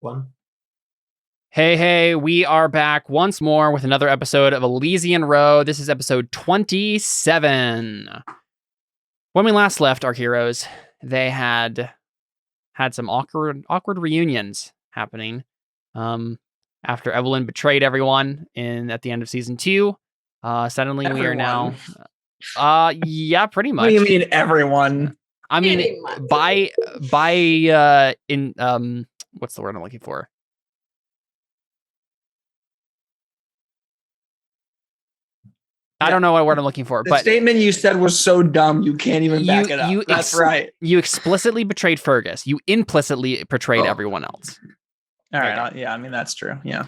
one. Hey, we are back once more with another episode of Elysian Road. This is episode 27. When we last left our heroes, they had some awkward reunions happening. After Evelyn betrayed everyone at the end of season 2, suddenly everyone. We are now. Yeah, pretty much. What do you mean everyone? I mean, by what's the word I'm looking for? I don't know what word I'm looking for. The statement you said was so dumb, you can't even back it up. That's right. You explicitly betrayed Fergus. You implicitly betrayed everyone else. All right. Yeah, I mean, that's true. Yeah.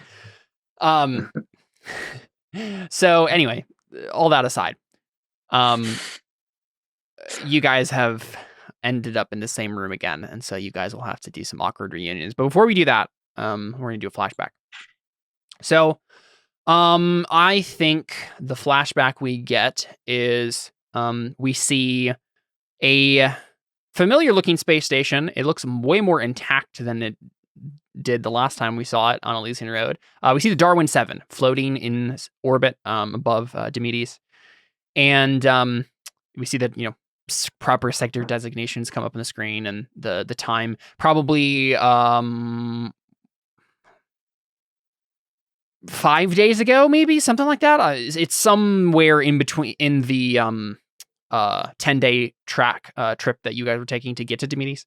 So anyway, all that aside, you guys have ended up in the same room again. And so you guys will have to do some awkward reunions. But before we do that, we're going to do a flashback. So I think the flashback we get is we see a familiar looking space station. It looks way more intact than it did the last time we saw it on Elysian Road. We see the Darwin 7 floating in orbit above Demetes. And we see that, proper sector designations come up on the screen, and the time probably 5 days ago, maybe something like that. It's somewhere in between in the 10-day trip that you guys were taking to get to Demetes.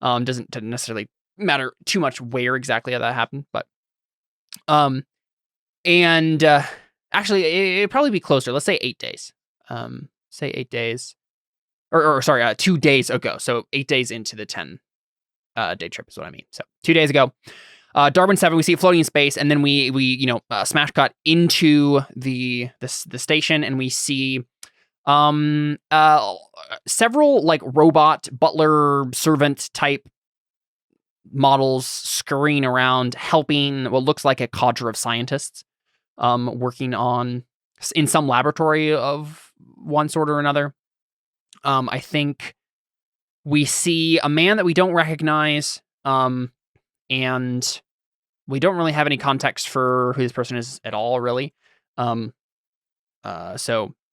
Doesn't necessarily matter too much where exactly that happened, but actually it'd probably be closer. Let's say 8 days. Say 8 days, or sorry, 2 days ago. So 8 days into the 10-day trip is what I mean. So 2 days ago. Darwin 7, we see it floating in space, and then we smash cut into the station, and we see several like robot butler servant type models scurrying around, helping what looks like a cadre of scientists working in some laboratory of one sort or another. I think we see a man that we don't recognize, and we don't really have any context for who this person is at all, really. So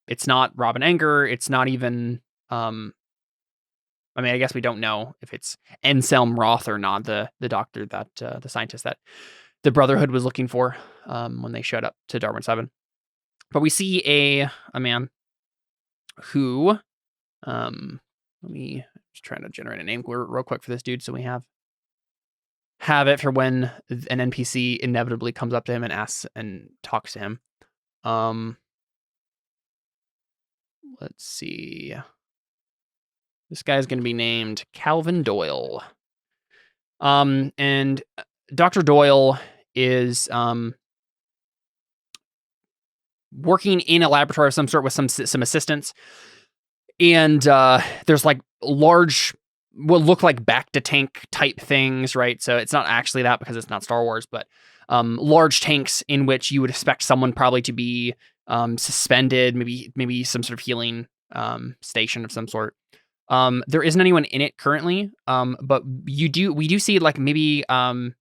it's not Robin Enger. It's not even, I guess we don't know if it's Anselm Roth or not, the doctor that, the scientist that the Brotherhood was looking for when they showed up to Darwin 7. But we see a man who, let me just trying to generate a name real quick for this dude so we have it for when an NPC inevitably comes up to him and asks and talks to him. Let's see. This guy's going to be named Calvin Doyle. And Dr. Doyle is working in a laboratory of some sort with some assistants. And there's like large, what look like back-to-tank type things, right? So it's not actually that because it's not Star Wars, but large tanks in which you would expect someone probably to be suspended, maybe some sort of healing station of some sort. There isn't anyone in it currently, but we do see like maybe I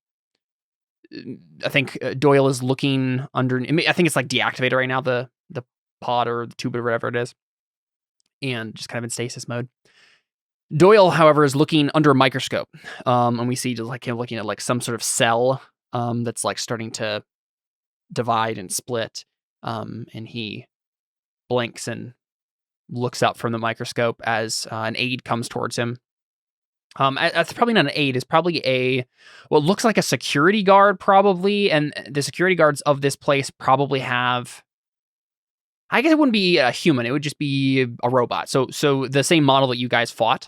think Doyle is looking under. I think it's like deactivated right now, the pod or the tube or whatever it is, and just kind of in stasis mode. Doyle, however, is looking under a microscope, and we see just like him looking at like some sort of cell that's like starting to divide and split, and he blinks and looks up from the microscope as an aide comes towards him. That's probably not an aide. It's probably what looks like a security guard, probably, and the security guards of this place probably have. I guess it wouldn't be a human. It would just be a robot. So the same model that you guys fought,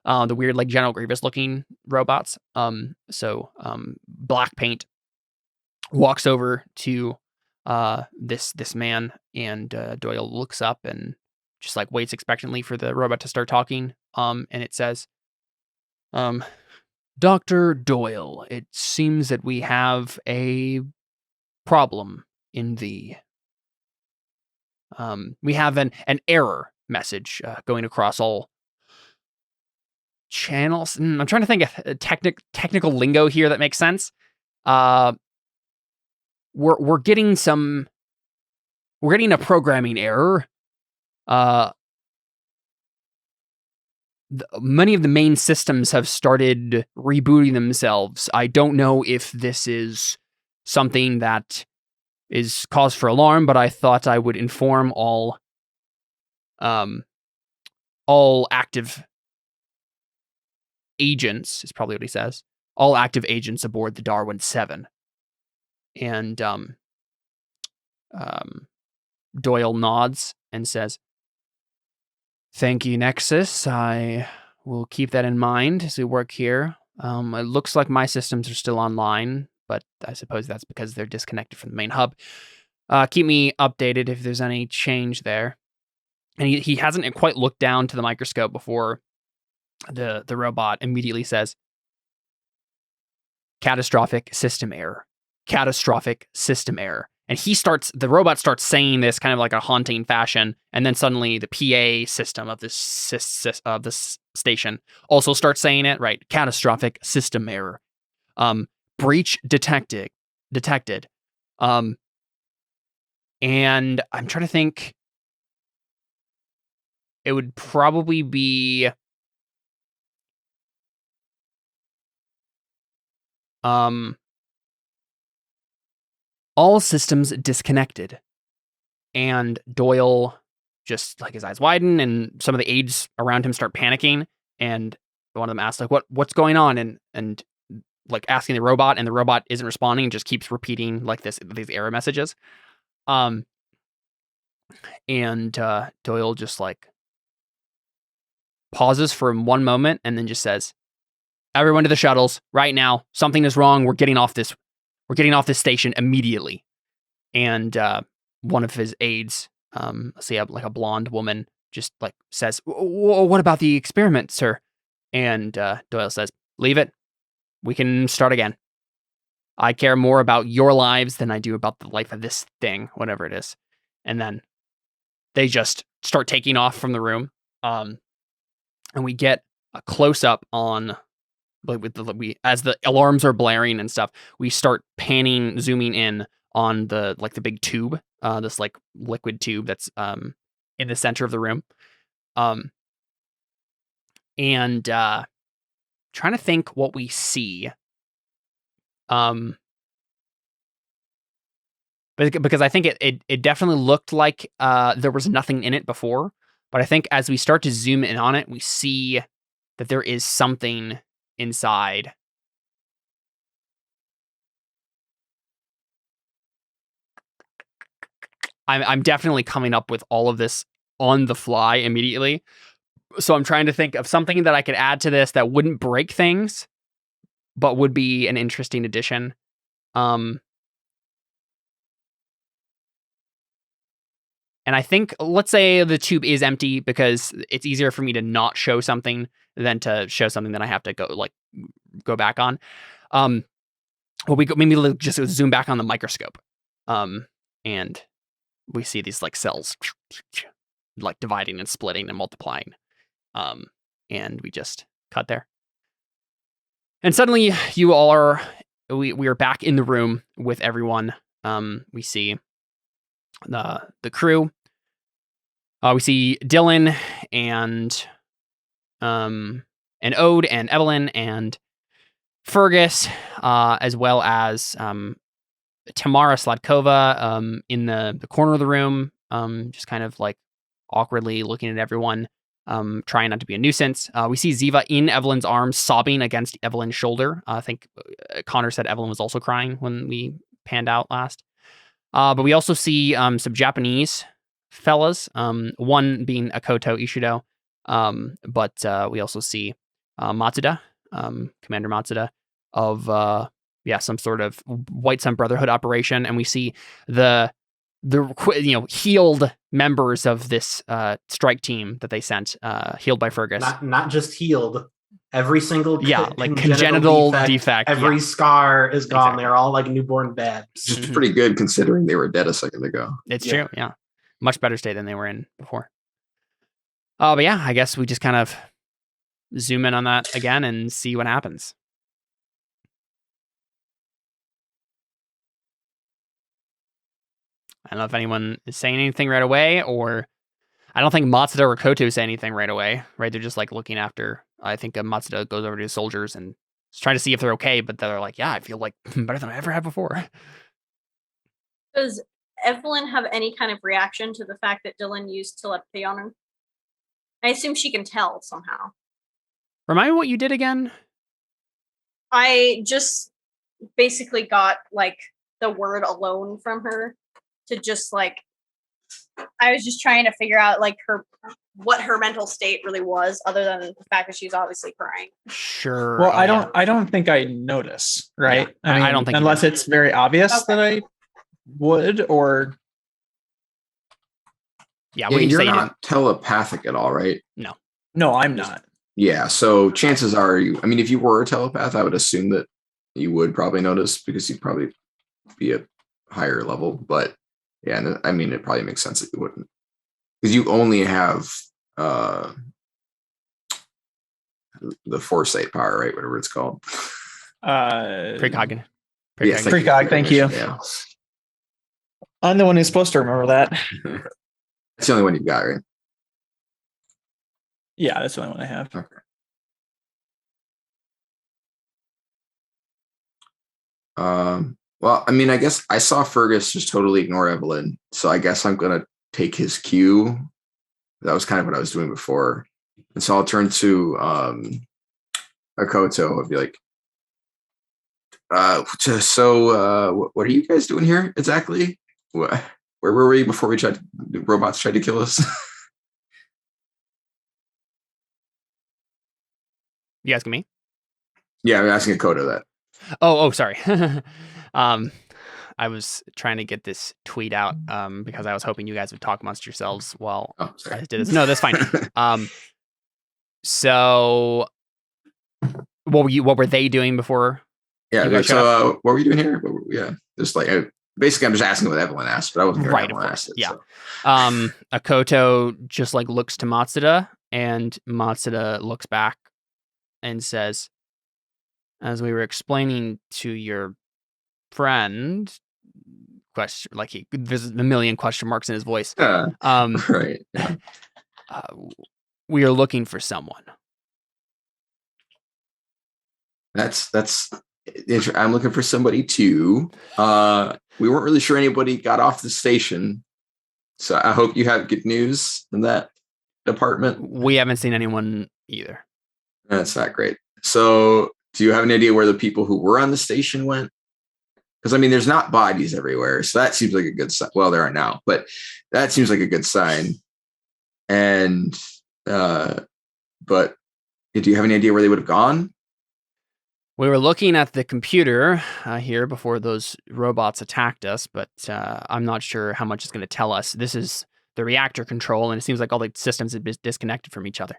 the weird like General Grievous looking robots. Black paint walks over to this man, and Doyle looks up and just like waits expectantly for the robot to start talking. And it says, Dr. Doyle, it seems that we have a problem in the we have an error message going across all channels. I'm trying to think of technical lingo here that makes sense. we're getting a programming error. Many of the main systems have started rebooting themselves. I don't know if this is something that is cause for alarm, but I thought I would inform all active agents, is probably what he says. All active agents aboard the Darwin 7. And Doyle nods and says, "Thank you, Nexus. I will keep that in mind as we work here. It looks like my systems are still online, but I suppose that's because they're disconnected from the main hub. Keep me updated if there's any change there." And he hasn't quite looked down to the microscope before the robot immediately says, "Catastrophic system error. Catastrophic system error." And the robot starts saying this kind of like a haunting fashion, and then suddenly the PA system of this station also starts saying it, right? Catastrophic system error. Breach detected. And I'm trying to think. It would probably be all systems disconnected. And Doyle just, like, his eyes widen, and some of the aides around him start panicking, and one of them asks, like, what's going on? And like asking the robot, and the robot isn't responding and just keeps repeating like these error messages. And Doyle just like pauses for one moment and then just says, "Everyone to the shuttles right now. Something is wrong. We're getting off this station immediately." And one of his aides, like a blonde woman, just like says, "What about the experiment, sir?" And Doyle says, "Leave it. We can start again. I care more about your lives than I do about the life of this thing, whatever it is." And then they just start taking off from the room. And we get a close up on, like, as the alarms are blaring and stuff, we start zooming in on the big tube, this like liquid tube that's in the center of the room. And trying to think what we see. Because I think it definitely looked like there was nothing in it before, but I think as we start to zoom in on it, we see that there is something inside. I'm definitely coming up with all of this on the fly immediately, so I'm trying to think of something that I could add to this that wouldn't break things, but would be an interesting addition. And I think, let's say the tube is empty, because it's easier for me to not show something than to show something that I have to go back on. Well, maybe just zoom back on the microscope, and we see these like cells like dividing and splitting and multiplying, and we just cut there. And suddenly, we are back in the room with everyone. We see the crew. We see Dylan and Ode and Evelyn and Fergus, as well as Tamara Sladkova in the corner of the room, just kind of like awkwardly looking at everyone, trying not to be a nuisance. We see Ziva in Evelyn's arms, sobbing against Evelyn's shoulder. I think Connor said Evelyn was also crying when we panned out last. But we also see some Japanese fellas, one being Akoto Ishido, but we also see Matsuda, Commander Matsuda of some sort of White Sun Brotherhood operation, and we see the healed members of this strike team that they sent, healed by Fergus. Not just healed. Every single congenital defect. Every scar is gone. Exactly. They're all like newborn babs. Which is pretty good considering they were dead a second ago. It's true, yeah. Much better state than they were in before. But yeah, I guess we just kind of zoom in on that again and see what happens. I don't know if anyone is saying anything right away, or I don't think Matsuda or Koto say anything right away, right? They're just like looking after. I think Matsuda goes over to his soldiers and is trying to see if they're okay, but they're like, yeah, I feel like better than I ever have before. Does Evelyn have any kind of reaction to the fact that Dylan used telepathy on her? I assume she can tell somehow. Remind me what you did again? I just basically got like the word alone from her to just like, I was just trying to figure out like what her mental state really was, other than the fact that she's obviously crying. Sure. Well, I don't think I notice, right? Yeah, I don't think unless it's very obvious that I would, or yeah, what you're not telepathic at all, right? No, I'm not. Yeah, so chances are if you were a telepath, I would assume that you would probably notice because you'd probably be at higher level. But yeah, it probably makes sense that you wouldn't, because you only have the foresight power, right? Whatever it's called. Precognitive. Yes, Precog, thank you. Yeah. I'm the one who's supposed to remember that. That's the only one you've got, right? Yeah, that's the only one I have. Okay. Well, I guess I saw Fergus just totally ignore Evelyn, so I guess I'm gonna take his cue. That was kind of what I was doing before, and so I'll turn to Akoto and be like, what are you guys doing here exactly? Where were we before the robots tried to kill us? You asking me? Yeah, I'm asking Akoto that. Oh, sorry. I was trying to get this tweet out because I was hoping you guys would talk amongst yourselves while I did this. No, that's fine. So what were they doing before? Yeah. So what were you doing here? Just like basically, I'm just asking what Evelyn asked, but I wasn't right. Of course, yeah. So. Akoto just like looks to Matsuda, and Matsuda looks back and says, "As we were explaining to your friend," question, like there's a million question marks in his voice. Right. Yeah. We are looking for someone. That's. I'm looking for somebody too. We weren't really sure anybody got off the station, so I hope you have good news in that department. We haven't seen anyone either. That's not great. So, do you have an idea where the people who were on the station went? Because there's not bodies everywhere, so that seems like a good sign. Well, there are now, but that seems like a good sign. And, but do you have any idea where they would have gone? We were looking at the computer here before those robots attacked us, but I'm not sure how much it's going to tell us. This is the reactor control, and it seems like all the systems have been disconnected from each other.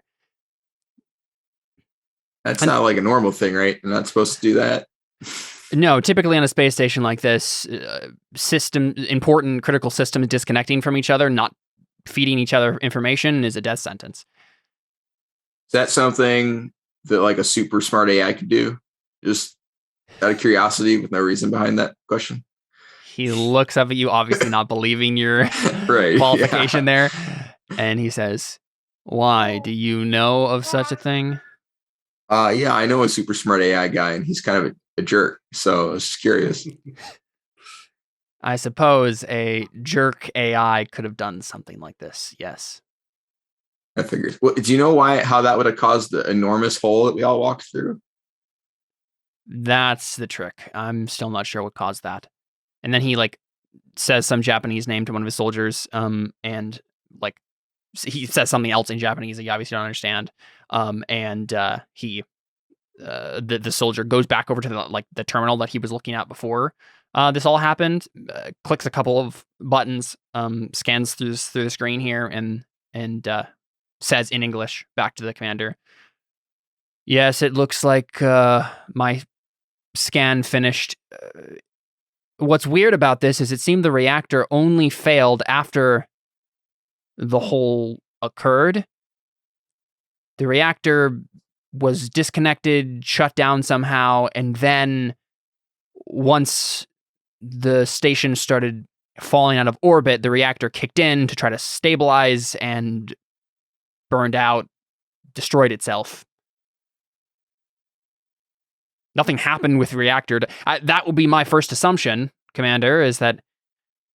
That's not like a normal thing, right? You're not supposed to do that. No, typically on a space station like this, important critical systems disconnecting from each other, not feeding each other information, is a death sentence. Is that something that like a super smart AI could do? Just out of curiosity, with no reason behind that question. He looks up at you, obviously not believing your qualification there, and he says, "Why? Do you know of such a thing?" Yeah, I know a super smart AI guy, and he's kind of a jerk, so I was just curious. I suppose a jerk AI could have done something like this, yes. I figured. Well, do you know how that would have caused the enormous hole that we all walked through? That's the trick. I'm still not sure what caused that. And then he says some Japanese name to one of his soldiers, and he says something else in Japanese that you obviously don't understand. The soldier goes back over to the terminal that he was looking at before this all happened, clicks a couple of buttons, scans through the screen here, and says in English back to the commander, "Yes, it looks like my scan finished. What's weird about this is it seemed the reactor only failed after the hole occurred. The reactor was disconnected, shut down somehow, and then once the station started falling out of orbit, the reactor kicked in to try to stabilize and burned out, destroyed itself. Nothing happened with the reactor. That would be my first assumption, Commander, is that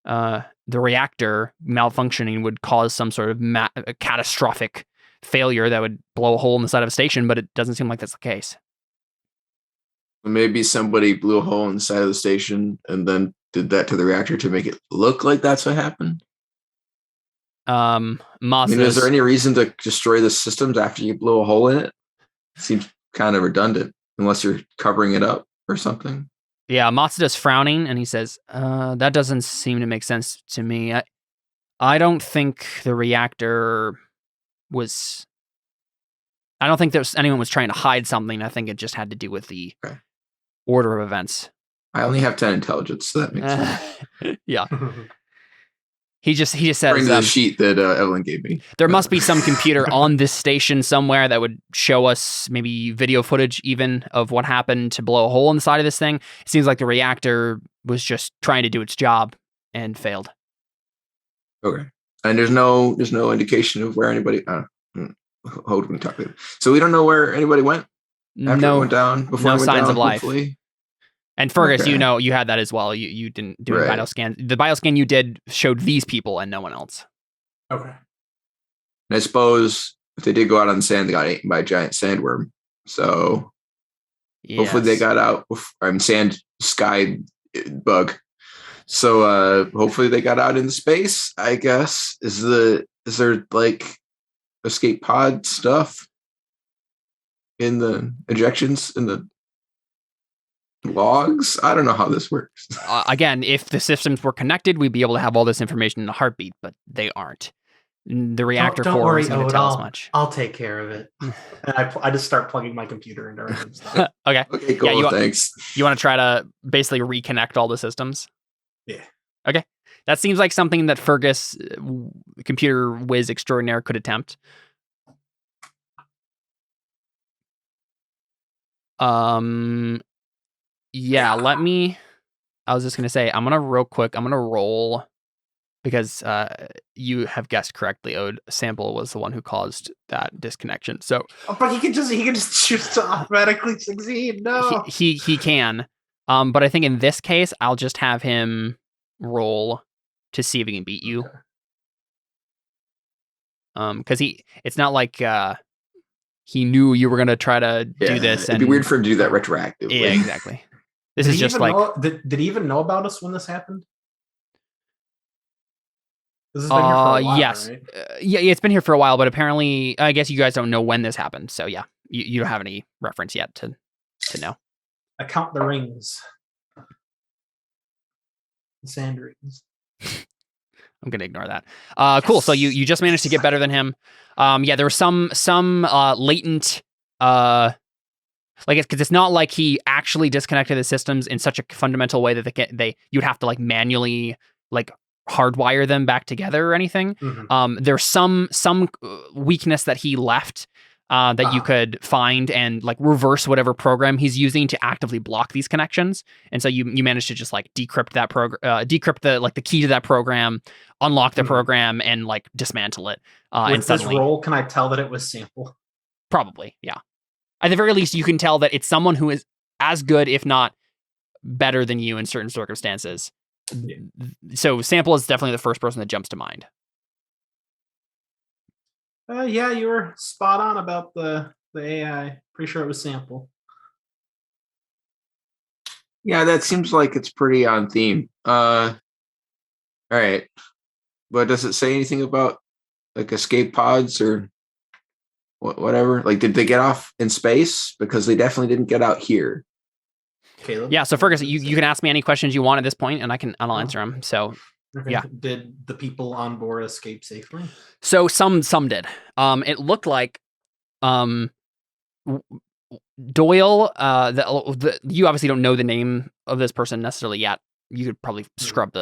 the reactor malfunctioning would cause some sort of catastrophic failure that would blow a hole in the side of a station, but it doesn't seem like that's the case. Maybe somebody blew a hole in the side of the station and then did that to the reactor to make it look like that's what happened. Is there any reason to destroy the systems after you blow a hole in it? Seems kind of redundant, unless you're covering it up or something. Yeah, Matsuda's frowning, and he says, that doesn't seem to make sense to me. I don't think the reactor was... I don't think anyone was trying to hide something. I think it just had to do with the order of events. I only have 10 intelligence, so that makes sense. Yeah. He just says... Bring the sheet that Evelyn gave me. There must be some computer on this station somewhere that would show us maybe video footage even of what happened to blow a hole in the side of this thing. It seems like the reactor was just trying to do its job and failed. Okay. And there's no indication of where anybody... hold on, talk later. So we don't know where anybody went after it went down? Before no it went signs down, of life. hopefully? And Fergus, you know, you had that as well. You didn't do a bioscan. The bioscan you did showed these people and no one else. Okay. And I suppose if they did go out on the sand, they got eaten by a giant sandworm. So hopefully they got out. Sand sky bug. So hopefully they got out into space, I guess. Is there like escape pod stuff in the ejections in the logs? I don't know how this works. Again, if the systems were connected, we'd be able to have all this information in a heartbeat, but they aren't. The reactor core isn't going to tell us much. I'll take care of it. And I just start plugging my computer into random stuff. Okay. Okay, cool. Yeah, thanks. You want to try to basically reconnect all the systems? Yeah. Okay. That seems like something that Fergus, computer whiz extraordinaire, could attempt. Yeah, I was just going to say, I'm going to roll, because you have guessed correctly, Ode. Sample was the one who caused that disconnection. So, but he can just choose to automatically succeed. No, he can. But I think in this case, I'll just have him roll to see if he can beat you. Because it's not like he knew you were going to try to do this. It'd be weird for him to do that retroactively. Yeah, exactly. This is just like... Did he even know about us when this happened? This has been here for a while, yes. Right? Yeah, it's been here for a while, but apparently, I guess you guys don't know when this happened. So yeah, you don't have any reference yet to know. I count the rings. The sand rings. I'm gonna ignore that. Cool. So you just managed to get better than him. Yeah, there was some latent because it's not like he actually disconnected the systems in such a fundamental way that you'd have to like manually like hardwire them back together or anything. Mm-hmm. There's some weakness that he left that you could find and like reverse whatever program he's using to actively block these connections. And so you managed to just like decrypt that decrypt the key to that program, unlock the program, and like dismantle it. With this roll, can I tell that it was Sample? Probably, yeah. At the very least, you can tell that it's someone who is as good, if not better than you in certain circumstances. Yeah. So Sample is definitely the first person that jumps to mind. Yeah, you were spot on about the AI. Pretty sure it was Sample. Yeah, that seems like it's pretty on theme. All right. But does it say anything about like escape pods or whatever? Like, did they get off in space? Because they definitely didn't get out here. Caleb? Yeah, so Fergus, you can ask me any questions you want at this point, and I'll answer them. So, okay. Yeah. Did the people on board escape safely? So some did. It looked like Doyle. You obviously don't know the name of this person necessarily yet. You could probably scrub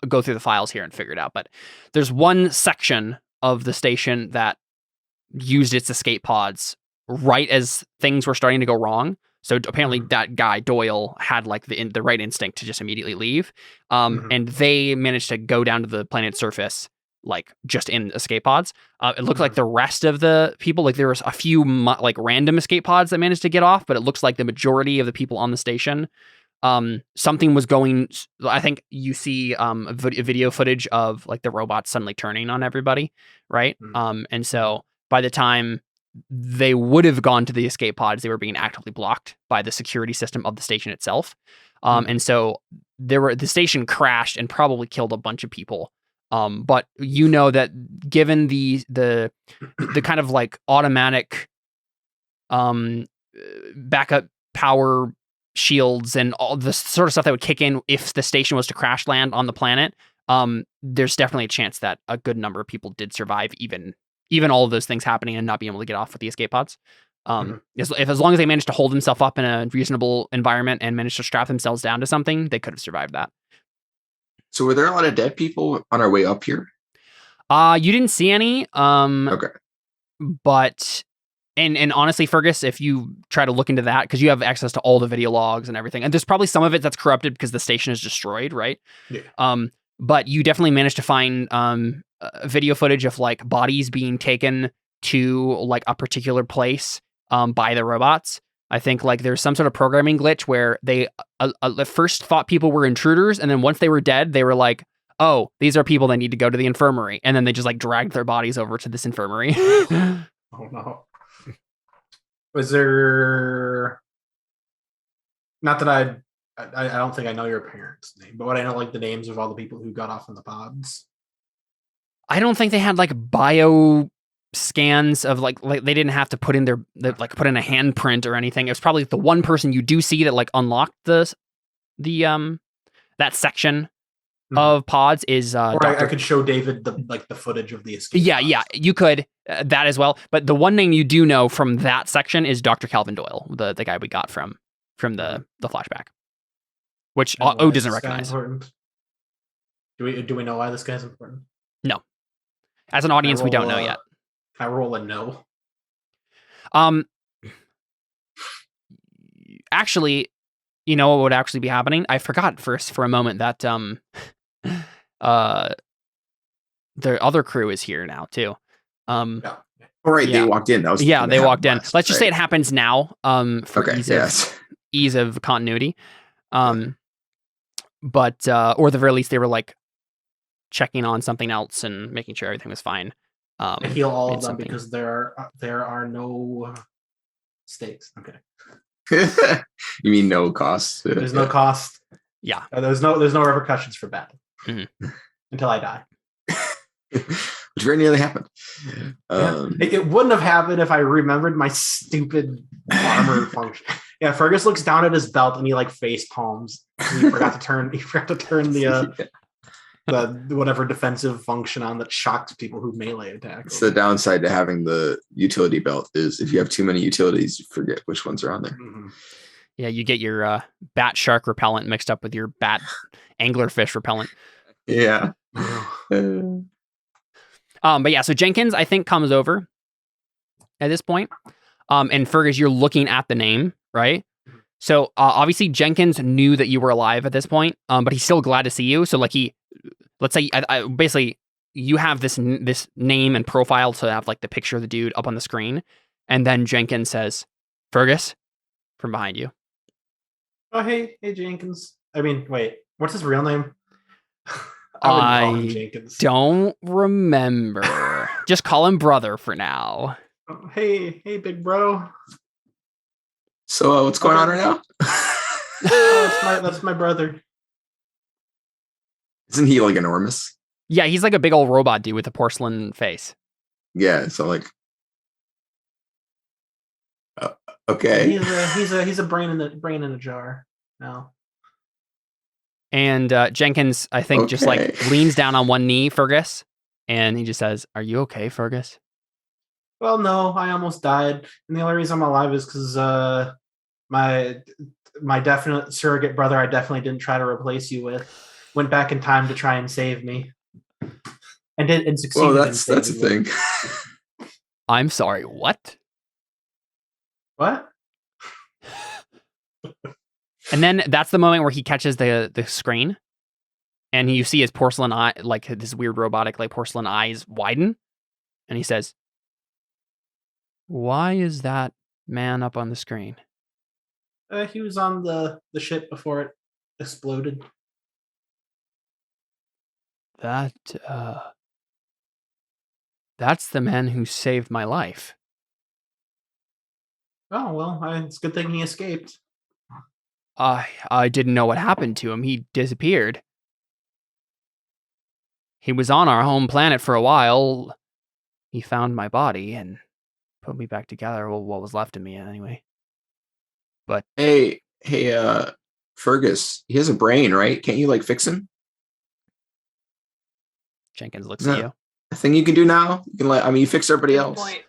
go through the files here and figure it out. But there's one section of the station that used its escape pods right as things were starting to go wrong. So apparently that guy Doyle had like the right instinct to just immediately leave. And they managed to go down to the planet's surface, like just in escape pods. It looked like the rest of the people, like there was a few like random escape pods that managed to get off, but it looks like the majority of the people on the station, something was going. I think you see video footage of like the robots suddenly turning on everybody, right? And so by the time they would have gone to the escape pods, they were being actively blocked by the security system of the station itself. And so the station crashed and probably killed a bunch of people. But you know that given the kind of like automatic backup power shields and all the sort of stuff that would kick in if the station was to crash land on the planet, there's definitely a chance that a good number of people did survive even all of those things happening and not being able to get off with the escape pods. As long as they managed to hold themselves up in a reasonable environment and managed to strap themselves down to something, they could have survived that. So were there a lot of dead people on our way up here? You didn't see any. Okay. But and honestly, Fergus, if you try to look into that, because you have access to all the video logs and everything, and there's probably some of it that's corrupted because the station is destroyed, right? Yeah. But you definitely managed to find video footage of like bodies being taken to like a particular place by the robots. I think like there's some sort of programming glitch where they at first thought people were intruders, and then once they were dead, they were like, "Oh, these are people that need to go to the infirmary," and then they just like dragged their bodies over to this infirmary. Oh no! Was there? Not that I don't think I know your parents' name, but what I know like the names of all the people who got off in the pods. I don't think they had like bio scans of like they didn't have to put in put in a handprint or anything. It was probably the one person you do see that like unlocked the that section of pods is or I could show David the footage of the escape. Yeah, you could that as well. But the one name you do know from that section is Dr. Calvin Doyle, the guy we got from the flashback, which O doesn't recognize. Do we know why this guy's important? No, as an audience, we don't know yet. Can I roll a no? Actually, you know what would actually be happening? I forgot for a moment that the other crew is here now too. All right, yeah. They walked in. They walked in. Let's just say it happens now. For okay, ease of continuity. But or the very least, they were like checking on something else and making sure everything was fine. I heal all of them because there are no stakes. Okay. You mean no cost? There's no cost. Yeah. There's no repercussions for battle until I die. Which very nearly happened. It wouldn't have happened if I remembered my stupid armor function. Yeah, Fergus looks down at his belt and he like face palms. He forgot to turn the whatever defensive function on that shocks people who melee attack. It's the downside to having the utility belt is if you have too many utilities, you forget which ones are on there. Yeah, you get your bat shark repellent mixed up with your bat anglerfish repellent. Yeah. But yeah, so Jenkins, I think, comes over at this point. And Fergus, you're looking at the name, right? So obviously Jenkins knew that you were alive at this point, but he's still glad to see you. So like let's say basically you have this name and profile to have like the picture of the dude up on the screen. And then Jenkins says, "Fergus," from behind you. Oh, hey Jenkins. I mean, wait, what's his real name? I don't remember. Just call him brother for now. Oh, hey, big bro. So what's going on right now? That's my brother. Isn't he like enormous? Yeah, he's like a big old robot dude with a porcelain face. Yeah, so like, okay. He's a brain in a jar now. And Jenkins, I think, just like leans down on one knee, Fergus, and he just says, "Are you okay, Fergus?" Well, no, I almost died, and the only reason I'm alive is because my definite surrogate brother, I definitely didn't try to replace you with, went back in time to try and save me, and succeeded. Well, that's a thing. I'm sorry. What? What? And then that's the moment where he catches the screen, and you see his porcelain eye, like this weird robotic like porcelain eyes widen, and he says, "Why is that man up on the screen?" He was on the ship before it exploded. That's the man who saved my life. Oh, well, it's a good thing he escaped. I didn't know what happened to him. He disappeared. He was on our home planet for a while. He found my body and put me back together. Well, what was left of me anyway. But hey, Fergus, he has a brain, right? Can't you like fix him? Jenkins looks at you. A thing you can do now? You can you fixed everybody Good else. point.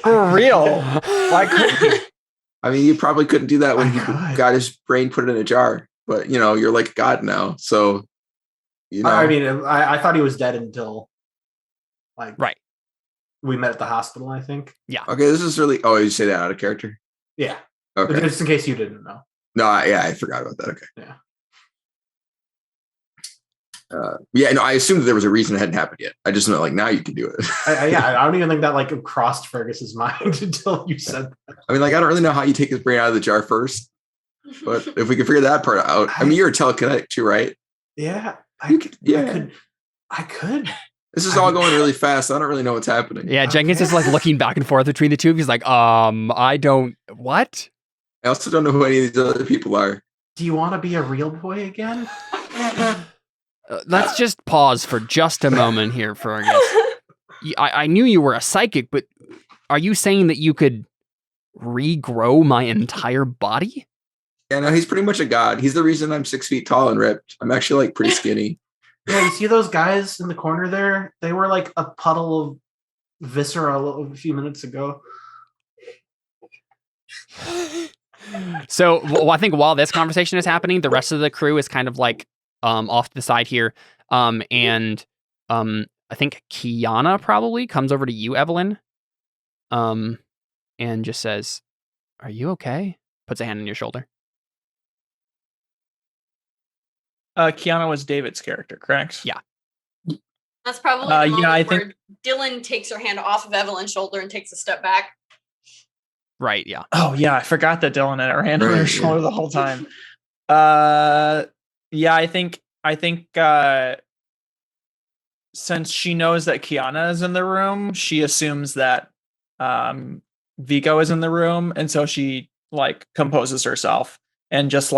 For real? Why couldn't you? I mean, you probably couldn't do that when he got his brain put in a jar. But you're like God now, so I mean, I thought he was dead until right. We met at the hospital, I think. Yeah. Okay, this is really. Oh, you say that out of character? Yeah. Okay. Just in case you didn't know. No, I forgot about that. Okay. Yeah. I assumed that there was a reason it hadn't happened yet. I just know now you can do it. I don't even think that crossed Fergus's mind until you said that. I mean, I don't really know how you take his brain out of the jar first, but if we can figure that part out, I mean, you're a telekinetic too, right? Yeah, I could. I could. This is all going really fast. I don't really know what's happening. Yeah, Jenkins is looking back and forth between the two. He's like, I don't. What? I also don't know who any of these other people are. Do you want to be a real boy again? Let's just pause for just a moment here, Fergus. I knew you were a psychic, but are you saying that you could regrow my entire body? Yeah, no, he's pretty much a god. He's the reason I'm 6 feet tall and ripped. I'm actually pretty skinny. Yeah, you see those guys in the corner there? They were like a puddle of viscera a few minutes ago. So I think while this conversation is happening, the rest of the crew is kind of off to the side here. And I think Kiana probably comes over to you, Evelyn. And just says, "Are you okay?" Puts a hand on your shoulder. Kiana was David's character, correct? Yeah. That's probably the moment I where think Dylan takes her hand off of Evelyn's shoulder and takes a step back. Right, yeah. Oh yeah, I forgot that Dylan had her hand on her shoulder the whole time. Yeah, I think since she knows that Kiana is in the room, she assumes that Vigo is in the room, and so she composes herself and just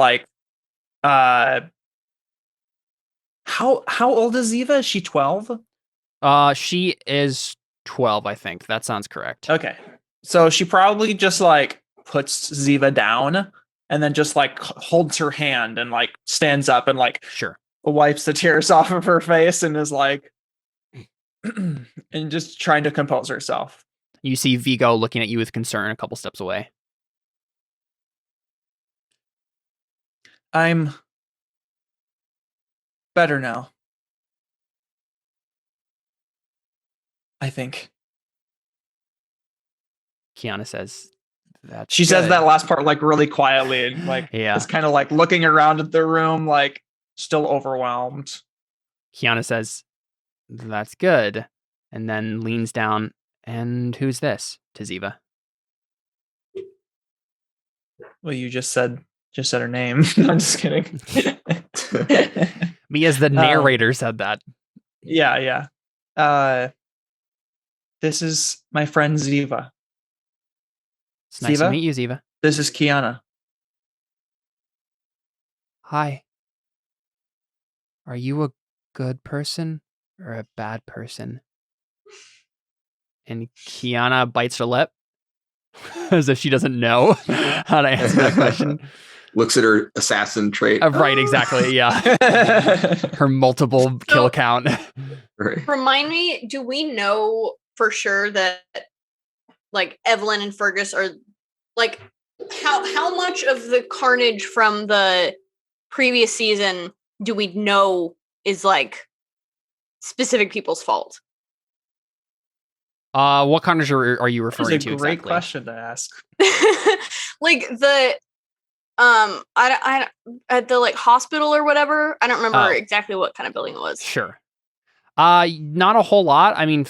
how old is Ziva? Is she 12? She is 12, I think. That sounds correct. Okay. So she probably just puts Ziva down and then just holds her hand and stands up and sure wipes the tears off of her face and is and just trying to compose herself. You see Vigo looking at you with concern a couple steps away. I'm better now, I think. Kiana says that. She says that last part really quietly and yeah. It's kind of looking around at the room still overwhelmed. Kiana says, "That's good," and then leans down. "And who's this?" to Ziva. Well, you just said her name. I'm just kidding. Me as the narrator said that. Yeah. This is my friend Ziva. It's nice to meet you, Ziva. This is Kiana. Hi. Are you a good person or a bad person? And Kiana bites her lip as if she doesn't know how to answer that question. Looks at her assassin trait. Right, exactly. Yeah. Her multiple kill count. Right. Remind me, do we know for sure that Evelyn and Fergus are how much of the carnage from the previous season do we know is specific people's fault? What carnage are you referring to? That's a great exactly? question to ask. I at the like hospital or whatever. I don't remember Oh. exactly what kind of building it was. Sure. Not a whole lot. I mean,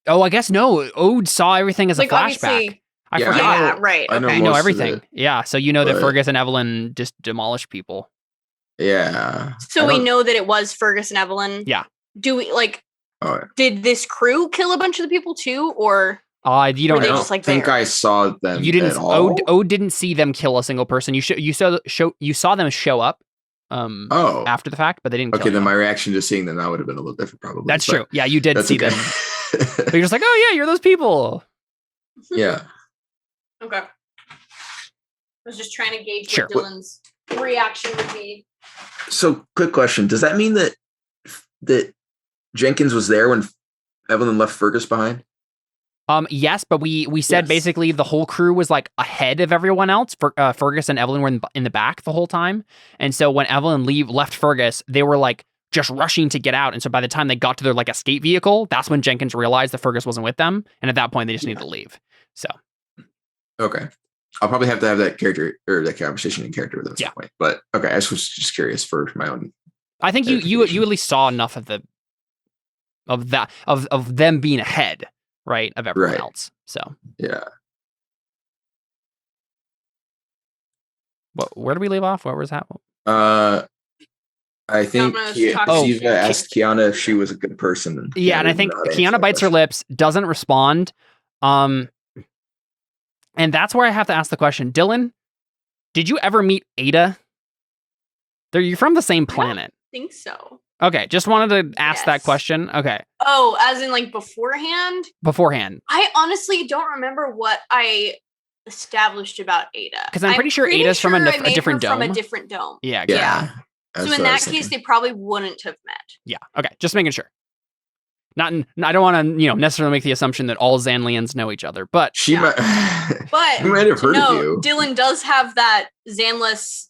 I guess no. Ode saw everything as a Like, flashback. obviously- I Yeah, forget. Yeah, right. I know Okay. You know most of everything. it, Yeah. So you know that but- Fergus and Evelyn just demolished people. Yeah. So I we don't- know that it was Fergus and Evelyn. Yeah. Do we like? Oh, Did this crew kill a bunch of the people too, or You Were don't they know. I just, don't like, think there? I saw them You didn't. at all. Ode didn't see them kill a single person. You saw them show up. Oh, After the fact, but they didn't. okay. Kill Then my anyone. reaction to seeing them now would have been a little different, probably. That's but true. Yeah, you did That's see okay. them. But you're just like, oh yeah, you're those people. Yeah. okay? I was just trying to gauge Sure. what Dylan's reaction would be. So, quick question: does that mean that Jenkins was there when Evelyn left Fergus behind? Yes, but we said Yes. basically the whole crew was like ahead of everyone else. Fergus and Evelyn were in the back the whole time, and so when Evelyn left Fergus, they were like just rushing to get out. And so by the time they got to their like escape vehicle, that's when Jenkins realized that Fergus wasn't with them, and at that point they just needed to leave. So Okay, I'll probably have to have that character or that conversation in character with them at some point. But okay, I was just curious for my own. I think you at least saw enough of of them being ahead, right, of everyone Right. else. So Yeah. where do we leave off? What was that? I think Domino's talking to Ziva asked Kiana if she was a good person. And Yeah, and I did think not answer Kiana that bites her question. lips, doesn't respond. And that's where I have to ask the question, Dylan, did you ever meet Ada? You're from the same I don't- planet. Think so. Okay, just wanted to ask that Yes. question. Okay, Oh, as in like beforehand? beforehand. I honestly don't remember what I established about Ada. 'Cause I'm pretty sure Ada's from a I made different her from a dome. different dome. Yeah, Yeah. Yeah. That's So in what I that was case, thinking. they probably wouldn't have met. yeah. Okay, just making sure. I don't want to, necessarily make the assumption that all Zanlians know each other, but She Yeah. might. But She might have heard of you. Dylan does have that Zanless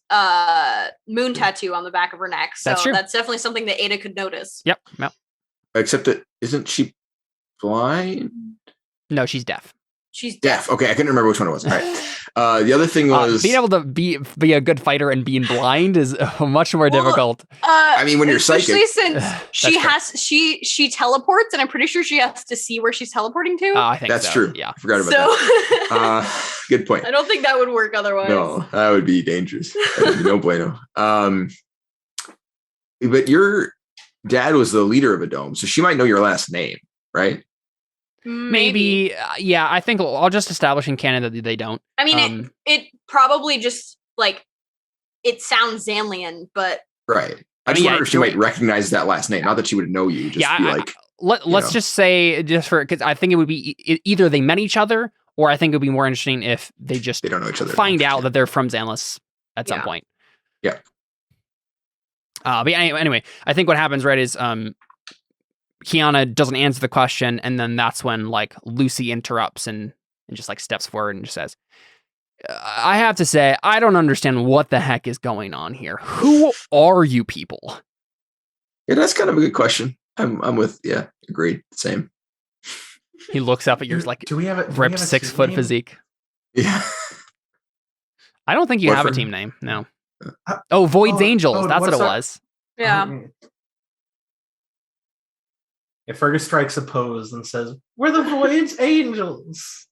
moon tattoo on the back of her neck. So That's true. that's definitely something that Ada could notice. yep. No, Except that isn't she blind? no, she's deaf. She's Deaf. Okay, I couldn't remember which one it was. All right. The other thing was Being able to be a good fighter and being blind is much more Well, difficult. I mean, when you're especially psychic. since she That's she teleports, and I'm pretty sure she has to see where she's teleporting to. I think That's so. true. Yeah. I forgot about so that. Good point. I don't think that would work otherwise. No, that would be dangerous. That would be no bueno. But your dad was the leader of a dome, so she might know your last name, right? Maybe, yeah. I think I'll just establish in Canada that they don't. I mean, it probably just like it sounds Zanlian, but Right. I I just mean, wonder if she might recognize that last name. Not that she would know you. Just Yeah, be I- like, Let's know. just say, just for, because I think it would be either they met each other, or I think it would be more interesting if they just they don't know each other. find out that they're from Zanlis at some Yeah. point. Yeah. But anyway, I think what happens, right, is Kiana doesn't answer the question, and then that's when like Lucy interrupts and just like steps forward and just says, I have to say, I don't understand what the heck is going on here. Who are you people? Yeah, that's kind of a good question. I'm with, yeah, agreed. Same. He looks up at your like Do we have a ripped 6 foot name? physique. Yeah. I don't think you What have a for- team name. No. Uh, Oh, Void's oh, Angels. oh, That's what it what's our- was. yeah. If Fergus strikes a pose and says, "We're the Void's Angels,"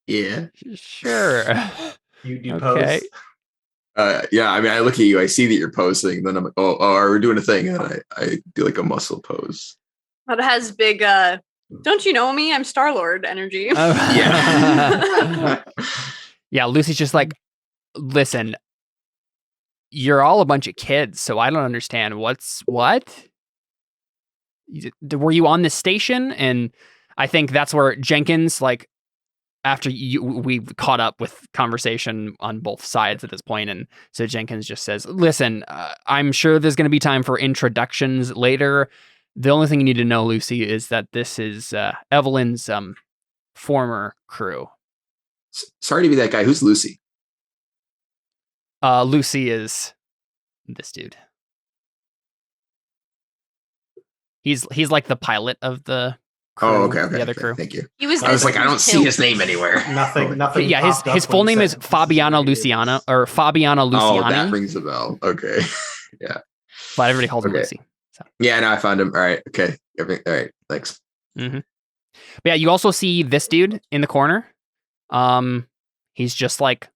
Yeah. Sure. you do Okay. pose. Yeah, I mean, I look at you, I see that you're posing, and then I'm like, oh, are we doing a thing? And I do like a muscle pose. But it has big don't you know me? I'm Star-Lord energy. Yeah. Yeah, Lucy's just like, listen, you're all a bunch of kids, so I don't understand what? Were you on this station? And I think that's where Jenkins, like, after we've caught up with conversation on both sides at this point, and so Jenkins just says, listen, I'm sure there's going to be time for introductions later. The only thing you need to know, Lucy, is that this is Evelyn's former crew. Sorry to be that guy. Who's Lucy? Lucy is this dude. He's like the pilot of the crew, Oh, okay. the other crew. Thank you. He was. I was like, I don't see his name anywhere. Nothing. Yeah, popped up his when full you name said is this Fabiana where he is. Luciana or Fabiana Oh, Luciani. that rings a bell. Okay. But everybody calls him Okay. Lucy. Yeah, no, I found him. All right. Okay. All right. Thanks. But yeah, you also see this dude in the corner. He's just like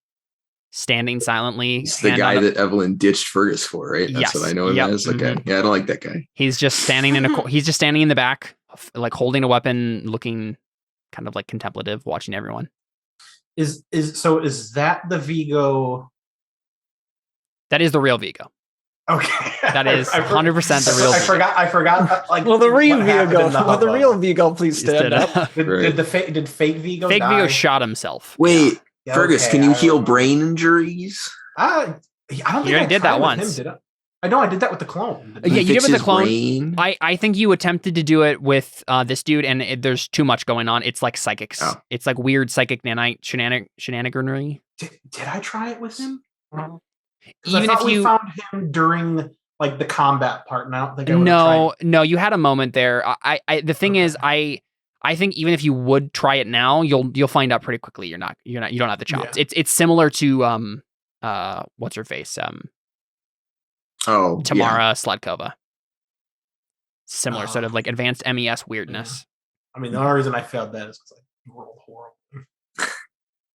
standing silently. He's the hand guy on a- that Evelyn ditched Fergus for, right? That's Yes. what I know him Yep. as. Okay. Mhm. Yeah, I don't like that guy. He's just standing he's just standing in the back, like holding a weapon, looking kind of like contemplative, watching everyone. Is that the Vigo? That is the real Vigo. Okay, That is 100% the real I Vigo. forgot. Like, Will the real what happened Vigo? in the Will the hubbub. real Vigo please stand up? Did fake Vigo? Fake die? Vigo shot himself. Wait, Yeah, Fergus, okay, can you I heal remember. brain injuries? I don't You think already I did that tried with once. Him, did I? I know I did that with the clone. didn't I? Yeah, you did Fix with the his clone. brain? I think you attempted to do it with this dude, and there's too much going on. It's like psychics. Oh. It's like weird psychic nanite shenaniganery. Did I try it with him? 'Cause Even I thought if we you found him during like the combat part, and I don't think I would have no, you had a moment there. I the thing is, I think even if you would try it now, you'll find out pretty quickly you don't have the chops. Yeah. It's similar to what's her face Oh, Tamara Sladkova. Similar sort of like advanced MES weirdness. I mean, the only reason I failed that is because I rolled horrible.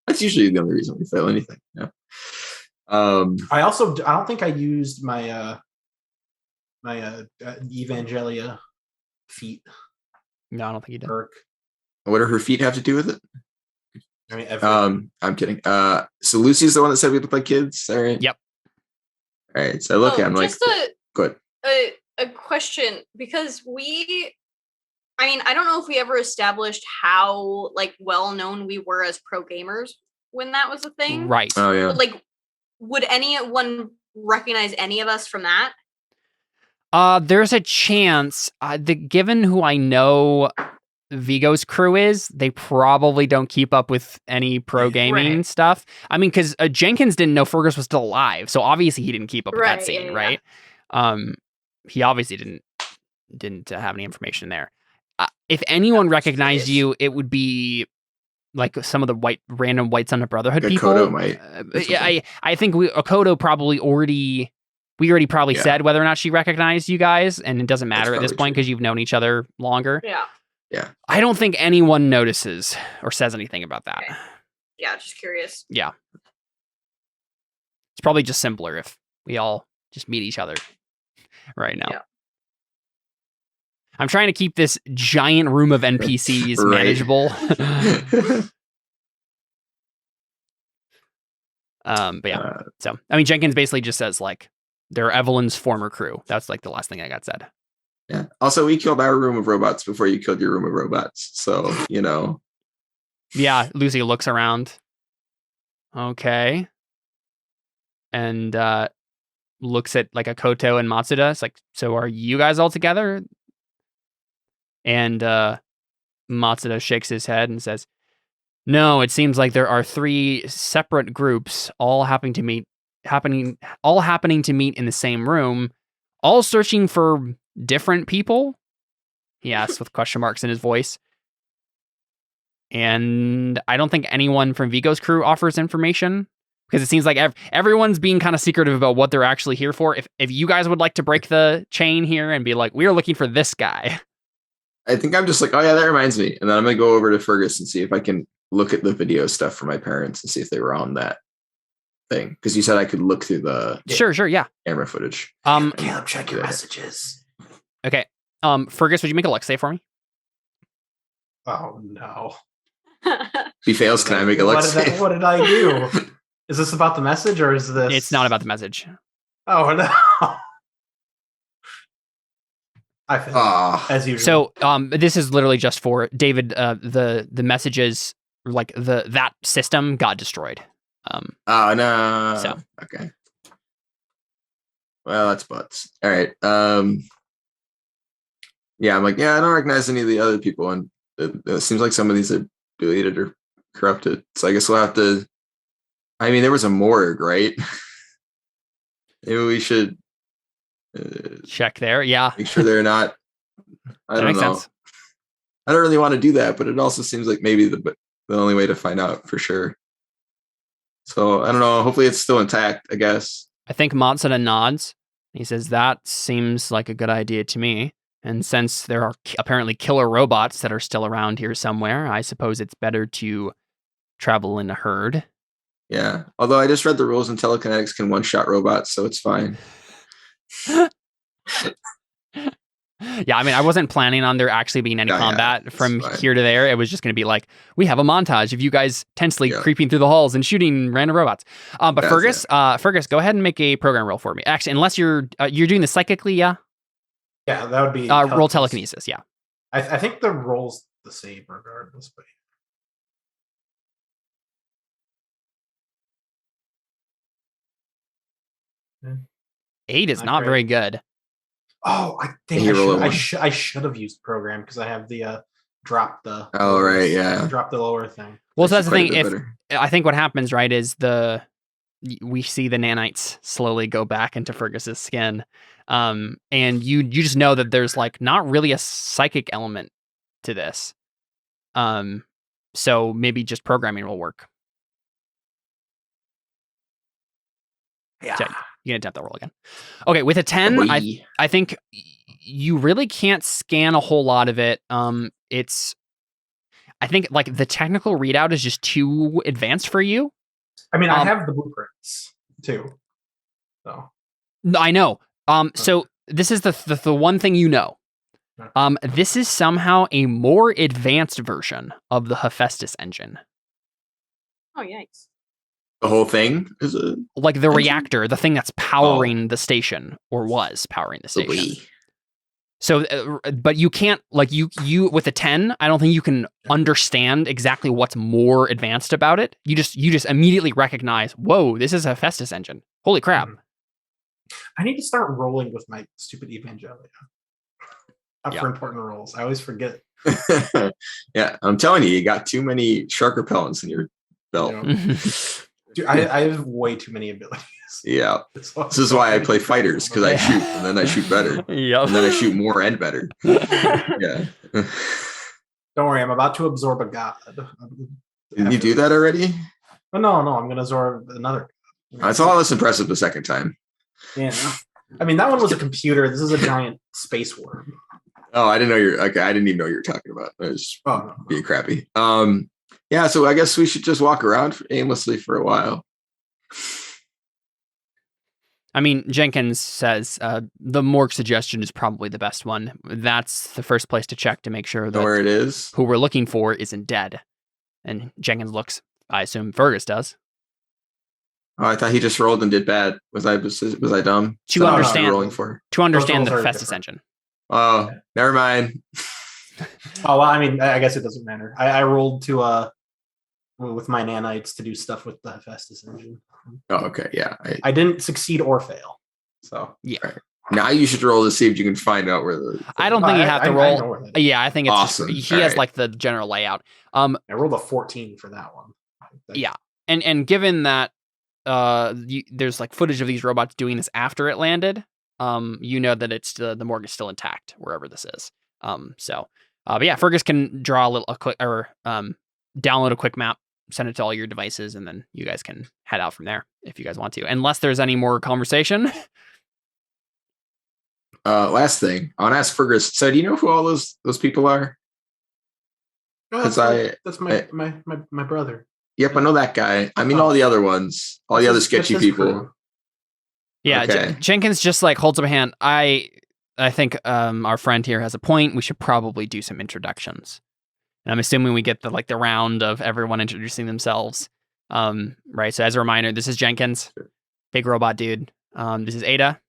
That's usually the only reason we fail anything. Yeah. I don't think I used my Evangelia feat No, I don't think you did. perk. What do her feet have to do with it? I mean, everything. I'm kidding. So Lucy's the one that said we look like kids. All right. Yep. All right. So I look at him like, just good. a question, because I don't know if we ever established how like well known we were as pro gamers when that was a thing. Right. Oh yeah. But, like, would anyone recognize any of us from that? There's a chance. Given who I know Vigo's crew is, they probably don't keep up with any pro gaming Right. stuff. I mean, because Jenkins didn't know Fergus was still alive, so obviously he didn't keep up with that Right, scene, yeah. right? He obviously didn't have any information there. If anyone recognized you, it would be like some of the random White Son of Brotherhood Like people. Akoto might, or Yeah, I think Akoto probably already. We already probably Yeah. said whether or not she recognized you guys, and it doesn't matter That's at this probably point because you've known each other longer. Yeah. I don't think anyone notices or says anything about that. Okay. Yeah, just curious. Yeah. It's probably just simpler if we all just meet each other right now. Yeah. I'm trying to keep this giant room of NPCs Right. manageable. But yeah. So, I mean, Jenkins basically just says, like, they're Evelyn's former crew. That's like the last thing I got said. Yeah. Also, we killed our room of robots before you killed your room of robots. So, you know. Yeah, Lucy looks around. Okay. And looks at like Akoto and Matsuda. It's like, so are you guys all together? And Matsuda shakes his head and says, no, it seems like there are 3 separate groups all happening to meet in the same room, all searching for different people? He asks with question marks in his voice. And I don't think anyone from Vigo's crew offers information because it seems like everyone's being kind of secretive about what they're actually here for. If you guys would like to break the chain here and be like, we are looking for this guy. I think I'm just like, oh yeah, that reminds me. And then I'm going to go over to Fergus and see if I can look at the video stuff for my parents and see if they were on that thing. Because you said I could look through the Sure, yeah. camera footage. Caleb, check your messages. Okay. Fergus, would you make a luck save for me? Oh no. If he fails, can I make a luck save? What did I do? Is this about the message or is this? It's not about the message. Oh no. I failed Ah, as usual. So this is literally just for David. The messages, like that system got destroyed. oh no. So. Okay. Well, that's butts. All right. Yeah, I'm like, yeah, I don't recognize any of the other people, and it seems like some of these are deleted or corrupted. So I guess we'll have to. I mean, there was a morgue, right? Maybe we should Check there. Yeah. make sure they're not. I That don't makes know. sense. I don't really want to do that, but it also seems like maybe the only way to find out for sure. So I don't know. Hopefully it's still intact, I guess. I think Matsuna nods. He says, that seems like a good idea to me. And since there are apparently killer robots that are still around here somewhere, I suppose it's better to travel in a herd. Yeah. Although I just read the rules and telekinetics can one-shot robots, so it's fine. Yeah, I mean, I wasn't planning on there actually being any combat from here to there. It was just going to be like, we have a montage of you guys tensely creeping through the halls and shooting random robots. But Fergus, go ahead and make a program roll for me. Actually, unless you're doing this psychically, yeah? Yeah, that would be... roll telekinesis, yeah. I think the roll's the same regardless, but... 8 is not very good. Oh, I think I should have used program because I have the drop the. Oh right, yeah. Drop the lower thing. Well, so that's the thing. I think what happens, right, is we see the nanites slowly go back into Fergus's skin, and you just know that there's like not really a psychic element to this. So maybe just programming will work. Yeah. So you can attempt that roll again. Okay, with a 10, I think you really can't scan a whole lot of it. I think like the technical readout is just too advanced for you. I mean, I have the blueprints too. So I know. So this is the one thing you know. This is somehow a more advanced version of the Hephaestus engine. Oh, yikes. The whole thing is like the reactor, the thing that's powering the station, or was powering the station. So, but you can't, like you with a 10, I don't think you can understand exactly what's more advanced about it. You just immediately recognize, whoa, this is a Hephaestus engine. Holy crap. I need to start rolling with my stupid Evangelia. For important roles. I always forget. Yeah, I'm telling you, you got too many shark repellents in your belt. Dude, I have way too many abilities. Yeah. This is why I play fighters, because I shoot and then I shoot better. Yep. And then I shoot more and better. Yeah. Don't worry, I'm about to absorb a god. Did you do that already? Oh, no, I'm going to absorb another. It's a lot less impressive the second time. Yeah. I mean, that one was a computer. This is a giant space worm. Oh, I didn't know I didn't even know what you were talking about. I was being crappy. Yeah, so I guess we should just walk around aimlessly for a while. I mean, Jenkins says the morgue suggestion is probably the best one. That's the first place to check to make sure that where it is, who we're looking for isn't dead. And Jenkins looks, I assume Fergus does. Oh, I thought he just rolled and did bad. Was I dumb? To understand the Hephaestus engine. Oh, never mind. Oh, well, I mean, I guess it doesn't matter. I rolled to with my nanites to do stuff with the Hephaestus engine. Oh, okay, yeah. I didn't succeed or fail. So yeah. Right. Now you should roll to see if you can find out where the. I don't think you have to roll. I think it's awesome. He has like the general layout. I rolled a 14 for that one. Yeah, and given that there's like footage of these robots doing this after it landed, you know that it's the morgue is still intact wherever this is. But yeah, Fergus can draw a quick or download a quick map, send it to all your devices, and then you guys can head out from there if you guys want to. Unless there's any more conversation. Last thing, I want to ask Fergus. So, do you know who all those people are? That's my brother. Yep, I know that guy. I mean, all the other ones, all the other sketchy people. Crew. Yeah, okay. Jenkins just like holds up a hand. I think our friend here has a point. We should probably do some introductions. And I'm assuming we get the round of everyone introducing themselves. Right. So as a reminder, this is Jenkins, big robot dude. This is Ada.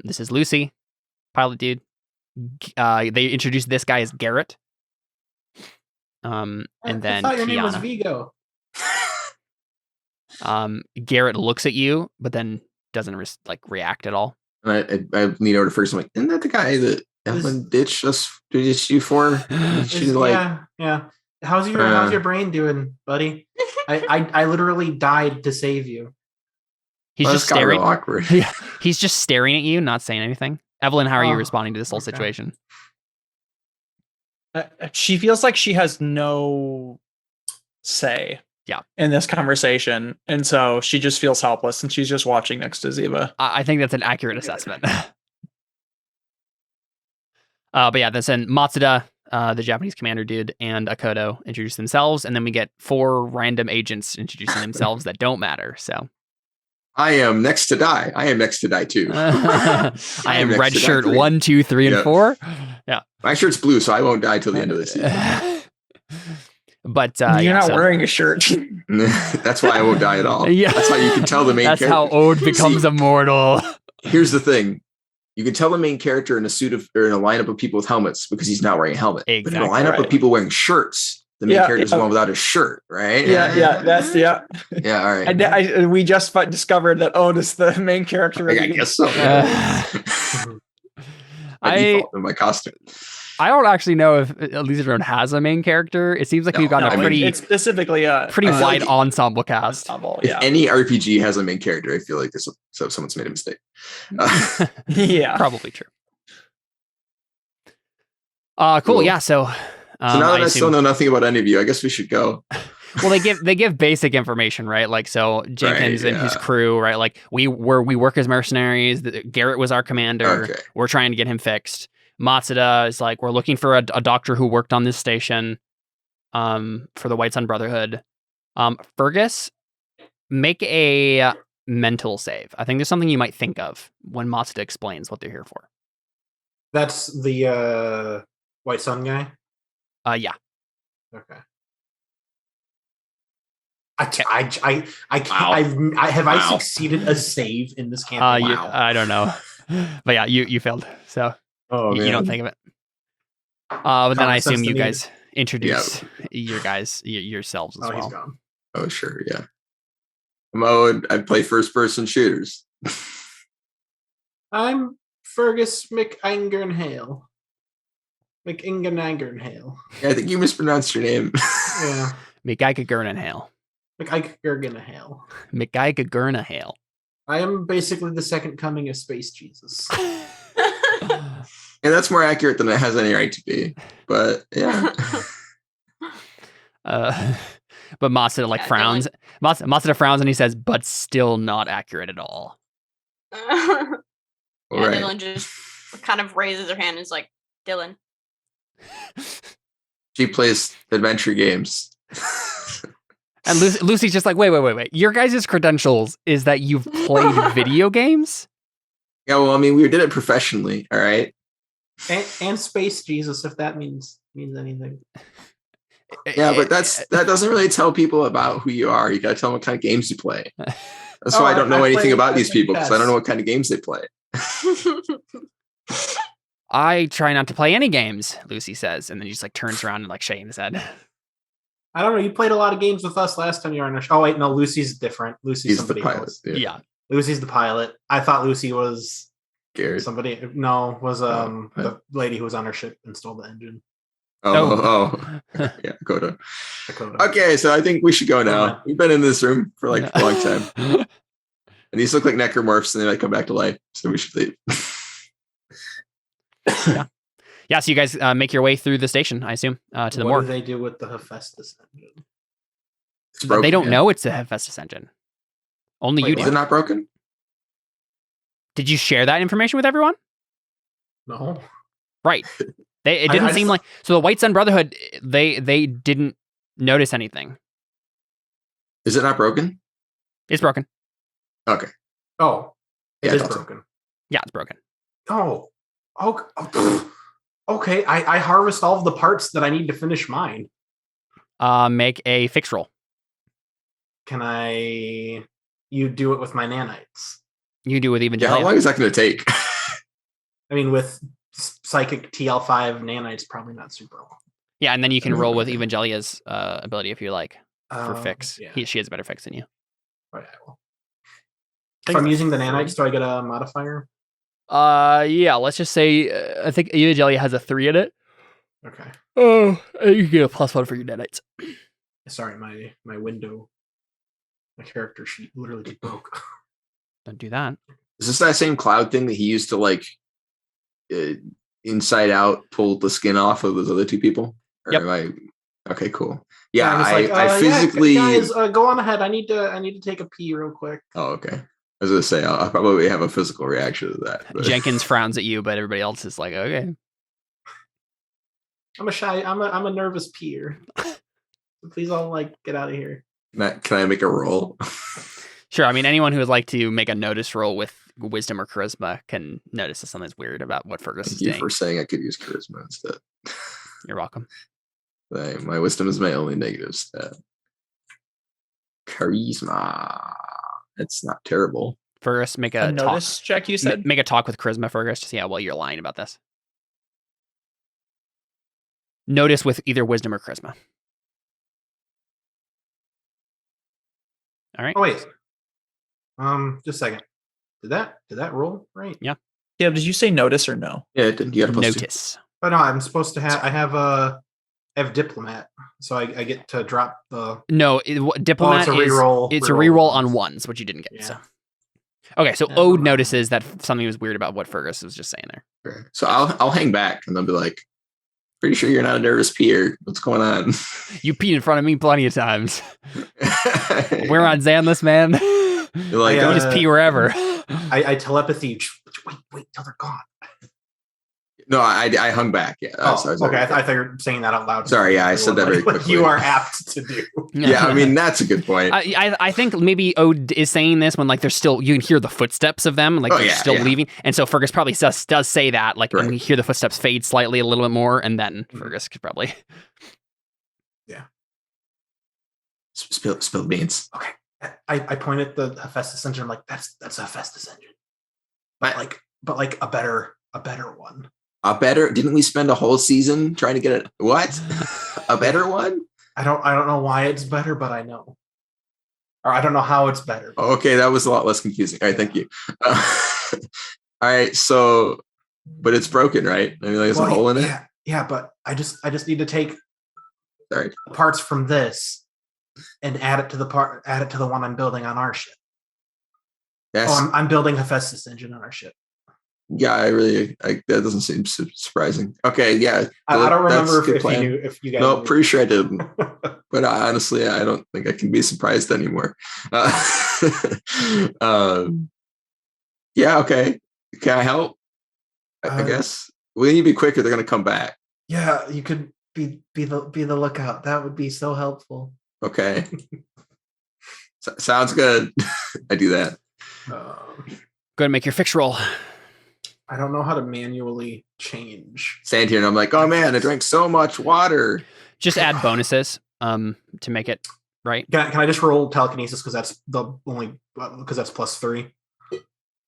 This is Lucy, pilot dude. They introduced this guy as Garrett. And then I thought your Kiana. name was Vigo. Garrett looks at you, but then doesn't react at all. I lean over to Fergus. I'm like, isn't that the guy that Evelyn ditched you for? Yeah. How's your brain doing, buddy? I literally died to save you. He's just staring. Awkward. Yeah, he's just staring at you, not saying anything. Evelyn, how are you responding to this whole situation? she feels like she has no say in this conversation, and so she just feels helpless, and she's just watching next to Ziva. I think that's an accurate assessment. But yeah, then Matsuda, the Japanese commander dude, and Akodo introduce themselves, and then we get 4 random agents introducing themselves that don't matter. So I am next to die. I am next to die too. I am red shirt 1, 2, 3, and 4. Yeah, my shirt's blue, so I won't die till the end of the season. But you're not wearing a shirt. That's why I won't die at all. Yeah, that's how you can tell the main. That's character. how Ode becomes immortal. Here's the thing: you can tell the main character in a suit of or in a lineup of people with helmets because he's not wearing a helmet. Exactly. But in a lineup of people wearing shirts, the main character is the one without a shirt, right? That's yeah. All right. And we just discovered that Ode is the main character. I guess so. In my costume. I don't actually know if Elysian Road has a main character. It seems like we've gotten it's specifically a pretty wide ensemble cast. If any RPG has a main character, I feel like someone's made a mistake. Yeah, probably true. Cool. Yeah. So now that I still know nothing about any of you, I guess we should go. Well, they give basic information, right? Like, so Jenkins and his crew, right? Like we work as mercenaries. Garrett was our commander. Okay. We're trying to get him fixed. Matsuda is like, we're looking for a doctor who worked on this station, for the White Sun Brotherhood. Fergus, make a mental save. I think there's something you might think of when Matsuda explains what they're here for. That's the White Sun guy? Yeah. Okay. I succeeded a save in this campaign? I don't know. But yeah, you failed. So you don't think of it. But then I assume you guys introduce yourselves as well. He's gone. Oh, sure, yeah. Mode, I play first-person shooters. I'm Fergus McIngernhale. McIngernhale. Yeah, I think you mispronounced your name. Yeah. McIngernhale. McIngernhale. McIngernhale. I am basically the second coming of Space Jesus. And that's more accurate than it has any right to be. But yeah. But Matsuda frowns. Matsuda frowns and he says, "But still not accurate at all." Dylan just kind of raises her hand and is like, "Dylan." She plays adventure games. And Lucy's just like, wait. Your guys' credentials is that you've played video games? Yeah, well, I mean, we did it professionally, all right? And Space Jesus, if that means anything. Yeah, but that doesn't really tell people about who you are. You gotta tell them what kind of games you play. That's why I don't know anything about these people, because I don't know what kind of games they play. I try not to play any games, Lucy says, and then he just turns around and shaking his head. I don't know. You played a lot of games with us last time you were on our show. Oh wait, no, Lucy's different. Lucy's somebody the pilot. else. Yeah. Lucy's the pilot. I thought Lucy was Garrett. Somebody. No, was the lady who was on our ship and stole the engine. Oh. Yeah, Dakota. Okay, so I think we should go now. We've been in this room for a long time. And these look like necromorphs and they might come back to life. So we should leave. Yeah, so you guys make your way through the station, I assume, to the morgue. What do they do with the Hephaestus engine? They don't know it's a Hephaestus engine. Only you do. Is it not broken? Did you share that information with everyone? No. Right. It didn't seem like... So the White Sun Brotherhood, they didn't notice anything. Is it not broken? It's broken. Okay. Oh. It is that's broken. Yeah, it's broken. Oh. Okay. I harvest all of the parts that I need to finish mine. Make a fix roll. Can you do it with my nanites? You do with Evangelia. Yeah, how long is that going to take? I mean, with psychic TL5 nanites, probably not super long. Yeah, and then you can roll with Evangelia's ability if you like for fix. Yeah. She has a better fix than you. All right, I will. If I'm using the nanites, do I get a modifier? Yeah, let's just say I think Evangelia has a 3 in it. Okay. Oh, you can get a +1 for your nanites. Sorry, my window, my character sheet literally just broke. Don't do that. Is this that same cloud thing that he used to inside out pull the skin off of those other two people? Or Yep. am I okay, cool. Yeah, I'm just I physically guys, go on ahead. I need to take a pee real quick. Oh, okay. I was gonna say I'll probably have a physical reaction to that. But. Jenkins frowns at you, but everybody else is like, okay. I'm a nervous peer. Please all get out of here. Matt, can I make a roll? Sure. I mean, anyone who would like to make a notice roll with wisdom or charisma can notice that something's weird about what Fergus is Thank you saying. for saying I could use charisma instead. You're welcome. My wisdom is my only negative stat. Charisma. It's not terrible. Fergus, make A a talk. notice check, you said? Make a talk with charisma, Fergus, to see how well you're lying about this. Notice with either wisdom or charisma. All right. Oh wait. Just a second. Did that roll right? Yeah, did you say notice or no? Yeah, it did. You got a plus 2. Notice. Oh no, I'm supposed to have. I have diplomat, so I get to drop the. No, diplomat it's a reroll. It's a reroll on ones, which you didn't get. Yeah. So. Okay, so Yeah, Ode never mind. notices that something was weird about what Fergus was just saying there. Okay. So I'll hang back and they'll be like, pretty sure you're not a nervous peer. What's going on? You peed in front of me plenty of times. We're on Xanless, man. You're like, I, You just pee wherever. I telepathy. Wait till they're gone. no, I hung back. Yeah. Oh, sorry. okay. I thought you were saying that out loud. Sorry, yeah, I said that very quickly. You are apt to do. Yeah, I mean that's a good point. I think maybe Ode is saying this when there's still you can hear the footsteps of them, they're still leaving, and so Fergus probably does say that, Right. and we hear the footsteps fade slightly a little bit more, and then Fergus could probably Spill beans. Okay. I point at the Hephaestus engine. I'm like, that's a Hephaestus engine, but like a better one. A better? Didn't we spend a whole season trying to get it? What? A better one? I don't know why it's better, but I know, or I don't know how it's better. Okay, that was a lot less confusing. All right, thank you. All right, so, but it's broken, right? I mean, there's a hole in it. Yeah, but I just need to take Sorry. parts from this and add it to the one I'm building on our ship. Yes. I'm building Hephaestus engine on our ship. Yeah, that doesn't seem surprising. Okay, yeah. I don't remember if if you guys. No, knew. pretty sure I didn't. But honestly, I don't think I can be surprised anymore. Yeah, okay. Can I help? I guess. We need to be quicker. They're going to come back. Yeah, you could be the lookout. That would be so helpful. Okay. Sounds good. I do that. go ahead and make your fix roll. I don't know how to manually change. Stand here and I'm like, oh man, I drank so much water. Just add bonuses to make it right. Can I just roll telekinesis because that's that's +3.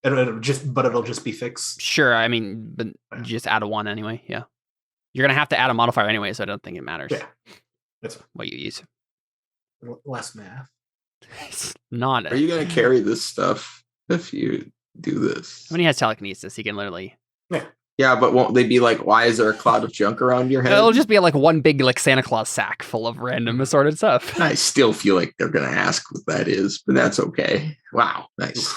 It'll just be fixed. Sure, I mean, but just add a 1 anyway. Yeah, you're gonna have to add a modifier anyway, so I don't think it matters. Yeah, that's what you use. less math. It's not. Are you going to carry this stuff if you do this? When he has telekinesis, he can literally. Yeah, but won't they be like, why is there a cloud of junk around your head? It'll just be like one big Santa Claus sack full of random assorted stuff. I still feel like they're going to ask what that is, but that's okay. Wow, nice.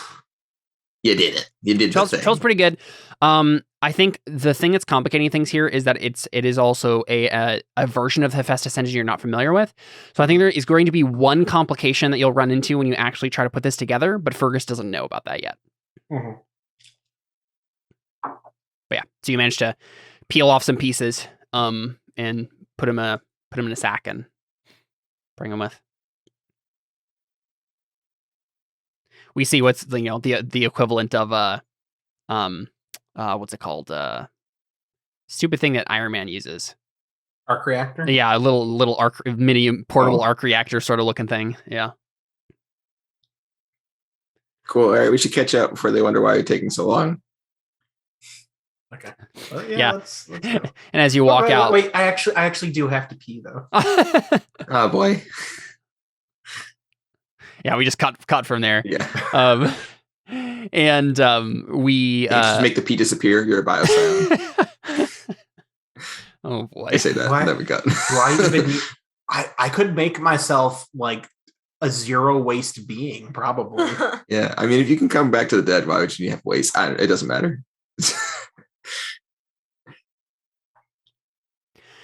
You did it. You did the thing. Charles pretty good. I think the thing that's complicating things here is that it is also a version of the Hephaestus engine you're not familiar with. So I think there is going to be one complication that you'll run into when you actually try to put this together, but Fergus doesn't know about that yet. Mm-hmm. But yeah, so you managed to peel off some pieces, and put them in a sack and bring them with. We see what's the equivalent of what's it called? Stupid thing that Iron Man uses. Arc reactor? Yeah, a little arc mini portable arc reactor sort of looking thing. Yeah. Cool. All right, we should catch up before they wonder why you're taking so long. Okay. Yeah. Let's go. And as you walk out, Wait, I actually do have to pee though. Oh boy. Yeah, we just cut from there. Yeah. We just make the pee disappear. You're a bioscience. Oh boy. I say that. Then we got. Do I even? I could make myself like a zero waste being, probably. Yeah, I mean, if you can come back to the dead, why would you have waste? It doesn't matter.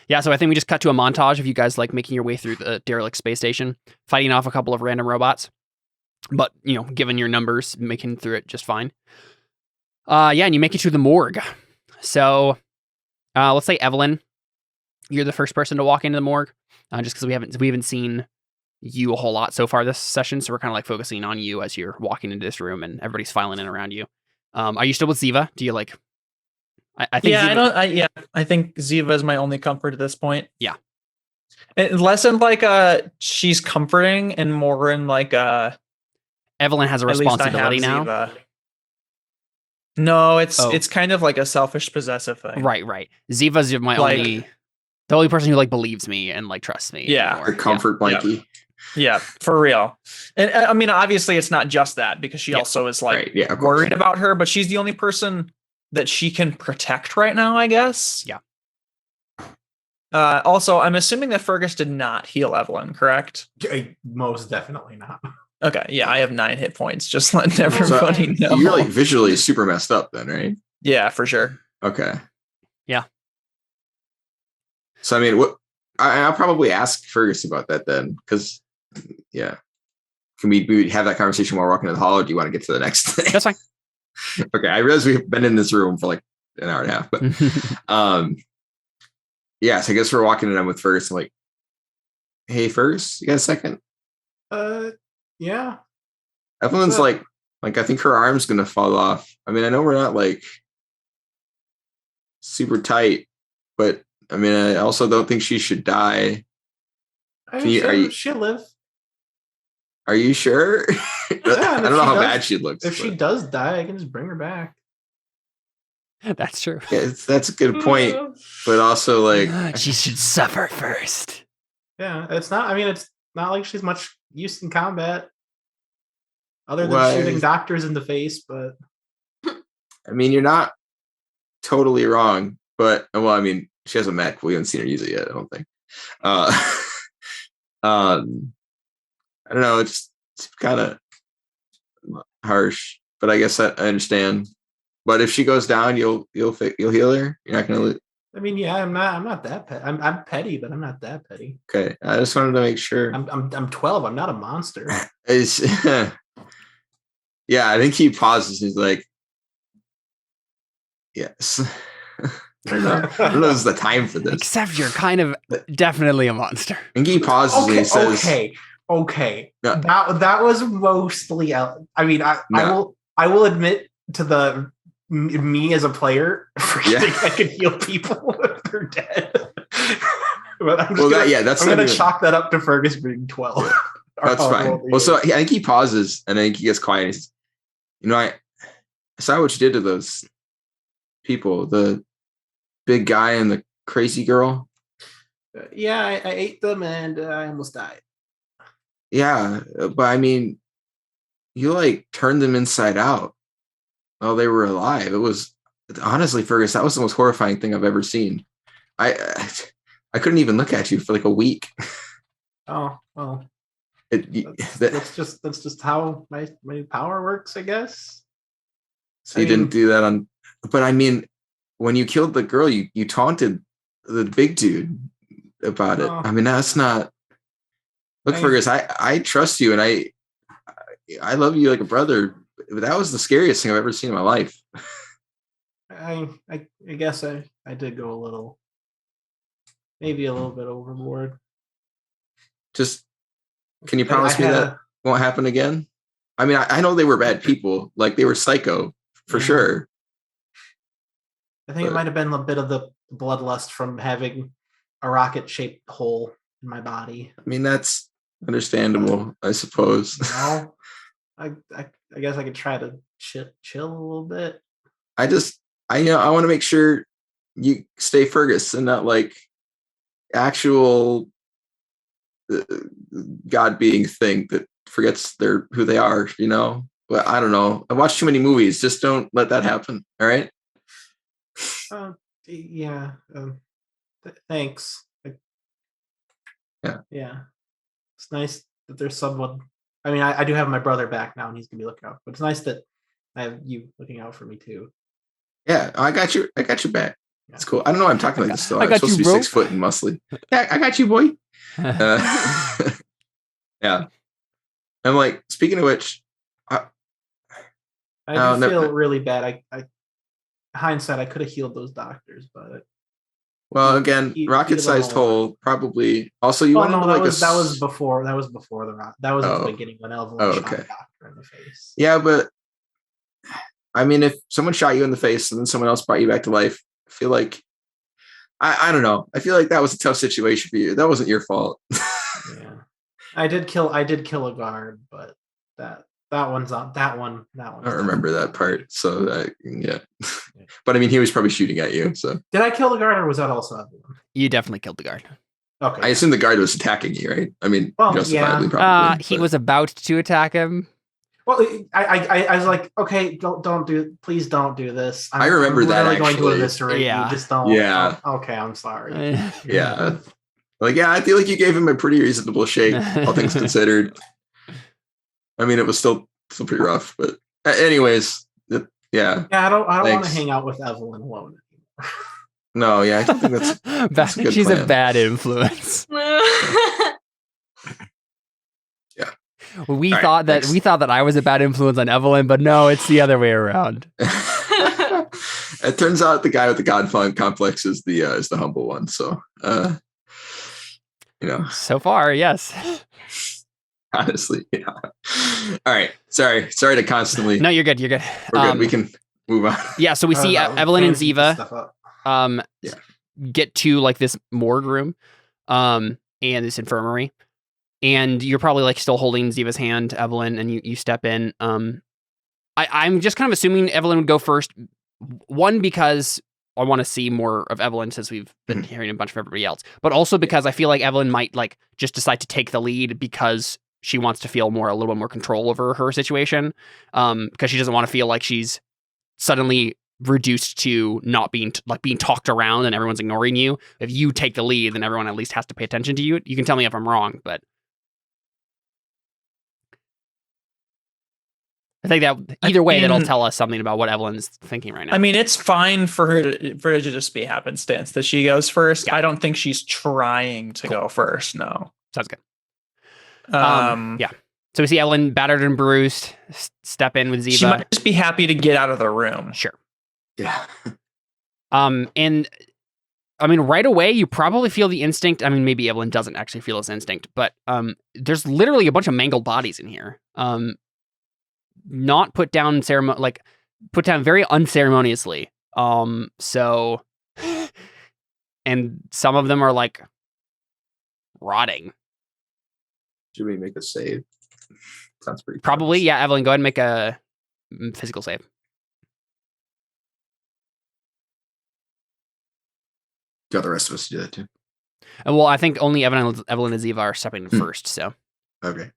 Yeah, so I think we just cut to a montage of you guys like making your way through the derelict space station, fighting off a couple of random robots. But, given your numbers, making through it just fine. And you make it to the morgue. So, let's say Evelyn, you're the first person to walk into the morgue, just because we haven't seen you a whole lot so far this session. So we're kind of like focusing on you as you're walking into this room, and everybody's filing in around you. Are you still with Ziva? Do you like? I think. Yeah, Ziva, I think Ziva is my only comfort at this point. Yeah. Less in like she's comforting and more in like Evelyn has a at least I have responsibility now. Ziva. No, Oh. it's kind of like a selfish possessive thing. Right. Ziva's the only person who like believes me and like trusts me. Yeah. anymore. Her comfort blankie. Yeah, for real. And I mean, obviously it's not just that, because she also is like Right, yeah, of course. worried about her, but she's the only person that she can protect right now, I guess. Yeah. Also, I'm assuming that Fergus did not heal Evelyn, correct? Most definitely not. Okay, yeah, I have 9 hit points. Just letting everybody know. You're like visually super messed up then, right? Yeah, for sure. Okay. Yeah. So I mean, I'll probably ask Fergus about that then, because yeah. Can we have that conversation while we're walking to the hall, or do you want to get to the next thing? That's fine. Okay, I realize we've been in this room for like an hour and a half, but yeah, so I guess we're walking in with Fergus. I'm like, hey, Fergus, you got a second? Yeah. Evelyn's like I think her arm's gonna fall off. I mean, I know we're not like super tight, but I mean, I also don't think she should die. She'll live. Are you sure? I don't know how bad she looks. If she does die, I can just bring her back. That's true. Yeah, that's a good point. But also, like, she should suffer first. Yeah, it's not. I mean, it's not like she's much use in combat, other than shooting doctors in the face. But I mean, you're not totally wrong. But well, I mean, she has a mech. We haven't seen her use it yet. I don't think. I don't know. It's kind of harsh, but I guess I understand. But if she goes down, you'll heal her. You're not gonna. I mean, yeah, I'm not that petty. I'm petty, but I'm not that petty. Okay, I just wanted to make sure. I'm 12. I'm not a monster. Yeah, I think he pauses. He's like, yes. I don't know if it's the time for this. Except you're kind of definitely a monster. I think he pauses and he says, Okay. No. That was mostly. I mean, I will admit to me as a player forgetting I can heal people if they're dead. But I'm gonna chalk that up to Fergus being 12. Yeah, that's fine. Well, so I think he pauses and I think he gets quiet. And he says, I saw what you did to those people, the big guy and the crazy girl. Yeah, I ate them and I almost died. Yeah, but I mean, you like turned them inside out while they were alive. It was honestly, Fergus, that was the most horrifying thing I've ever seen. I couldn't even look at you for like a week. Oh well, that's just how my power works, I guess. So you didn't do that but I mean, when you killed the girl, you taunted the big dude about it. I mean, that's not. Look, Fergus, I trust you and I love you like a brother. But that was the scariest thing I've ever seen in my life. I guess I did go maybe a little bit overboard. Just, can you promise me that won't happen again? I mean, I know they were bad people. Like, they were psycho, for sure. I think it might have been a bit of the bloodlust from having a rocket-shaped hole in my body. I mean, that's understandable, I suppose. No, I guess I could try to chill a little bit. I want to make sure you stay Fergus and not like actual God being thing that forgets who they are, But I don't know. I watched too many movies. Just don't let that happen. All right. Yeah. Thanks. Yeah. It's nice that there's someone. I mean, I do have my brother back now, and he's gonna be looking out. But it's nice that I have you looking out for me too. Yeah, I got you. I got your back. That's cool. I don't know why I'm talking like this though. I I'm got supposed you, to be bro. 6 foot and muscly. Yeah, I got you, boy. Yeah. I'm like, speaking of which, I Oh, do no. feel really bad. I hindsight, I could have healed those doctors, but well, again, He- rocket-sized he hole, probably. Also, you went into that like was a... that was before the rock. That was at the Oh. beginning when Evelyn Oh, shot okay. the doctor in the face. Yeah, but I mean, if someone shot you in the face and then someone else brought you back to life, I feel like I don't know. I feel like that was a tough situation for you. That wasn't your fault. Yeah, I did kill a guard, but that one's on that one. I don't remember that part. So yeah, but I mean, he was probably shooting at you. So Did I kill the guard, or was that also Evelyn? You definitely killed the guard. Okay, I assume the guard was attacking you, right? I mean, Well, justifiably, yeah. probably. He but- was about to attack him. Well, I was like, okay, please don't do this. I remember I'm that, literally going to actually. eviscerate Yeah. you. Just don't. Yeah. Oh, okay, I'm sorry. Yeah. Like, yeah, I feel like you gave him a pretty reasonable shake, all things considered. I mean, it was still pretty rough, but anyways, yeah. Yeah, I don't want Thanks. to hang out with Evelyn alone anymore. No, yeah, I don't think that's a good She's a plan. bad influence. We All right, thought that thanks. I was a bad influence on Evelyn, but no, it's the other way around. It turns out the guy with the God complex is the humble one. So, So far, yes. honestly, yeah. All right, sorry to constantly. No, you're good. You're good. We're good. We can move on. Yeah, so we see Evelyn and Ziva Yeah. get to like this morgue room and this infirmary, and you're probably like still holding Ziva's hand, Evelyn, and you step in. I'm just kind of assuming Evelyn would go first. One, because I want to see more of Evelyn since we've been hearing a bunch of everybody else, but also because I feel like Evelyn might like just decide to take the lead because she wants to feel a little bit more control over her situation, because she doesn't want to feel like she's suddenly reduced to not being being talked around and everyone's ignoring you. If you take the lead, then everyone at least has to pay attention to you. You can tell me if I'm wrong, but I think that either way, that'll tell us something about what Evelyn's thinking right now. I mean, it's fine for her to just be happenstance that she goes first. Yeah. I don't think she's trying to go first. No. Sounds good. Yeah. So we see Evelyn battered and bruised step in with Ziva. She might just be happy to get out of the room. Sure. Yeah. And I mean, right away, you probably feel the instinct. I mean, maybe Evelyn doesn't actually feel this instinct, but there's literally a bunch of mangled bodies in here. Not put down put down very unceremoniously. So, and some of them are like rotting. Should we make a save? Sounds pretty. Probably, close. yeah. Evelyn, go ahead and make a physical save. Got the rest of us to do that too. Well, I think only Evelyn and Ziva are stepping in first. So Okay.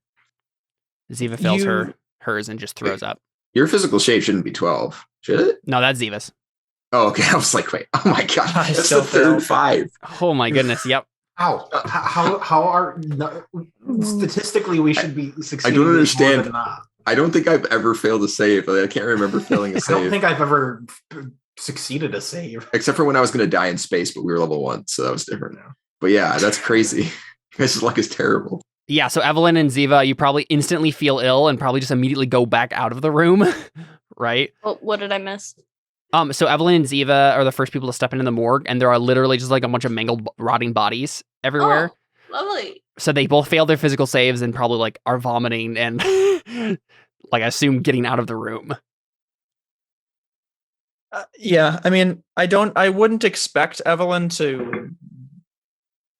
Ziva fails hers and just throws up. Your physical shape shouldn't be 12, should it? No, that's Ziva's. Oh, okay. I was like, wait. Oh my god, I that's still the third failed. 5. Oh my goodness. Yep. How are statistically we should be succeeding? I don't more understand. than not. I don't think I've ever failed a save. Like, I can't remember failing a I don't save, think I've ever succeeded a save. except for when I was going to die in space, but we were level 1, so that was different now. But yeah, that's crazy. This luck is terrible. Yeah. So Evelyn and Ziva, you probably instantly feel ill and probably just immediately go back out of the room. Right. Well, what did I miss? So Evelyn and Ziva are the first people to step into the morgue, and there are literally just like a bunch of mangled, rotting bodies everywhere. Oh, lovely. So they both failed their physical saves and probably like are vomiting and like I assume getting out of the room. Yeah, I mean, I wouldn't expect Evelyn to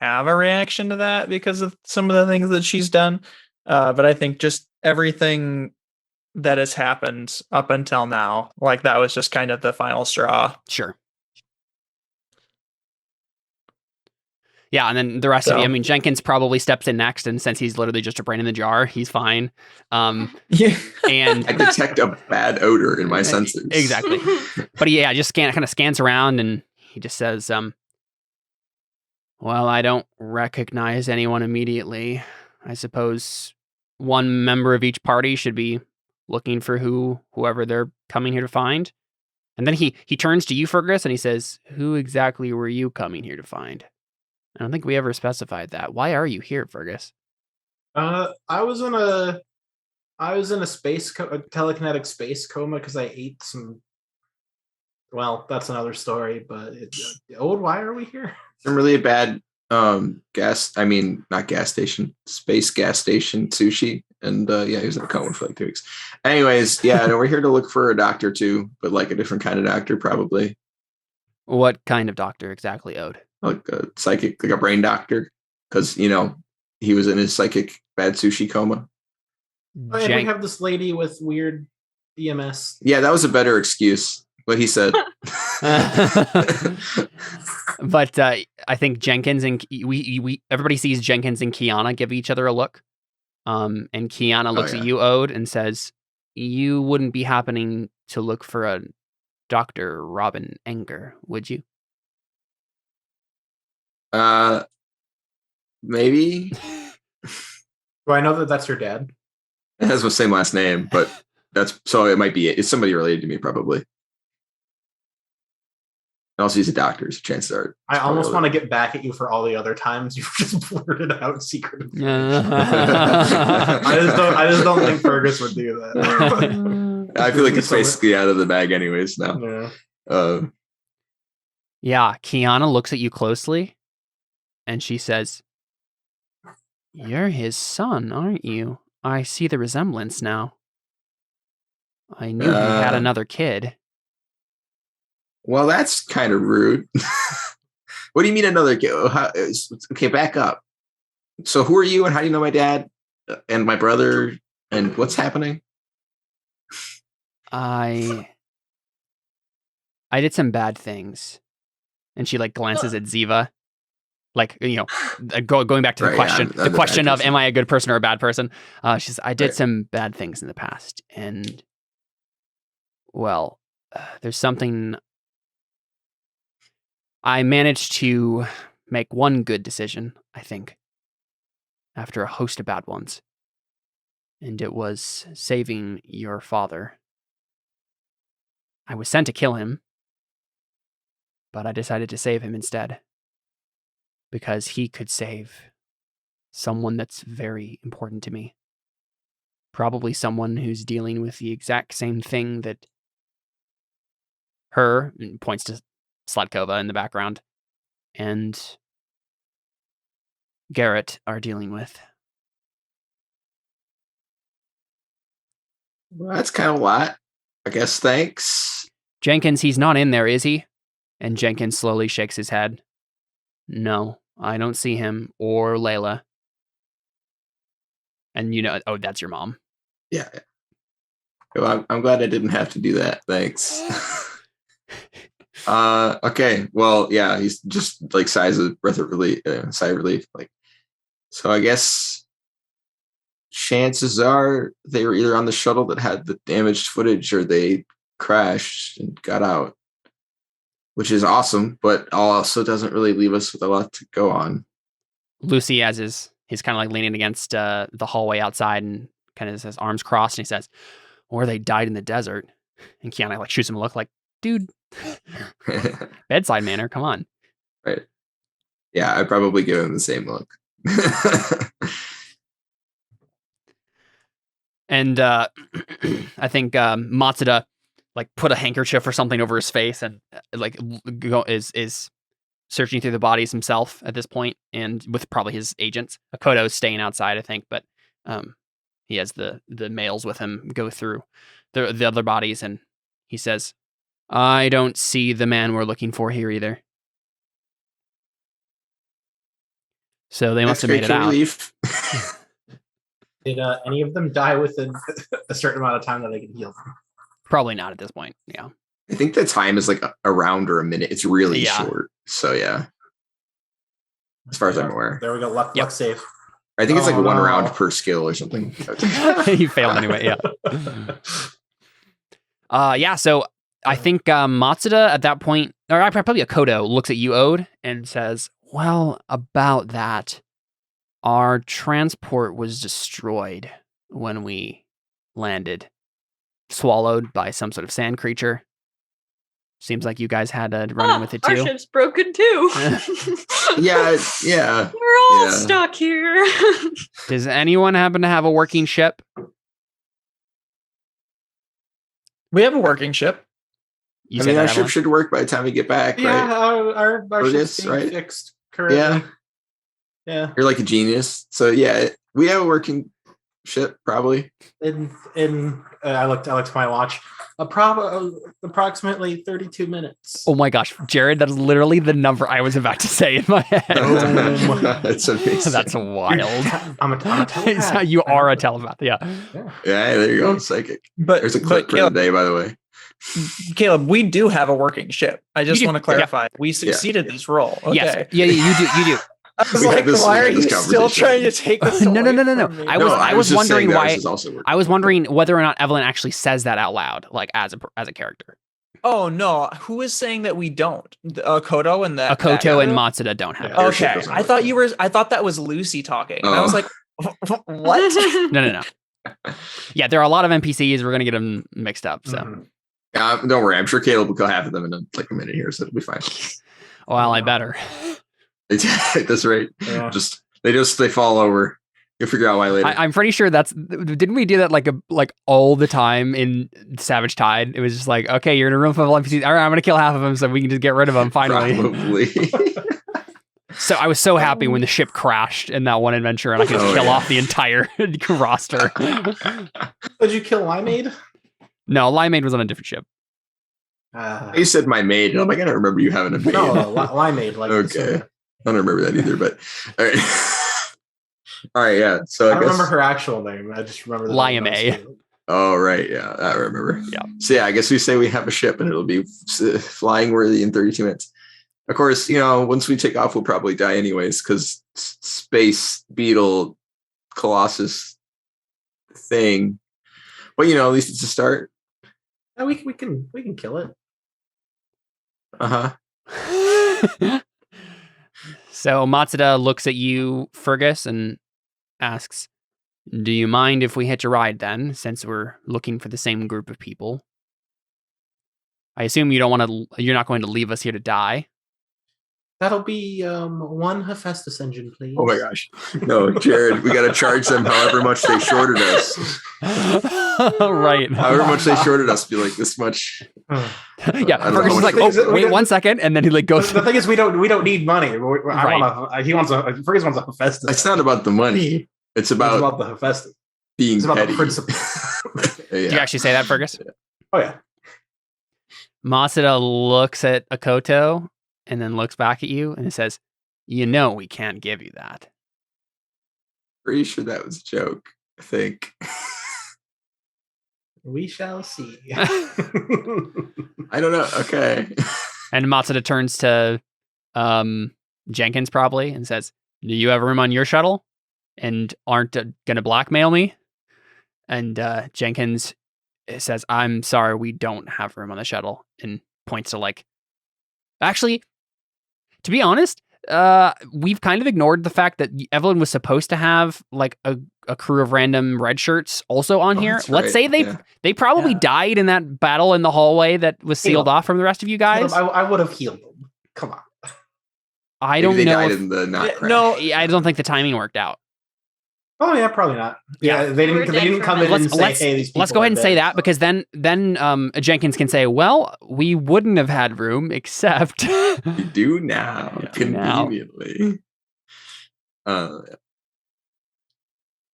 have a reaction to that because of some of the things that she's done. But I think just everything that has happened up until now, like that was just kind of the final straw. Sure. Yeah, and then the rest of you, I mean, Jenkins probably steps in next, and since he's literally just a brain in the jar, he's fine. Yeah. And I detect a bad odor in my senses. exactly. But yeah, just kind of scans around, and he just says, well, I don't recognize anyone immediately. I suppose one member of each party should be looking for whoever they're coming here to find. And then he turns to you, Fergus, and he says, "Who exactly were you coming here to find?" I don't think we ever specified that. Why are you here, Fergus? I was in a telekinetic space coma because I ate some. Well, that's another story. But why are we here? Some really bad not gas station, space gas station sushi. And he was in a coma for like 2 weeks. Anyways, no, we're here to look for a doctor too, but like a different kind of doctor, probably. What kind of doctor exactly, Ode? Like a psychic, like a brain doctor, because he was in his psychic bad sushi coma. And we have this lady with weird EMS. Yeah, that was a better excuse. What he said. But I think Jenkins and we everybody sees Jenkins and Kiana give each other a look. And Kiana looks at you, Ode, and says, "You wouldn't be happening to look for a Dr. Robin Enger, would you?" Maybe. Do I know that that's your dad? It has the same last name, but so it might be it. It's somebody related to me, probably. Also, he's a doctor, so chances are. I almost want to get back at you for all the other times you've just blurted out secret information. I just don't think Fergus would do that. I feel like it's basically out of the bag anyways now. Yeah. Kiana looks at you closely and she says, "You're his son, aren't you? I see the resemblance now. I knew he had another kid." Well, that's kind of rude. What do you mean another kid? Okay, back up. So who are you and how do you know my dad and my brother and what's happening? I did some bad things. And she like glances at Ziva. Like, going back to the question, the question of am I a good person or a bad person? She says, "I did some bad things in the past. And well, there's something. I managed to make one good decision, I think, after a host of bad ones. And it was saving your father. I was sent to kill him, but I decided to save him instead. Because he could save someone that's very important to me. Probably someone who's dealing with the exact same thing that her," and points to Slatkova in the background, "and Garrett are dealing with." Well, that's kind of a lot. I guess thanks. "Jenkins, he's not in there, is he?" And Jenkins slowly shakes his head. "No, I don't see him or Layla." And oh, that's your mom. Yeah. Well, I'm glad I didn't have to do that. Thanks. Okay. Well, yeah, he's just like sigh of relief. Like, so I guess chances are they were either on the shuttle that had the damaged footage or they crashed and got out, which is awesome, but also doesn't really leave us with a lot to go on. Lucy, he's kind of like leaning against the hallway outside and kind of his arms crossed, and he says, "Or they died in the desert." And Kiana like shoots him a look like, "Dude, bedside manner, come on." Right. Yeah, I'd probably give him the same look. And I think Matsuda like put a handkerchief or something over his face and like is searching through the bodies himself at this point, and with probably his agents. Akoto's staying outside, I think, but he has the males with him go through the other bodies, and he says, "I don't see the man we're looking for here either." So they must have made it out. Did any of them die within a certain amount of time that they can heal them? Probably not at this point. Yeah. I think the time is like a round or a minute. It's really short. So yeah. As far as I'm aware. There we go. Luck save. I think it's like one round per skill or something. You failed anyway, yeah. So I think Matsuda at that point, or probably Akoto, looks at you, Ode, and says, "Well, about that, our transport was destroyed when we landed, swallowed by some sort of sand creature. Seems like you guys had a run in with it Our too. ship's broken too. Yeah. We're all Yeah. stuck here. Does anyone happen to have a working ship? We have a working ship. You I said mean, that, our ship Evelyn? should work by the time we get back, Yeah, right? our Fergus, ship's being right? fixed currently. Yeah. Yeah. You're like a genius. So yeah, we have a working ship probably. I looked at my watch. Approximately 32 minutes. Oh my gosh, Jared, that is literally the number I was about to say in my head. That's amazing. That's wild. I'm a telepath. You are a telepath, yeah. Yeah, there you go. Psychic. But There's a clip for the Caleb, day, by the way. Caleb, we do have a working ship. I just You do, want to clarify. We succeeded this role. Okay. Yes. Yeah, you do. I was We had like, this- why we are had you this still conversation. trying to take this? No. away from me? I was just saying wondering that why. ours is also working. I was wondering whether or not Evelyn actually says that out loud, like as a character. Oh no, who is saying that we don't? Koto and that. Akoto and guy? Matsuda don't have Yeah. it. Airship Okay, doesn't I work. thought you were. I thought that was Lucy talking. And I was Oh. like, what? No. Yeah, there are a lot of NPCs. We're gonna get them mixed up. So, Mhm. Don't worry. I'm sure Caleb will kill half of them in like a minute here, so it'll be fine. well, I better. That's right. Yeah. They fall over. You'll figure out why later. I'm pretty sure didn't we do that like all the time in Savage Tide? It was just like, okay, you're in a room full of NPCs. All right, I'm gonna kill half of them so we can just get rid of them finally. Probably. So I was so happy when the ship crashed in that one adventure and I could just Oh, kill yeah. off the entire roster. Did you kill Limeade? No, Limeade was on a different ship. You said my maid, and I'm like, I don't remember you having a maid. No, Limeade. Like Okay. I don't remember that either, but all right. All right, yeah. So I I don't guess. remember her actual name. I just remember the Liame. Oh, right. Yeah, I remember. Yeah. So yeah, I guess we say we have a ship and it'll be flying worthy in 32 minutes. Of course, once we take off, we'll probably die anyways because space beetle colossus thing. But at least it's a start. Yeah, we can kill it. So Matsuda looks at you, Fergus, and asks, "Do you mind if we hitch a ride then, since we're looking for the same group of people? I assume you're not going to leave us here to die." That'll be one Hephaestus engine, please. Oh my gosh. No, Jared, we got to charge them however much they shorted us. Right. However much they shorted us, be like this much. Yeah, I don't know Fergus is how like, much- "Oh, wait 1 second," and then he goes. The thing is, we don't need money. Right. Fergus wants a Hephaestus. It's not about the money. It's It's about about the Hephaestus. being It's about petty. the principle. Do you Yeah. actually say that, Fergus? Oh yeah. Matsuda looks at Akoto and then looks back at you and says, we can't give you that. Pretty sure that was a joke. I think. We shall see. I don't know. Okay. And Matsuda turns to Jenkins probably and says, "Do you have room on your shuttle and aren't going to blackmail me?" And Jenkins says, "I'm sorry, we don't have room on the shuttle," and points to actually, to be honest, we've kind of ignored the fact that Evelyn was supposed to have a crew of random red shirts also on here. That's Let's right. say Yeah. they probably died in that battle in the hallway that was sealed off from the rest of you guys. I would have healed them. Come on. I Maybe don't they know. died If, in the not crash. No, I don't think the timing worked out. Oh yeah, probably not. Yeah, they We're didn't. dead They didn't for come in money. and say, "Hey, these people." Let's go ahead and are say dead." that because then Jenkins can say, "Well, we wouldn't have had room except." You do now, Yeah, now. conveniently.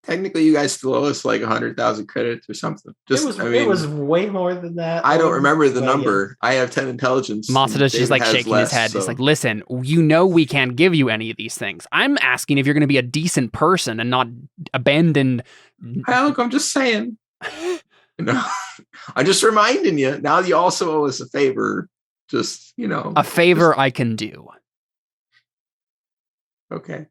Technically, you guys still owe us like 100,000 credits or something. Just, it was way more than that. I don't remember the But, yeah. number. I have 10 intelligence. Matsuda's just David has shaking less, his head. so- He's like, "Listen, we can't give you any of these things. I'm asking if you're going to be a decent person and not abandoned." Hey, look, I'm just saying. I'm just reminding you. Now you also owe us a favor. Just, A favor I can do. Okay.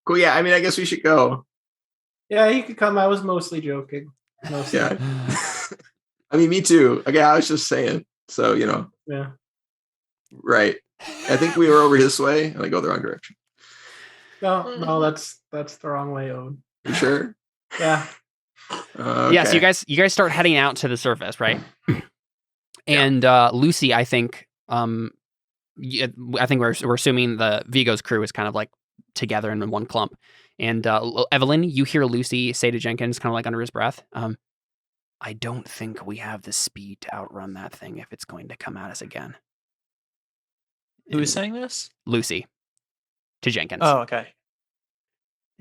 Cool. Yeah. I mean, I guess we should go. Yeah, you could come. I was mostly joking. Mostly. Yeah. I mean, me too. Okay. I was just saying. So, Yeah. right. I think we were over this way and I go the wrong direction. No, that's the wrong way, Owen. You sure? Yeah. Yeah, so you guys start heading out to the surface, right? And Lucy, I think we're assuming the Vigo's crew is kind of like together in one clump. And Evelyn, you hear Lucy say to Jenkins, kind of like under his breath, I don't think we have the speed to outrun that thing if it's going to come at us again. Who is saying this? Lucy to Jenkins. Oh, okay.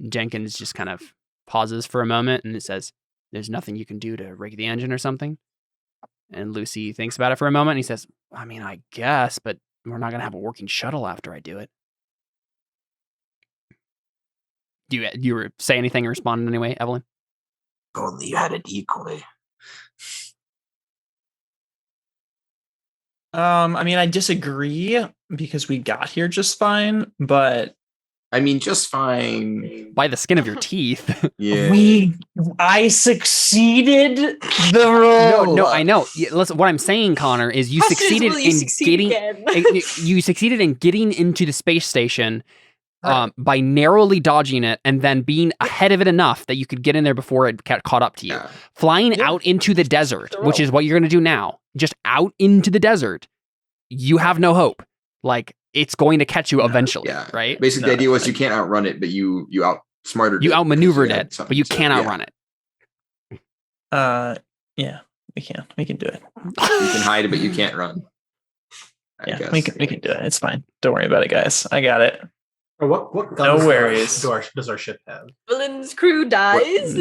Jenkins just kind of pauses for a moment and it says, there's nothing you can do to rig the engine or something. And Lucy thinks about it for a moment and he says, I mean, I guess, but we're not going to have a working shuttle after I do it. Do you say anything or respond in any way, Evelyn? If only you had a decoy. I mean, I disagree because we got here just fine, but I mean, just fine. By the skin of your teeth. Yeah. I succeeded the role. No, I know. Yeah, listen, what I'm saying, Connor, is you succeeded in getting into the space station by narrowly dodging it and then being ahead of it enough that you could get in there before it caught up to you. Yeah. Flying out into the desert, which is what you're going to do now, just out into the desert, you have no hope. Like, it's going to catch you eventually, right? Basically, the idea was you can't outrun it, but you outsmarted you it. outmaneuvered it, but you can't outrun it. Yeah, we can do it. You can hide it, but you can't run. I guess. we can do it. It's fine. Don't worry about it, guys. I got it. What guns No worries. does our ship have? Evelyn's crew dies. I was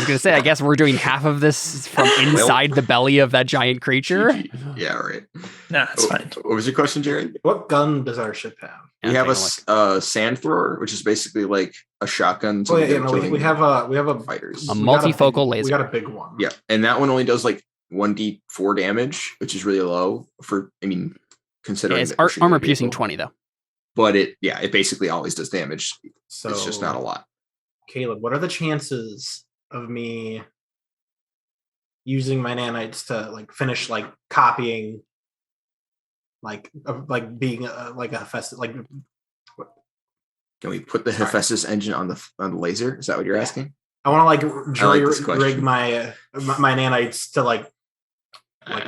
going to say, I guess we're doing half of this from inside the belly of that giant creature. Yeah, right. Nah, it's fine. What was your question, Jerry? What gun does our ship have? We have a sand thrower, which is basically like a shotgun. We have a fighters. A multifocal laser. We got a big one. Yeah, and that one only does like 1d4 damage, which is really low considering. Yeah, it's armor piercing 20 though. But it basically always does damage. So it's just not a lot. Caleb, what are the chances of me using my nanites to like finish like copying, like being like a Hephaestus? Like, what? Can we put the Hephaestus engine on the laser? Is that what you're asking? I want to rig my nanites to like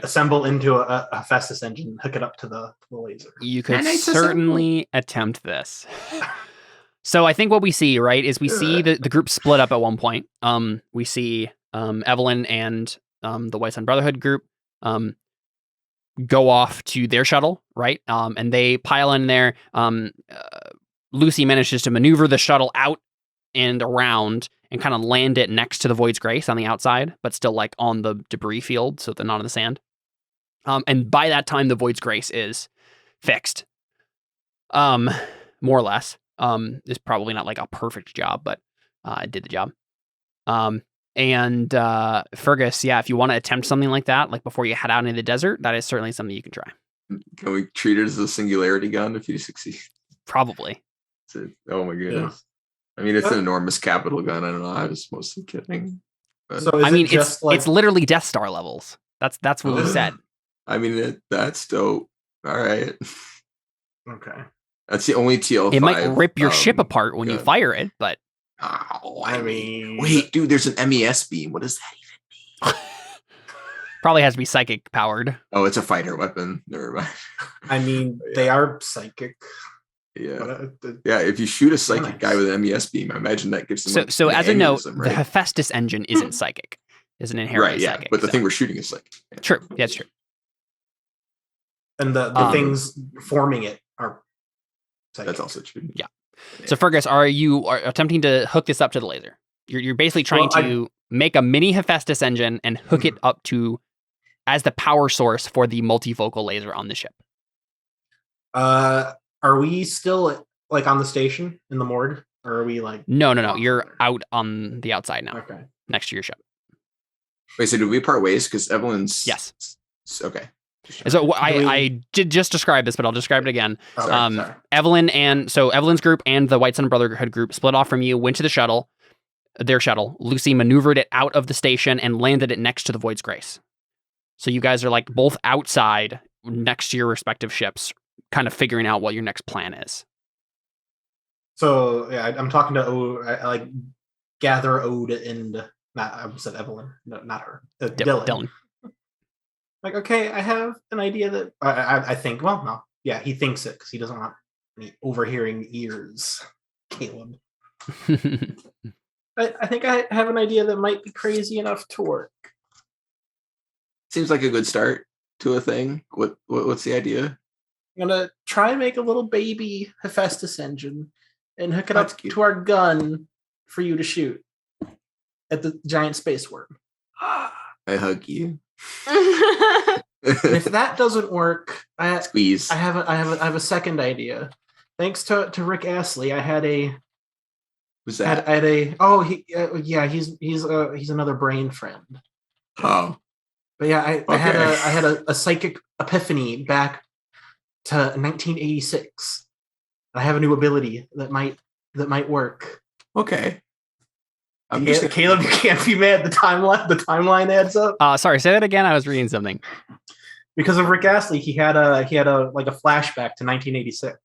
assemble into a Hephaestus engine, hook it up to the laser. You could certainly attempt this. So I think what we see, right, is we see the group split up at one point. We see Evelyn and the White Sun Brotherhood group go off to their shuttle, right? And they pile in there. Lucy manages to maneuver the shuttle out and around and kind of land it next to the Void's Grace on the outside, but still like on the debris field, so they're not in the sand. And by that time, the Void's Grace is fixed. More or less. It's probably not like a perfect job, but it did the job. And Fergus, if you want to attempt something like that, like before you head out into the desert, that is certainly something you can try. Can we treat it as a singularity gun if you succeed? Probably. Oh my goodness. Yeah. I mean, it's an enormous capital gun. I don't know. I was mostly kidding. But. So it's literally Death Star levels. That's what we said. I mean, that's dope. All right. Okay. That's the only TL5. It might rip your ship apart when you fire it, but. Oh, I mean, wait, dude. There's an MES beam. What does that even mean? Probably has to be psychic powered. Oh, it's a fighter weapon. Never mind. I mean, they are psychic. Yeah, if you shoot a psychic guy with an MES beam, I imagine that gives them. So as a note, right? The Hephaestus engine isn't psychic; isn't inherently psychic. But the thing we're shooting is psychic. Yeah. True, that's true. And the things forming it are psychic. That's also true. Yeah. So Fergus, are you attempting to hook this up to the laser? You're basically trying to make a mini Hephaestus engine and hook it up to as the power source for the multifocal laser on the ship. Are we still like on the station in the morgue, or are we like? No. You're out on the outside now. Okay. Next to your ship. Wait, so did we part ways? Because Evelyn's. Yes. Okay. So I did just describe this, but I'll describe it again. Sorry. Evelyn's group and the White Sun Brotherhood group split off from you, went to the shuttle, their shuttle. Lucy maneuvered it out of the station and landed it next to the Void's Grace. So you guys are like both outside next to your respective ships, kind of figuring out what your next plan is. So I'm talking to Ode. I like gather Ode and Not I said Evelyn. No, not her. Dylan. Dylan. Like, okay, I have an idea that I think. Well, no, yeah, he thinks it because he doesn't want any overhearing ears. Caleb. I think I have an idea that might be crazy enough to work. Seems like a good start to a thing. What's the idea? I'm gonna try and make a little baby Hephaestus engine and hook it That's up cute. to our gun for you to shoot at the giant space worm. I hug you. And if that doesn't work, Squeeze. I have a second idea. Thanks to Rick Astley, I had a Who's that? he's another brain friend. Oh, But yeah, I had Okay. a psychic epiphany back to 1986. I have a new ability that might work. okay. Caleb, you can't be mad. The timeline adds up. Sorry, say that again. I was reading something. Because of Rick Astley, he had a flashback to 1986.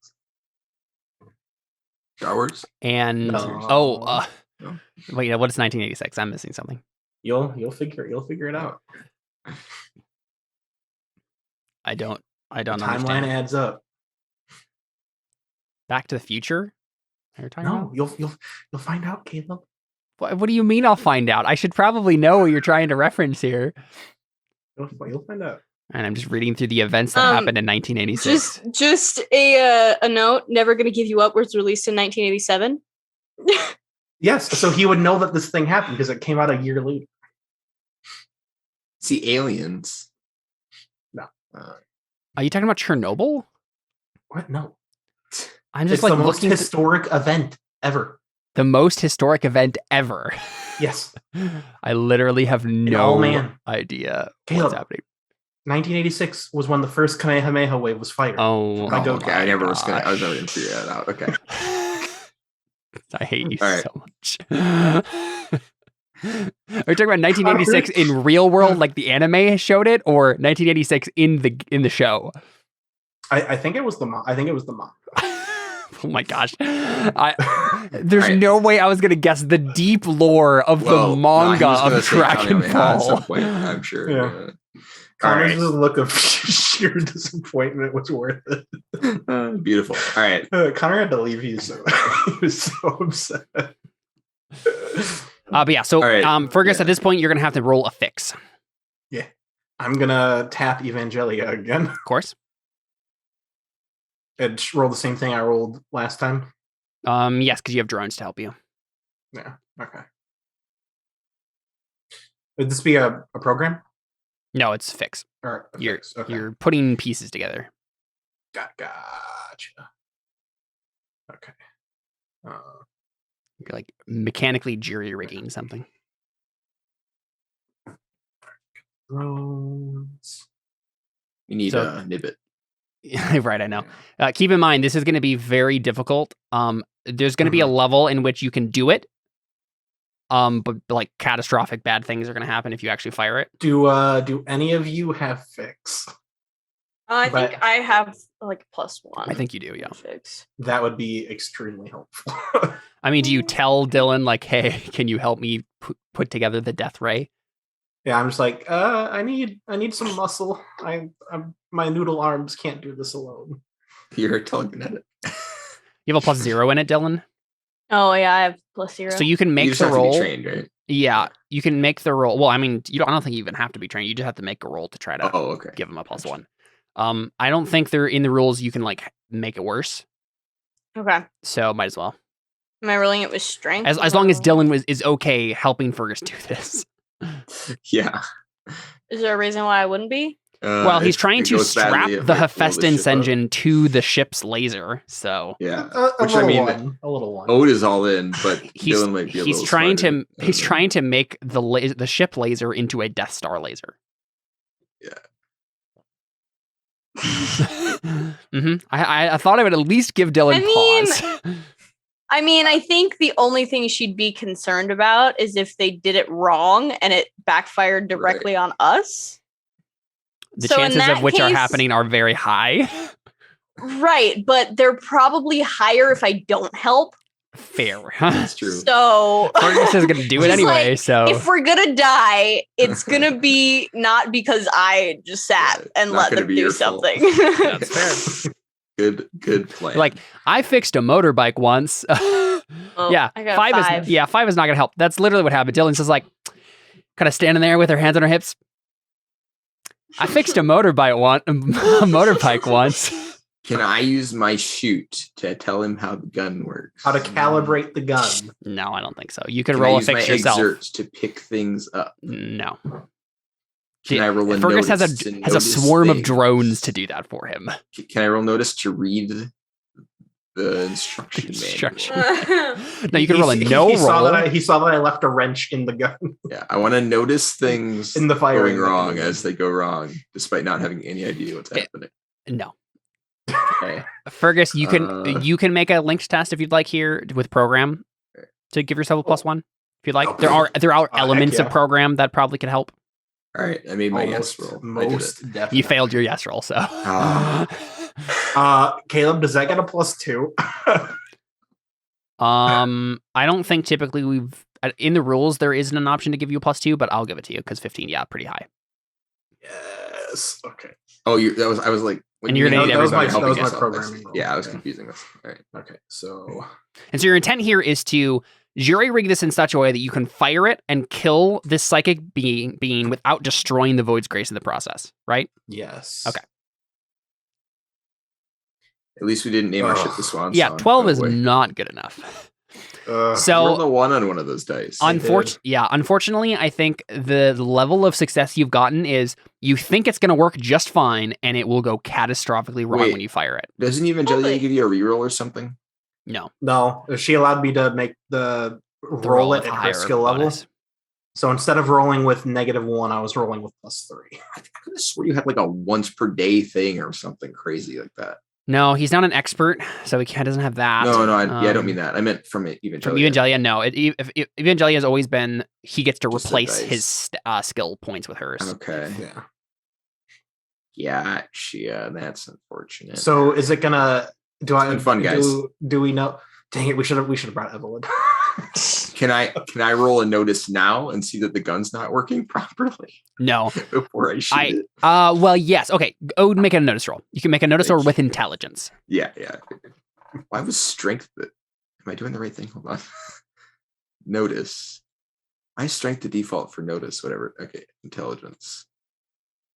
Star Wars. And No. No. wait, what is 1986? I'm missing something. You'll figure it out. I don't The timeline understand. adds up. Back to the Future? Are you talking No, about? you'll find out, Caleb. What do you mean I'll find out? I should probably know what you're trying to reference here. You'll find out. And I'm just reading through the events that happened in 1986. Just a note. Never Gonna Give You Up was released in 1987. Yes, so he would know that this thing happened because it came out a year later. See aliens. No. Are you talking about Chernobyl? What? No. I'm just It's the like most looking at historic event ever. the most historic event ever. Yes. I literally have all no man. idea Caleb. what's happening. 1986 was when the first Kamehameha wave was fired. Oh, I go- Okay. I never was gosh. never gonna figure that out. Okay. I hate you All right. so much. Are you talking about 1986 in real world, like the anime showed it, or 1986 in the show? I think it was the mom. Oh my gosh! There's All right. no way I was gonna guess the deep lore of the manga of Dragon At some Ball. point, I'm sure. Yeah. All Connor's right. look of sheer disappointment was worth it. Beautiful. All right. Connor had to leave. He was so upset. But yeah, so All right. Fergus, Yeah. at this point, you're gonna have to roll a fix, I'm gonna tap Evangelia again of course. and roll the same thing I rolled last time. Yes, because you have drones to help you. Yeah. Okay. Would this be a program No, it's fix. or a You're fix? Okay. you're putting pieces together. Gotcha. Okay. You're like mechanically jury rigging something. Drones. You need So- a nibbit. Right, I know. Keep in mind, this is going to be very difficult. There's going to be a level in which you can do it. But like catastrophic bad things are going to happen if you actually fire it. Do any of you have fix? I But- think I have like +1. I think you do, yeah. Fix. That would be extremely helpful. I mean, do you tell Dylan like, "Hey, can you help me put together the death ray"? Yeah, I'm just like, I need some muscle. My noodle arms can't do this alone. You're telekinetic. You have a +0 in it, Dylan, Oh yeah, I have +0. so you can You make just the have to roll. be trained, right? Yeah, you can make the roll. Well, I mean, I don't think you even have to be trained. You just have to make a roll to try to Oh, okay. give him a +1. I don't think they're in the rules. You can like make it worse, Okay. so might as well. Am I rolling it with strength? As long as Dylan is okay helping Fergus do this. Yeah. Is there a reason why I wouldn't be? Well, he's if trying it to goes strap badly, it the might blow Hephaestus ship up. engine to the ship's laser. So Yeah. A Which I little mean, one. A little one. Ode is all in, but he's Dylan might be a he's little trying smarter. to he's trying to make the ship laser into a Death Star laser. I thought I would at least give Dylan I mean- pause. I think the only thing she'd be concerned about is if they did it wrong and it backfired directly on us. The So in chances of that which are case- happening are very high. Right, but they're probably higher if I don't help. Fair. That's true. So Fergus is going to do it He's anyway, like, so... if we're gonna die, it's gonna be not because I just sat Yeah, and not let gonna them be do your fault. something. That's fair. Good plan. Like, I fixed a motorbike once. Oh, Yeah, I got five five. is five is not gonna help. That's literally what happened. Dylan's just like kind of standing there with her hands on her hips. I fixed a motorbike once. Can I use my shoot to tell him how the gun works? How to calibrate the gun. No, I don't think so. You could Can roll I a use fix my yourself. exerts to pick things up? No. Can I roll a Fergus notice has to a notice swarm of things? drones to do that for him. Can I roll notice to read the instruction manual? No, you can roll a He no roll. He saw that I left a wrench in the gun. Yeah, I want to notice things In the firing going wrong mechanism. as they go wrong, despite not having any idea what's happening. No. Okay. Fergus, you can make a linked test if you'd like here with program to give yourself a +1 if you'd like. There are heck elements yeah. of program that probably could help. All right, I made my yes roll. I did it. Most definitely. You failed your yes roll, so. Caleb, does that get a +2? I don't think typically we've in the rules there isn't an option to give you a +2, but I'll give it to you because 15, yeah, pretty high. Yes. Okay. Oh, I was like, when And you're gonna need that was my, everybody that was helping my us. programming. Yeah, I was Okay. confusing this. All right. Okay. So And so your intent here is to jury rig this in such a way that you can fire it and kill this psychic being without destroying the Void's Grace in the process, right? yes. Okay. At least we didn't name our ship the Swan Yeah, Song. 12 by is the way. not good enough. I So rolled a 1 on one of those dice. unfortunately, I think the level of success you've gotten is you think it's going to work just fine, and it will go catastrophically wrong Wait. when you fire it. Doesn't Evangelia Totally. give you a reroll or something? No, No, she allowed me to make the the roll it with at her higher skill level. bonus. So instead of rolling with -1, I was rolling with +3. I could have swore you had like a once per day thing or something crazy like that. No, he's not an expert, so he doesn't have that. No, I don't mean that. I meant from Evangelia. From Evangelia, no. Evangelia has always been he gets to Just the replace dice. his skill points with hers. Okay. Yeah. Gotcha. That's unfortunate. So is it gonna? Do I? been fun, guys. Do we know? Dang it! We should have brought Evelyn. Can I roll a notice now and see that the gun's not working properly No. before I shoot it? Well, yes. Okay. Ode, make a notice roll. You can make a notice roll with intelligence. Yeah. Why was strength the? Am I doing the right thing? Hold on. Notice. I strength the default for notice, whatever. Okay, intelligence.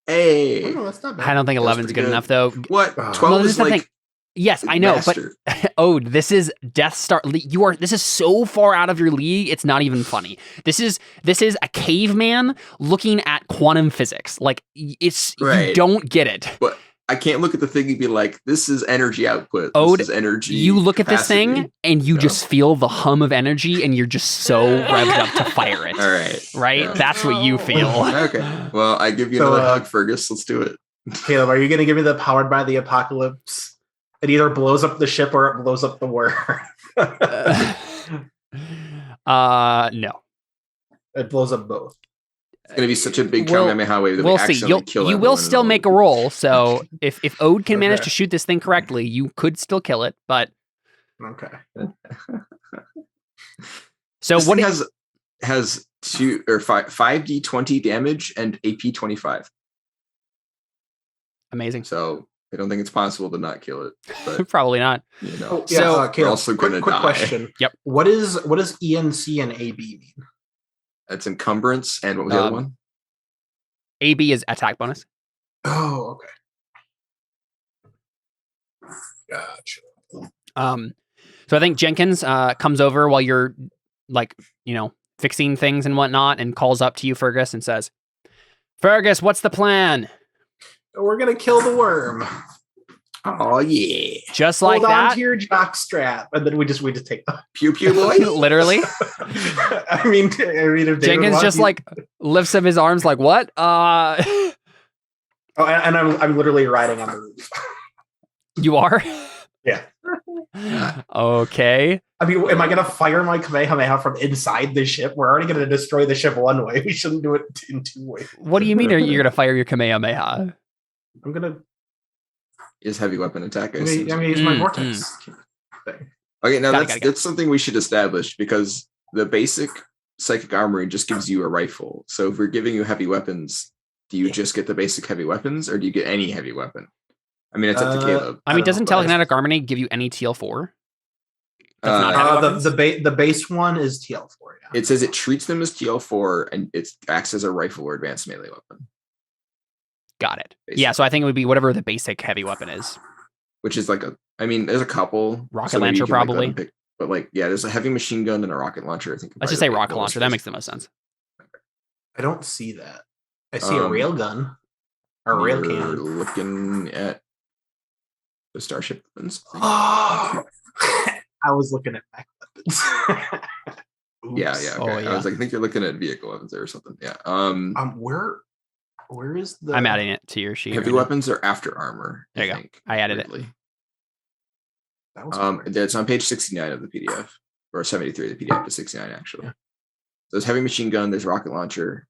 Hey. Oh, no, that's not bad. I don't think That was 11's pretty good good. enough, though. What? Well, 12 this is is the like thing. Yes, I know, master. but Ode, this is Death Star. This is so far out of your league. It's not even funny. This is a caveman looking at quantum physics. Like you Right. don't get it. But I can't look at the thing and be like, this is energy output. Ode, This is energy. You look at this capacity. thing and you just feel the hum of energy, and you're just so revved up to fire it. All right. Right? Yeah. That's what you feel. Okay. Well, I give you So, another hug, Fergus. Let's do it. Caleb, are you going to give me the powered by the apocalypse? It either blows up the ship or it blows up the world. No. It blows up both. It's going to be such a big We'll- Kamehameha wave that We'll we see. accidentally kill You will everyone still in make a all. roll. So if Ode can manage Okay. to shoot this thing correctly, you could still kill it. But Okay. so This what? thing has 5d20 damage and AP 25. Amazing. So I don't think it's possible to not kill it. But Probably not. you know, Oh, yeah, So- Caleb, We're also quick gonna die. question. Yep. What does ENC and AB mean? that's encumbrance. And what was the other one? AB is attack bonus. Oh, okay. Gotcha. So I think Jenkins comes over while you're fixing things and whatnot, and calls up to you, Fergus, and says, "Fergus, what's the plan?" We're gonna kill the worm. Oh yeah. Just like Hold on that. to your jock strap, and then we just take the. Pew pew boy. Literally, I mean, if David Jenkins wants just you- lifts up his arms, like, "What?" Oh, and I'm literally riding on the roof. You are. Yeah. Okay. I mean, am I gonna fire my Kamehameha from inside the ship? We're already gonna destroy the ship one way. We shouldn't do it in two ways. What do you mean? Are you gonna fire your Kamehameha? I'm gonna Is heavy weapon attack. use my Mm, vortex thing. Okay, now Got it. that's something we should establish because the basic psychic armory just gives you a rifle. So if we're giving you heavy weapons, do you just get the basic heavy weapons or do you get any heavy weapon? I mean, it's up to Caleb. I mean, doesn't don't know, telekinetic armory give you any TL4? That's not heavy weapons? the base one is TL4. Yeah. It says it treats them as TL4 and it acts as a rifle or advanced melee weapon. Got it. Basically. Yeah, so I think it would be whatever the basic heavy weapon is. Which is like there's a couple. Rocket launcher, probably. But like, yeah, there's a heavy machine gun and a rocket launcher. I think. Let's just say rocket launcher. That makes the most sense. I don't see that. I see a rail gun. Or a rail You're can. looking at the Starship weapons. Oh, I was looking at mech weapons. Yeah. Oops. Okay. I was like, I think you're looking at vehicle weapons there or something. Yeah. Where is the? I'm adding it to your sheet. Heavy weapons are after armor. There you go. I added it. That was It's on page 69 of the PDF, or 73 of the PDF to 69 actually. Yeah. There's heavy machine gun. There's rocket launcher.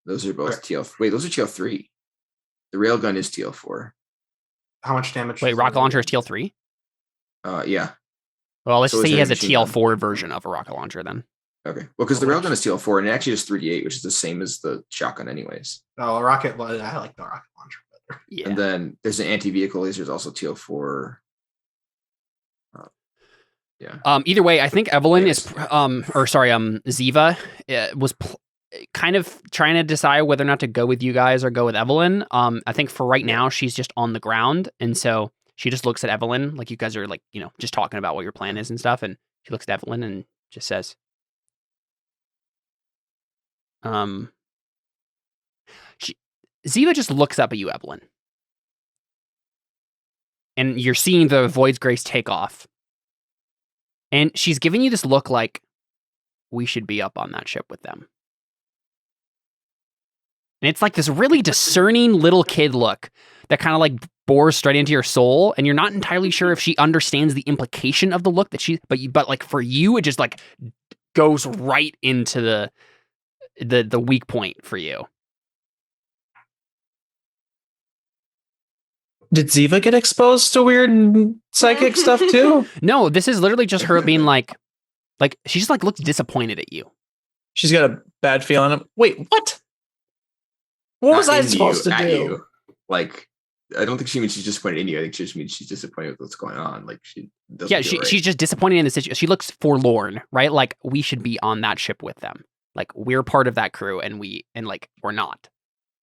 Those are both TL. Wait, those are TL3. The railgun is TL4. How much damage? Wait, rocket launcher is TL3? Yeah. Well, let's So say is he has a heavy machine TL4 version of a rocket launcher then. Okay. Well, because the railgun is TL4 and it actually is 3D8, which is the same as the shotgun anyways. Oh, I like the rocket launcher better. Yeah. And then there's an anti-vehicle laser, is also TL4. Yeah. Either way, I think Evelyn Ziva was kind of trying to decide whether or not to go with you guys or go with Evelyn. I think for right now, she's just on the ground. And so she just looks at Evelyn, like you guys are like, just talking about what your plan is and stuff. And she looks at Evelyn and just says, Ziva just looks up at you, Evelyn. And you're seeing the Void's Grace take off. And she's giving you this look like, we should be up on that ship with them. And it's like this really discerning little kid look that kind of like bores straight into your soul. And you're not entirely sure if she understands the implication of the look but like for you, it just like goes right into the weak point for you. Did Ziva get exposed to weird psychic stuff too? No, this is literally just her being like she just like looks disappointed at you. She's got a bad feeling. Wait, what? What was I supposed to do? You. Like, I don't think she means she's disappointed in you. I think she just means she's disappointed with what's going on. Like she's just disappointed in the situation. She looks forlorn, right? Like we should be on that ship with them. Like we're part of that crew, and we're not.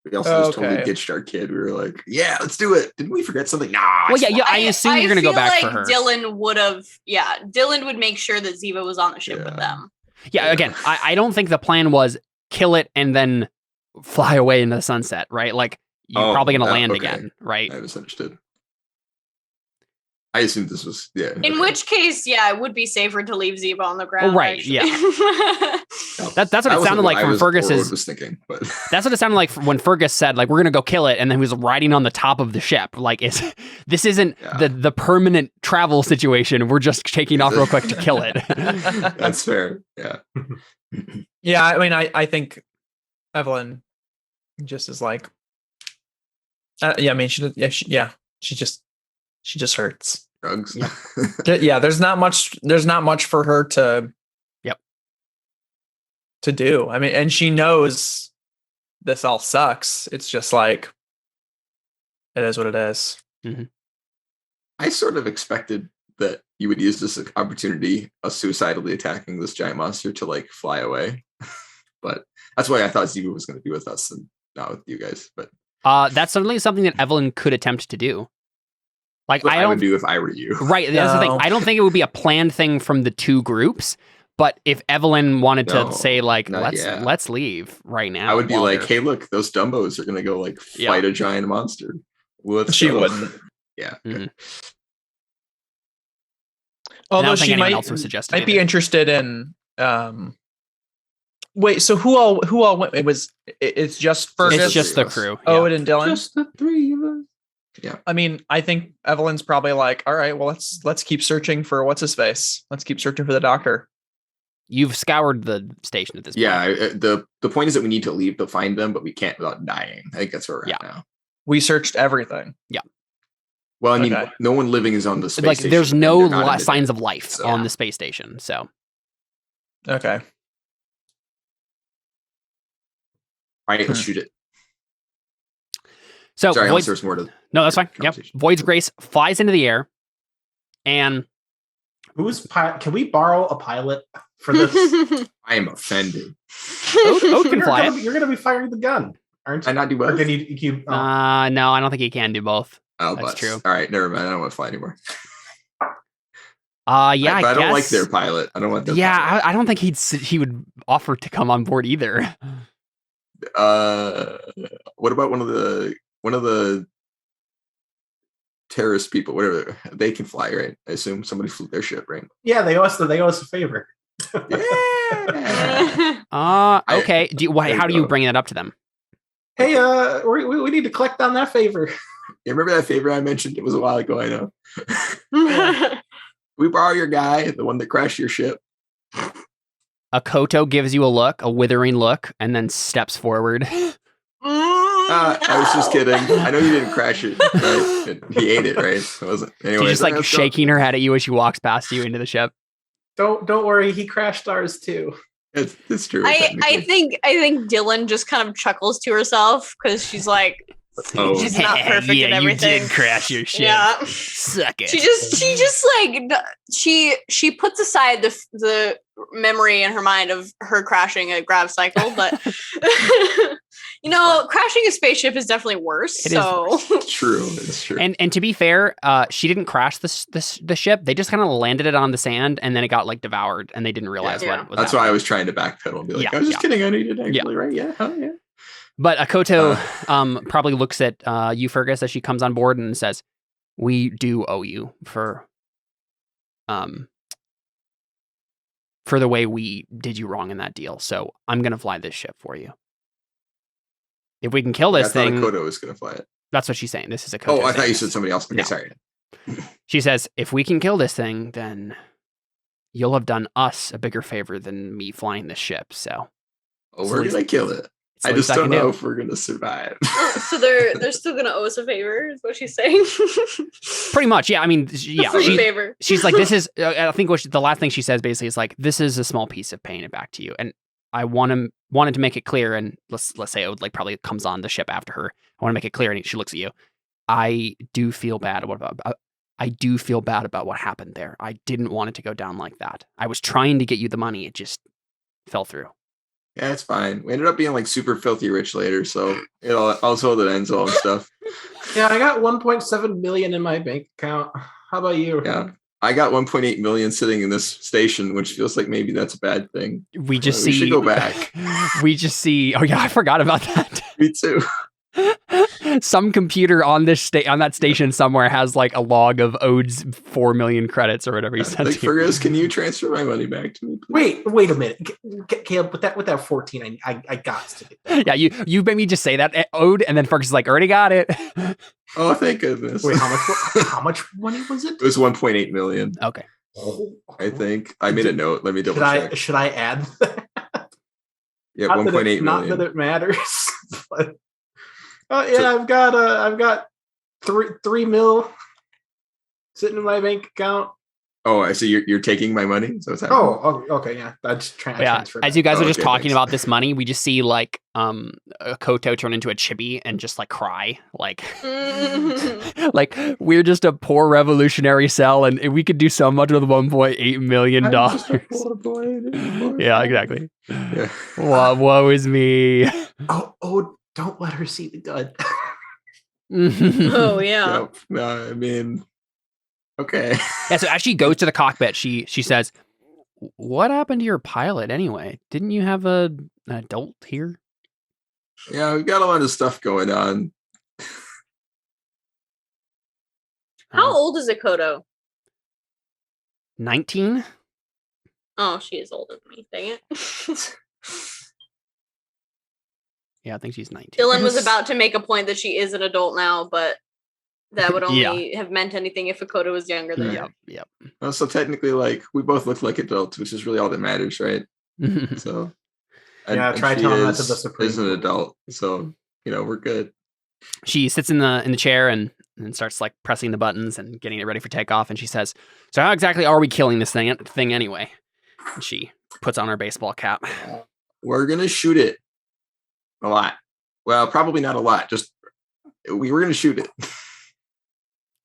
We also just totally ditched our kid. We were like, yeah, let's do it. Didn't we forget something? Nah. Well, yeah. I assume you're going to go back for her. Dylan would make sure that Ziva was on the ship with them. Yeah, again, I don't think the plan was kill it and then fly away into the sunset, right? Like, you're probably going to land again, right? I misunderstood. I assumed this was, In which case, it would be safer to leave Ziva on the ground. Right, actually. yeah. That's what it sounded like from Fergus's. Was thinking, but that's what it sounded like when Fergus said, like, we're going to go kill it, and then he was riding on the top of the ship. Like, this isn't the permanent travel situation. We're just taking off real quick to kill it. That's fair. Yeah. Yeah, I mean, I think Evelyn just is like, she just hurts. Drugs. Yeah, there's not much for her to do. I mean, and she knows this all sucks. It's just like, it is what it is. Mm-hmm. I sort of expected that you would use this opportunity of suicidally attacking this giant monster to like fly away. But that's why I thought Ziva was going to be with us and not with you guys. But that's certainly something that Evelyn could attempt to do. Like I would do if I were you. Right. That's the thing. I don't think it would be a planned thing from the two groups. But if Evelyn wanted to say like, let's leave right now, I would be like, hey, look, those Dumbos are going to go like fight a giant monster. She wouldn't. Yeah. Mm-hmm. Although she might be interested in. Wait, so who all went? It's just Fergus. It's just the crew. Owen and Dylan. Just the three of us. Yeah. I mean, I think Evelyn's probably like, all right, well, let's keep searching for what's his face. Let's keep searching for the doctor. You've scoured the station at this point. Yeah, the point is that we need to leave to find them, but we can't without dying. I think that's where we're at now. We searched everything. Yeah. Well, I mean, Okay. no one living is on the space Like, station. there's and no they're not emitting. signs of life So- on the space station. So Okay. All right, let's shoot it. So Sorry, unless Void's, there's more to. no, that's fine. Yep. conversation. Void's Grace flies into the air, and Can we borrow a pilot for this? I am offended. Ode can fly it. You're gonna be firing the gun, aren't Can I you? not do Or both? can you No, I don't think he can do both. Oh, that's butts. true. All right, never mind. I don't want to fly anymore. Yeah, But I don't like guess- their pilot. I don't want their Yeah, pilot. I don't think he would offer to come on board either. What about one of the terrorist people? Whatever, they can fly, right? I assume somebody flew their ship, right? Yeah, they owe us a favor. Yeah. Okay. There you How do you go. bring that up to them? Hey, we need to collect on that favor. You remember that favor I mentioned? It was a while ago. I know. We borrow your guy, the one that crashed your ship. Akoto gives you a withering look, and then steps forward. I was just kidding. I know you didn't crash it. Right? He ate it, right? It wasn't. Anyway, She's just like shaking her head at you as she walks past you into the ship. Don't worry, he crashed ours too. It's true. I technically. think Dylan just kind of chuckles to herself because she's like, Oh. she's not perfect yeah, and everything. You did crash your ship. Yeah. Suck it. She just like she puts aside the memory in her mind of her crashing a grav cycle, but crashing a spaceship is definitely worse. It is so It's true. It's true. And to be fair, she didn't crash the ship. They just kind of landed it on the sand, and then it got like devoured, and they didn't realize Yeah. what was That's why I happening. was trying to backpedal and be like, Yeah, I was just yeah. kidding. I needed actually, right? Yeah. Oh, yeah. But Akoto probably looks at you, Fergus, as she comes on board and says, "We do owe you for the way we did you wrong in that deal. So I'm gonna fly this ship for you. If we can kill this I thought thing, Akoto was going to fly it. that's what she's saying. This is Akoto. Oh, I saying thought you this. said somebody else. Okay, No. sorry. She says, if we can kill this thing, then you'll have done us a bigger favor than me flying this ship. So Oh, So we're at least- going to kill it. it's the I least just don't can know do. if we're going to survive. so they're still gonna owe us a favor, is what she's saying. Pretty much, yeah. I mean, yeah. Free favor. She's like, this is. I think the last thing she says basically is like, this is a small piece of paying it back to you, and I wanted to make it clear. And let's say Ode like probably comes on the ship after her. I want to make it clear, and she looks at you. I do feel bad about what happened there. I didn't want it to go down like that. I was trying to get you the money. It just fell through. Yeah, it's fine. We ended up being like super filthy rich later. So also the ends all and stuff. Yeah, I got 1.7 million in my bank account. How about you? Yeah. I got 1.8 million sitting in this station, which feels like maybe that's a bad thing. We just We see. should go back. We just see. Oh yeah, I forgot about that. Me too. Some computer on on that station somewhere has like a log of Ode's 4 million credits or whatever he sent Like, to you. Fergus, can you transfer my money back to me, please? Wait a minute, Caleb. With that 14, I got to do that. Yeah, you made me just say that, Ode, and then Fergus is like, already got it. Oh, thank goodness. Wait, how much money was it? It was 1.8 million, Okay. I think. I made a note. Let me double check. Should I add that? Yeah, Not that 1.8 it- Not million. that it matters. But, I've got 3 mil sitting in my bank account. Oh, I see. You're taking my money. So what's happening? Oh, okay, yeah. That's Yeah, transferred. as you guys Oh, are just okay, talking thanks. about this money, we just see like Koto turn into a chibi and just like cry, like like we're just a poor revolutionary cell, and we could do so much with $1.8 million. I'm just a poor boy. Yeah, exactly. Yeah. Woe is me. Oh, don't let her see the gun. Oh yeah. Yep. No, I mean, okay. Yeah, so as she goes to the cockpit, she says, "What happened to your pilot anyway? Didn't you have an adult here?" Yeah, we've got a lot of stuff going on. How old is Akoto? 19? Oh, she is older than me. Dang it. Yeah, I think she's 19. Dylan was about to make a point that she is an adult now, but that would only Yeah. have meant anything if Akoto was younger than her. Yep. Well, so technically, like, we both look like adults, which is really all that matters, right? So, Yeah, try she telling that to is- the Supreme is an Court. adult, so we're good. She sits in the chair and and then starts like pressing the buttons and getting it ready for takeoff. And she says, "So how exactly are we killing this thing anyway?" And she puts on her baseball cap. We're gonna shoot it a lot. Well, probably not a lot. Just we were gonna shoot it.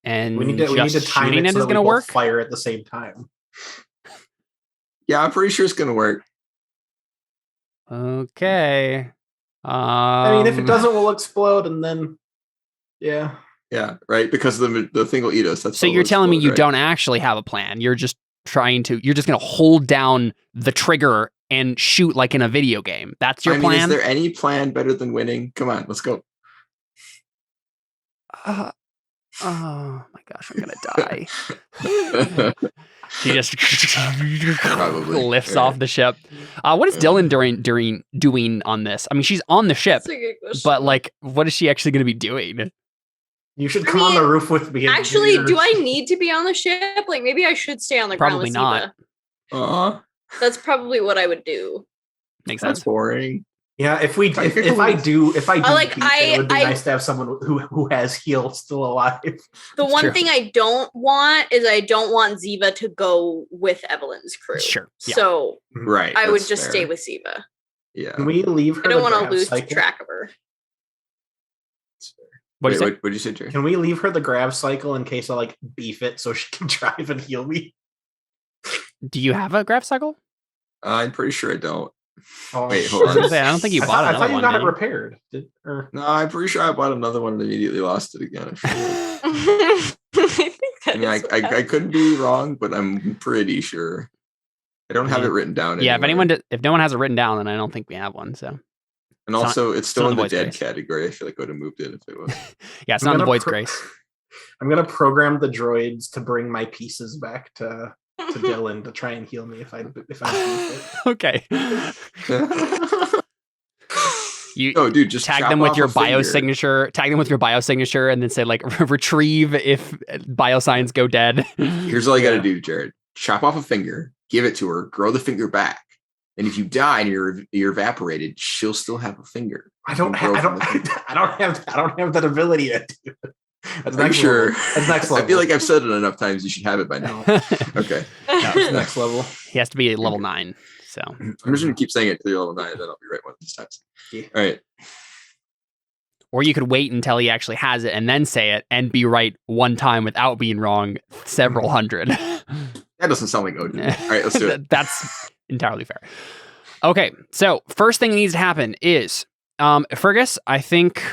And we need to time shooting it it so is that we going to both work. fire at the same time. Yeah, I'm pretty sure it's gonna work. Okay. I mean, if it doesn't, we'll explode, and then yeah. Yeah, right. Because the thing will eat us. That's So all you're it'll telling me explode, you right? don't actually have a plan. You're just going to hold down the trigger and shoot like in a video game. That's your I mean, plan? is there any plan better than winning? Come on, let's go. Oh my gosh, I'm gonna die. She just Probably. lifts Yeah. off the ship. What is Dylan doing on this? I mean, she's on the ship, That's a good question. but like, what is she actually going to be doing? You should I come on mean, the roof with me. and Actually, your- do I need to be on the ship? Like, maybe I should stay on the Probably ground with not. Siva. That's probably what I would do. Makes That's sense. boring. Yeah, if I do like, defeat it, it would be I- nice to have someone who has heal still alive. The It's one true. thing I don't want is I don't want Ziva to go with Evelyn's crew. Sure. Yeah. So Right. I would that's just fair. stay with Ziva. Yeah. Can we leave her? I don't the want to grav lose cycle? track of her. What do you say? What'd you say, Jerry? Can we leave her the grab cycle in case I like beef it so she can drive and heal me? Do you have a graph cycle? I'm pretty sure I don't. Oh, Wait, I hold was on. gonna say, I don't think you I bought thought, I another thought you one. got did it you? repaired. No, I'm pretty sure I bought another one and immediately lost it again. I think I mean, that is what I could be wrong, but I'm pretty sure. I don't have it written down. Yeah, anywhere. if no one has it written down, then I don't think we have one. So And also, it's still not in the the voice dead grace. category. I feel like I would have moved it if it was. yeah, it's I'm not in the gonna void's pro- grace. I'm gonna program the droids to bring my pieces back to Dylan to try and heal me if I beef it. Okay. You Oh, dude, just tag chop them with off your a finger. biosignature. Tag them with your biosignature, and then say like retrieve if biosigns go dead. Here's all you got to Yeah. do, Jared. Chop off a finger, give it to her, grow the finger back, and if you die and you're evaporated, she'll still have a finger. I You don't can have grow from the finger. I don't have that ability yet. Dude. That's Are you next sure? level. That's next level. I feel like I've said it enough times. You should have it by now. Okay. That's next level. He has to be level 9. So I'm just gonna keep saying it till you're level 9, and then I'll be right one of these times. Yeah. All right. or you could wait until he actually has it and then say it and be right one time without being wrong several hundred. That doesn't sound like Odin. All right, let's do it. That's entirely fair. Okay, so first thing that needs to happen is Fergus, I think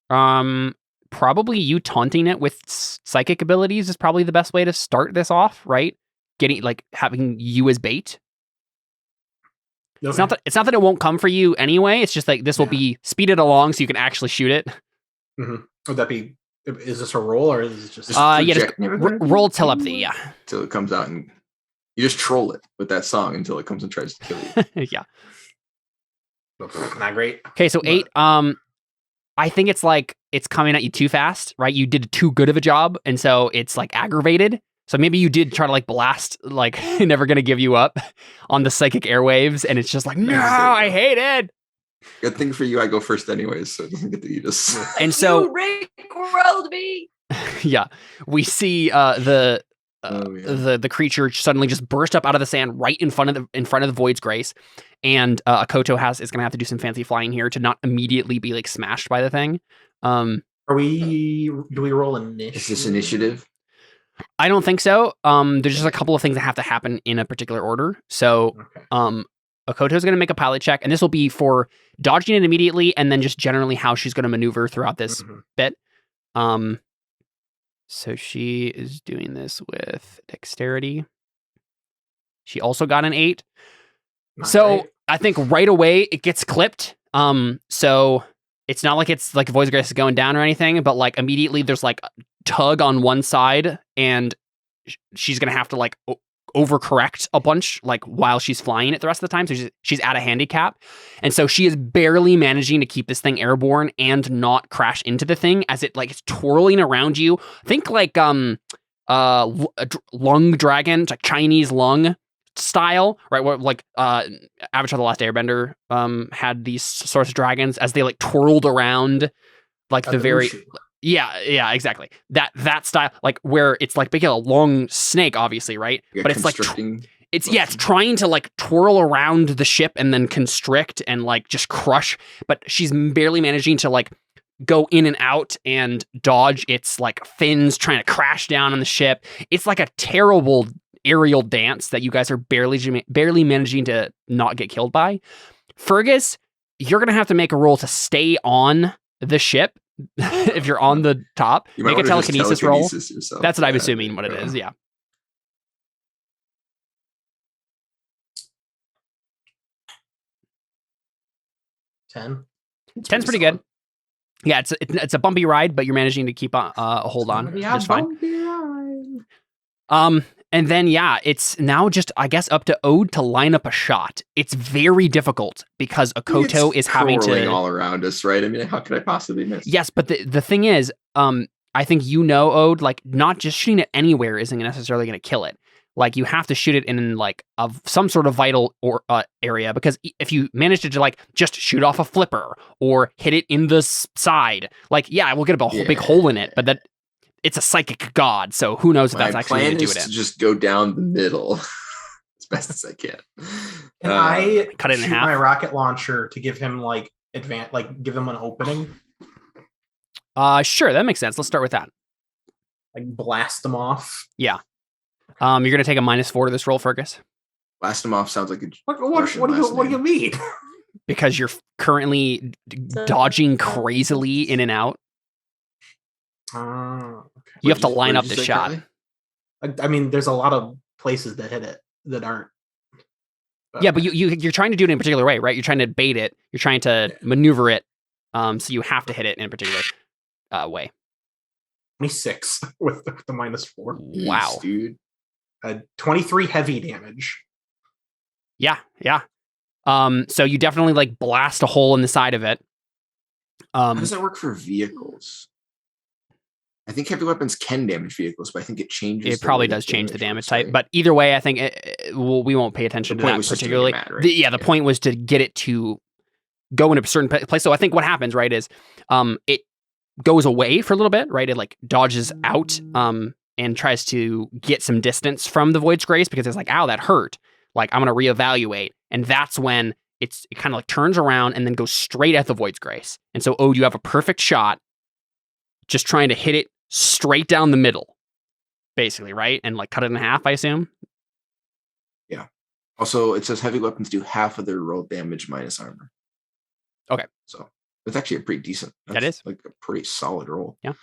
probably you taunting it with psychic abilities is probably the best way to start this off, right? Getting like having you as bait. It's not that it won't come for you anyway. It's just like this will be speeded along so you can actually shoot it. Mm-hmm. Would that be? Is this a roll or is it just? Yeah, just project everything roll telepathy. Yeah, until it comes out, and you just troll it with that song until it comes and tries to kill you. yeah. Not great. Okay, so 8. I think it's like it's coming at you too fast, right? You did too good of a job, and so it's like aggravated. So maybe you did try to like blast, like never gonna give you up on the psychic airwaves, and it's just like, no, I hate it. Good thing for you, I go first anyways, so it doesn't get to eat us. And so You rickrolled me. yeah, we see the creature suddenly just burst up out of the sand right in front of the Void's Grace, and Akoto is gonna have to do some fancy flying here to not immediately be like smashed by the thing. Do we roll initiative? Is this initiative? I don't think so. There's just a couple of things that have to happen in a particular order. So Okay. Akoto's going to make a pilot check, and this will be for dodging it immediately, and then just generally how she's going to maneuver throughout this Mhm. bit. So she is doing this with dexterity. She also got an 8. Not So great. I think right away it gets clipped. So it's not like it's like Voice Grace is going down or anything, but like immediately there's like a tug on one side, and she's gonna have to like overcorrect a bunch like while she's flying it the rest of the time. So she's at a handicap, and so she is barely managing to keep this thing airborne and not crash into the thing as it like is twirling around you. Think like lung dragon, it's like Chinese lung style, right? Where like Avatar: The Last Airbender had these sorts of dragons as they like twirled around like the very Yeah, exactly. That style, like where it's like making a long snake, obviously, right? Yeah, but it's like constricting it's trying to like twirl around the ship and then constrict and like just crush, but she's barely managing to like go in and out and dodge its like fins trying to crash down on the ship. It's like a terrible aerial dance that you guys are barely managing to not get killed by. Fergus, you're gonna have to make a roll to stay on the ship. If you're on the top, You might make a wanna just telekinesis roll. yourself. That's what I'm Yeah, assuming what it yeah. is. Yeah. 10. 10's pretty good. Yeah, it's a bumpy ride, but you're managing to keep a hold on just fine. And then yeah, it's now just I guess up to Ode to line up a shot. It's very difficult because Akoto is having to all around us, right? I mean, how could I possibly miss? Yes, but the thing is, I think Ode, like not just shooting it anywhere isn't necessarily going to kill it. Like you have to shoot it in like some sort of vital or area, because if you manage to like just shoot off a flipper or hit it in the side, like yeah, we'll get a whole big hole in it, but that it's a psychic god, so who knows if that's actually going to do it. To just go down the middle as best as I can. Can I cut it in shoot half? my rocket launcher to give him like give him an opening, Sure, that makes sense. Let's start with that. like blast them off? Yeah. You're going to take a -4 to this roll, Fergus, Blast them off sounds like a What Russian do last you name. mean? because you're currently dodging crazily in and out. Okay. You have to What line did up you the say, shot. Carly? I mean, there's a lot of places that hit it that aren't. Yeah, but you're trying to do it in a particular way, right? You're trying to bait it. You're trying to maneuver it. So you have to hit it in a particular way. 26 with the -4. Wow. Jeez, dude. 23 heavy damage. Yeah. So you definitely like blast a hole in the side of it. How does that work for vehicles? I think heavy weapons can damage vehicles, but I think it changes. It probably does change the damage type, but either way, I think we won't pay attention to that particularly. The point was to get it to go in a certain place. So I think what happens, right, is it goes away for a little bit, right? It like dodges out and tries to get some distance from the Void's Grace because it's like, ow, that hurt. Like I'm gonna reevaluate, and that's when it kind of like turns around and then goes straight at the Void's Grace. And so, you have a perfect shot, just trying to hit it straight down the middle, basically, right? And like cut it in half, I assume. Yeah. Also, it says heavy weapons do half of their roll damage minus armor. Okay. So it's actually a pretty decent. That is like a pretty solid roll. Yeah.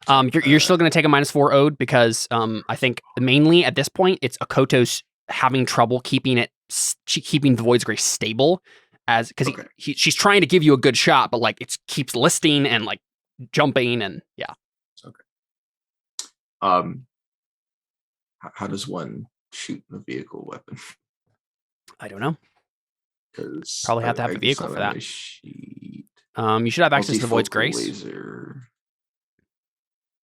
You're still going to take a -4 Ode because I think mainly at this point it's Akoto's having trouble keeping the Void's Grace stable, as because she's trying to give you a good shot, but like it keeps listing and like jumping and yeah. Okay. How does one shoot a vehicle weapon? I don't know. Because probably have to have a vehicle for that. You should have access to the Void's Grace. Laser.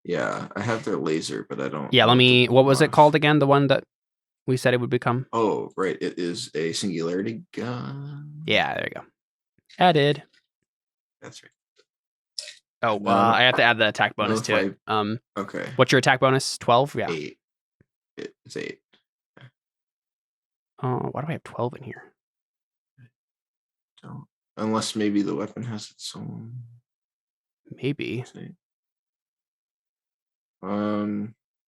Yeah, I have their laser, but I don't. Yeah, what was it called again? The one that we said it would become? Oh, right. It is a singularity gun. Yeah, there you go. Added. That's right. Oh, I have to add the attack bonus to it. Okay. What's your attack bonus? 12? Yeah. 8. It's 8. Oh, why do I have 12 in here? Don't. Unless maybe the weapon has its own. Maybe.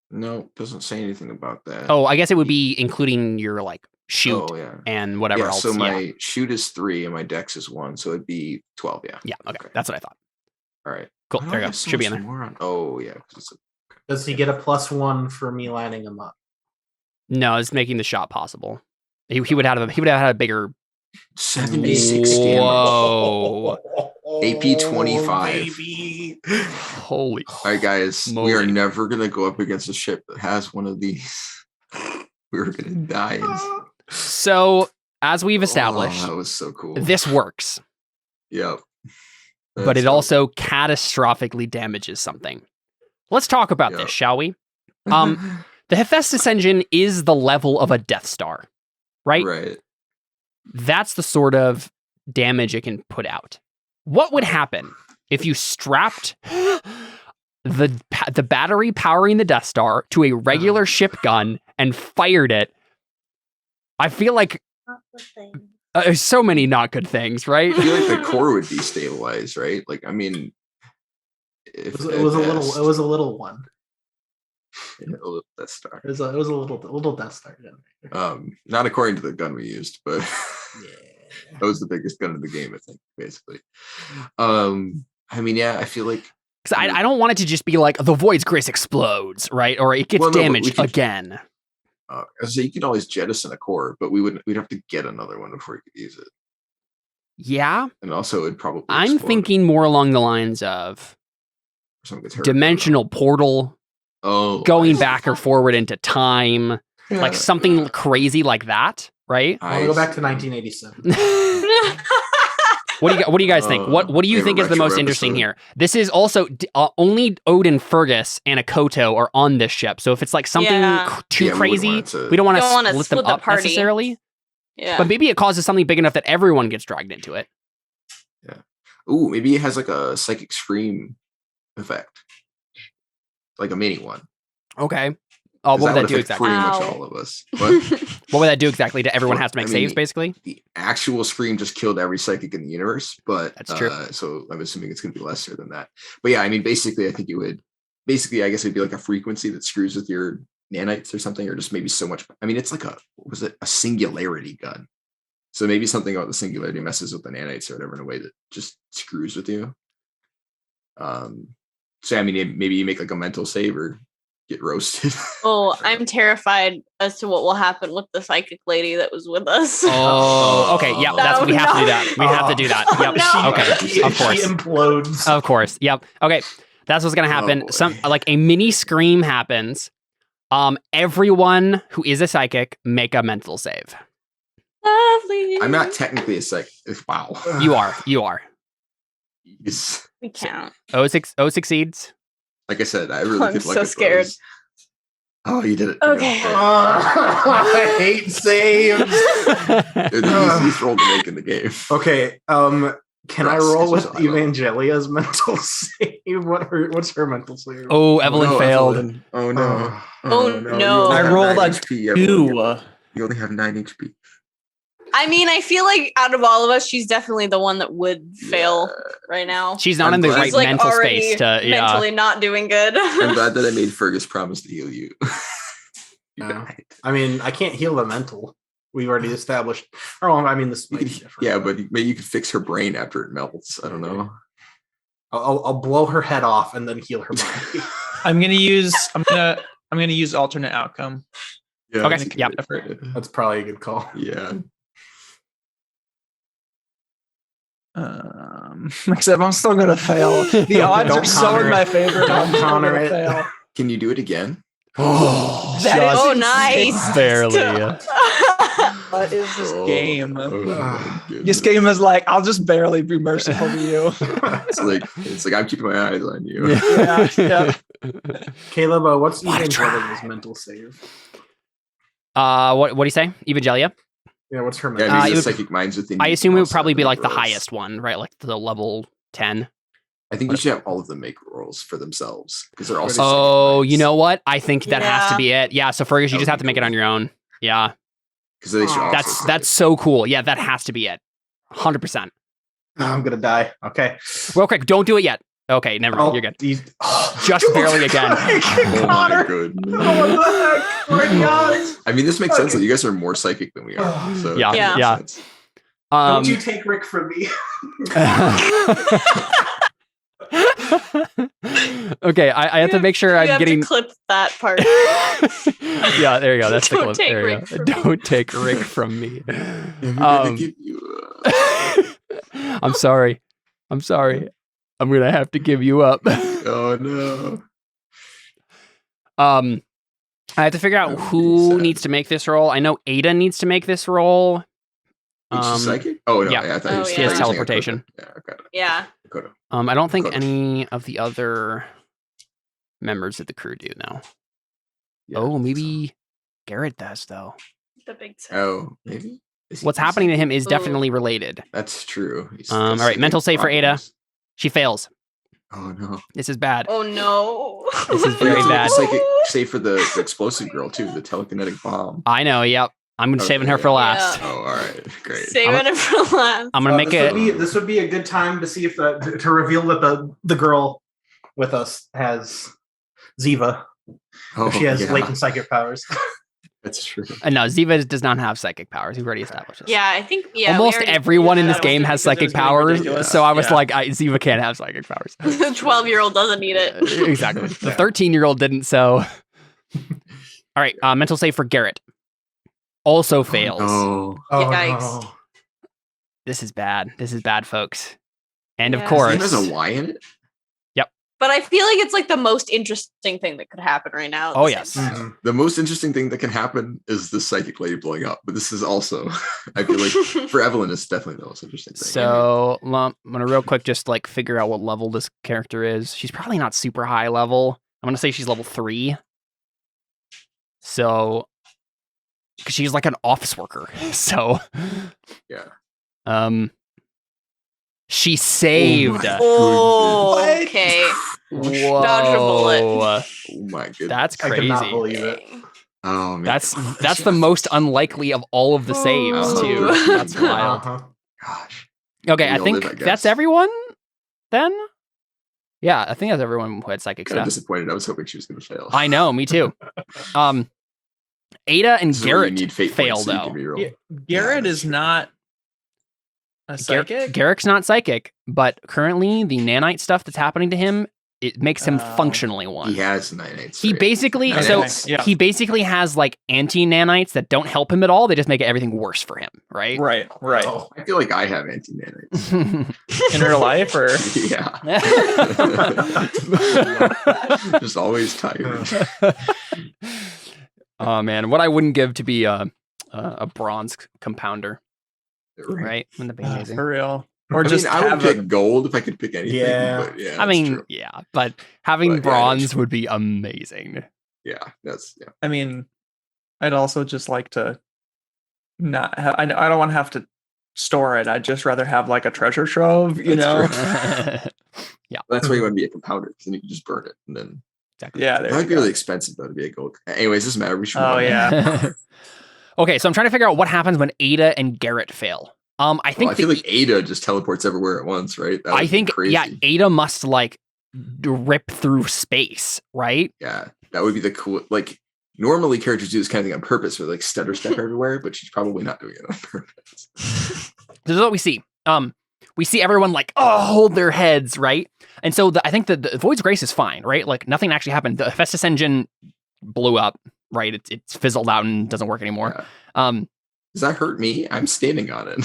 No, doesn't say anything about that. Oh, I guess it would be including your like shoot and whatever else. So my shoot is 3 and my dex is 1, so it'd be 12. Yeah. Yeah. Okay. That's what I thought. All right. Cool. There you go. Should be in there. Oh yeah. Does he get a +1 for me lining him up? No, it's making the shot possible. He would have had a bigger 76 damage. Whoa. AP 25. Baby. Holy. All right, guys. moly. We are never gonna go up against a ship that has one of these. We're gonna die. So, as we've established, that was so cool. this works, Yep. but it also catastrophically damages something. Let's talk about this, shall we? The Hephaestus engine is the level of a Death Star, right? Right. That's the sort of damage it can put out. What would happen if you strapped the battery powering the Death Star to a regular ship gun and fired it, I feel like there's so many not good things, right? I feel like the core would destabilize, right? Like, I mean, It was a little one. a little Death Star. It was a little Death Star. Not according to the gun we used, but Yeah. that was the biggest gun in the game, I think, basically. I mean, yeah, I feel like Because I don't want it to just be like the Void's Grace explodes, right? Or it gets Well, no, but we damaged could- again. so you could always jettison a core, but we'd have to get another one before we could use it. Yeah, And also it'd probably I'm explode thinking more along the lines of if something gets hurt. dimensional portal, Oh, going I see. back or forward into time, Yeah. like something crazy like that, right? I want to go back to 1987. What do you guys think? What do we you have a think is the retro most interesting episode. here? This is also only Odin, Fergus, and Akoto are on this ship. So if it's like something Yeah. too Yeah, we wouldn't crazy, want it to- we don't want Don't wanna to split them split the up party. necessarily. Yeah. But maybe it causes something big enough that everyone gets dragged into it. Ooh, maybe it has like a psychic scream effect, like a mini one. Okay. 'Cause Oh, what would that would do affect exactly? Pretty much Ow. all of us. But What would that do exactly? Everyone Well, has to make I saves, mean, basically. the actual scream just killed every psychic in the universe. But That's true. So I'm assuming it's going to be lesser than that. But yeah, I mean, basically, I think it would. Basically, I guess it'd be like a frequency that screws with your nanites or something, or just maybe so much. I mean, it's like a singularity gun. So maybe something about the singularity messes with the nanites or whatever in a way that just screws with you. So I mean, maybe you make like a mental save or get roasted. Oh, I'm terrified as to what will happen with the psychic lady that was with us. Oh, okay. Yeah, that's we have to do that. We have to do that. Yep. No. Okay. Of course. She implodes. Of course. Yep. Okay. That's what's gonna happen. boy. Some like a mini scream happens. Everyone who is a psychic make a mental save. Lovely. I'm not technically a psychic. Wow. You are. You are. Yes. We count. O succeeds. Like I said, I really I'm could like so it, scared. those. Oh, you did it. Okay. I hate saves. It's the easiest roll to make in the game. Okay. Can I Russ, roll this with is what I love. Evangelia's mental save? What's her mental save? Oh, Evelyn no, failed. Evelyn. Oh no. Oh, You no. only I have rolled 9 a HP, Evelyn. 2. You only have 9 HP. I mean, I feel like out of all of us, she's definitely the one that would fail right now. She's not I'm in the glad- right She's like mental already space to. Yeah. mentally not doing good. I'm glad that I made Fergus promise to heal you. No. I mean, I can't heal the mental. We've already established. Oh, I mean, this might be different. Yeah, but maybe you could fix her brain after it melts. I don't know. I'll blow her head off and then heal her body. I'm gonna use alternate outcome. Yeah, Okay, that's a yep. good effort. That's probably a good call. Yeah. Except I'm still gonna fail. The odds Don't are so counter in it. my favor. Don't I'm still counter gonna it. fail. Can you do it again? Oh, That is Oh, insane. nice. barely. What is this game? Oh, my This goodness. game is like, I'll just barely be merciful to you. It's like I'm keeping my eyes on you. Yeah, yeah. Caleb, what's What a Evangelia's try. mental save? What do you say? Evangelia? Yeah, what's her Yeah, mental maybe it the would- psychic minds within I you assume can it would also probably have be them like the rolls. highest one, right? Like the level 10. I think you should have all of them make rolls for themselves because they're also. Oh, you know what? I think that has to Yeah. be it. Yeah, so Fergus, you That just would have be to make it cool. on your own. Yeah. because they should. Also That's so cool. Yeah, that has to be it. 100%. I'm gonna die. Okay. Real quick, don't do it yet. Okay, never mind. You're good. Just barely again. Oh my goodness. What the heck? Oh my God. I mean, this makes sense that you guys are more psychic than we are. So it Yeah, kinda makes yeah. sense. Don't you take Rick from me. Okay, I have to make sure You I'm have getting. to clip that part. Yeah, there you go. That's the Don't clip. take There you Rick go. from me. Don't take Rick from me. I'm gonna Um, give you. I'm sorry. I'm sorry. I'm gonna have to give you up. Oh no. I have to figure out That would be who sad. needs to make this role. I know Ada needs to make this role. Wait, she's psychic? Oh no, yeah. I thought Oh, you were yeah. She has saying teleportation. Yeah, I got it. Yeah. Got it. I don't think Cool. any of the other members of the crew do now. Yeah, Oh, I think maybe Garrett does though. The big so. Oh, maybe. Is he What's happening to him is Ooh. definitely related. That's true. He's All right, mental save for Ada. She fails. Oh no. This is bad. Oh no. This is very bad. Psychic save for the explosive girl too, the telekinetic bomb. I know. Yep. I'm saving her for yeah. last. Oh, all right, great. Saving it for last. I'm gonna make it. This would be a good time to see if to reveal that the girl with us has Ziva. Oh, She has yeah, latent psychic powers. that's true. No, Ziva does not have psychic powers. We've already established this. Yeah, I think Almost everyone in this that game was has because it psychic was getting powers. ridiculous. So I was Yeah. like, Ziva can't have psychic powers. the 12-year-old doesn't need it. Exactly. The 13-year-old didn't. So, all right. Mental save for Garrett. Also fails. Oh, Oh, Yikes. no. This is bad. This is bad, folks. And of Yeah. course, there's a Y in it. But I feel like it's like the most interesting thing that could happen right now. at Oh, the yes. same time. Mhm. The most interesting thing that can happen is the psychic lady blowing up. But this is also, I feel like, for Evelyn, it's definitely the most interesting thing. so I'm gonna real quick just like figure out what level this character is. She's probably not super high level. I'm gonna say she's level 3. So, because she's like an office worker. So, Yeah. she saved. my Oh, goodness. okay. Whoa. Dodged a bullet. Oh my goodness. That's I could not crazy. believe it. Oh man. That's the most unlikely of all of the saves Oh. too. That's wild. Uh-huh. Gosh. Okay, We I all think live, I guess. that's everyone. Then, yeah, I think that's everyone who had psychic Kind of stuff. disappointed. I was hoping she was going to fail. I know, me too. Ada and This is where you Garrett need fate fail points so you though. can reroll. Yeah, Garrett that's is true. not a psychic. Garrick's not psychic, but currently the nanite stuff that's happening to him, it makes him Oh. functionally one. He has 9/8. He basically Okay, so yeah. he basically has like anti-nanites that don't help him at all. They just make everything worse for him, right? Right. Oh. I feel like I have anti-nanites. In real life, or Yeah. Just always tired. Oh man, what I wouldn't give to be a bronze compounder, right? Wouldn't that be amazing? for real, or I just mean, I would have pick gold if I could pick anything. Yeah. But yeah, I that's mean, true. yeah, but having But, yeah, bronze that's would be amazing. Yeah, that's yeah. I mean, I'd also just like to not. I don't want to have to store it. I'd just rather have like a treasure trove. You know. That's Yeah, That's why you want to be a compounder, because then you can just burn it, and then exactly. Yeah. it There. might you be go. really expensive though to be a gold. Anyways, doesn't matter. We should. Oh, move on. yeah. Okay, so I'm trying to figure out what happens when Ada and Garrett fail. I Well, think I feel like Ada just teleports everywhere at once, right? That would I be think crazy. yeah, Ada must like rip through space, right? Yeah, that would be the cool. Like normally characters do this kind of thing on purpose, with like stutter step everywhere, but she's probably not doing it on purpose. This is what we see. We see everyone like hold their heads, right? And so I think the Void's Grace is fine, right? Like nothing actually happened. The Hephaestus engine blew up, right? It's fizzled out and doesn't work anymore. Does that hurt me? I'm standing on it.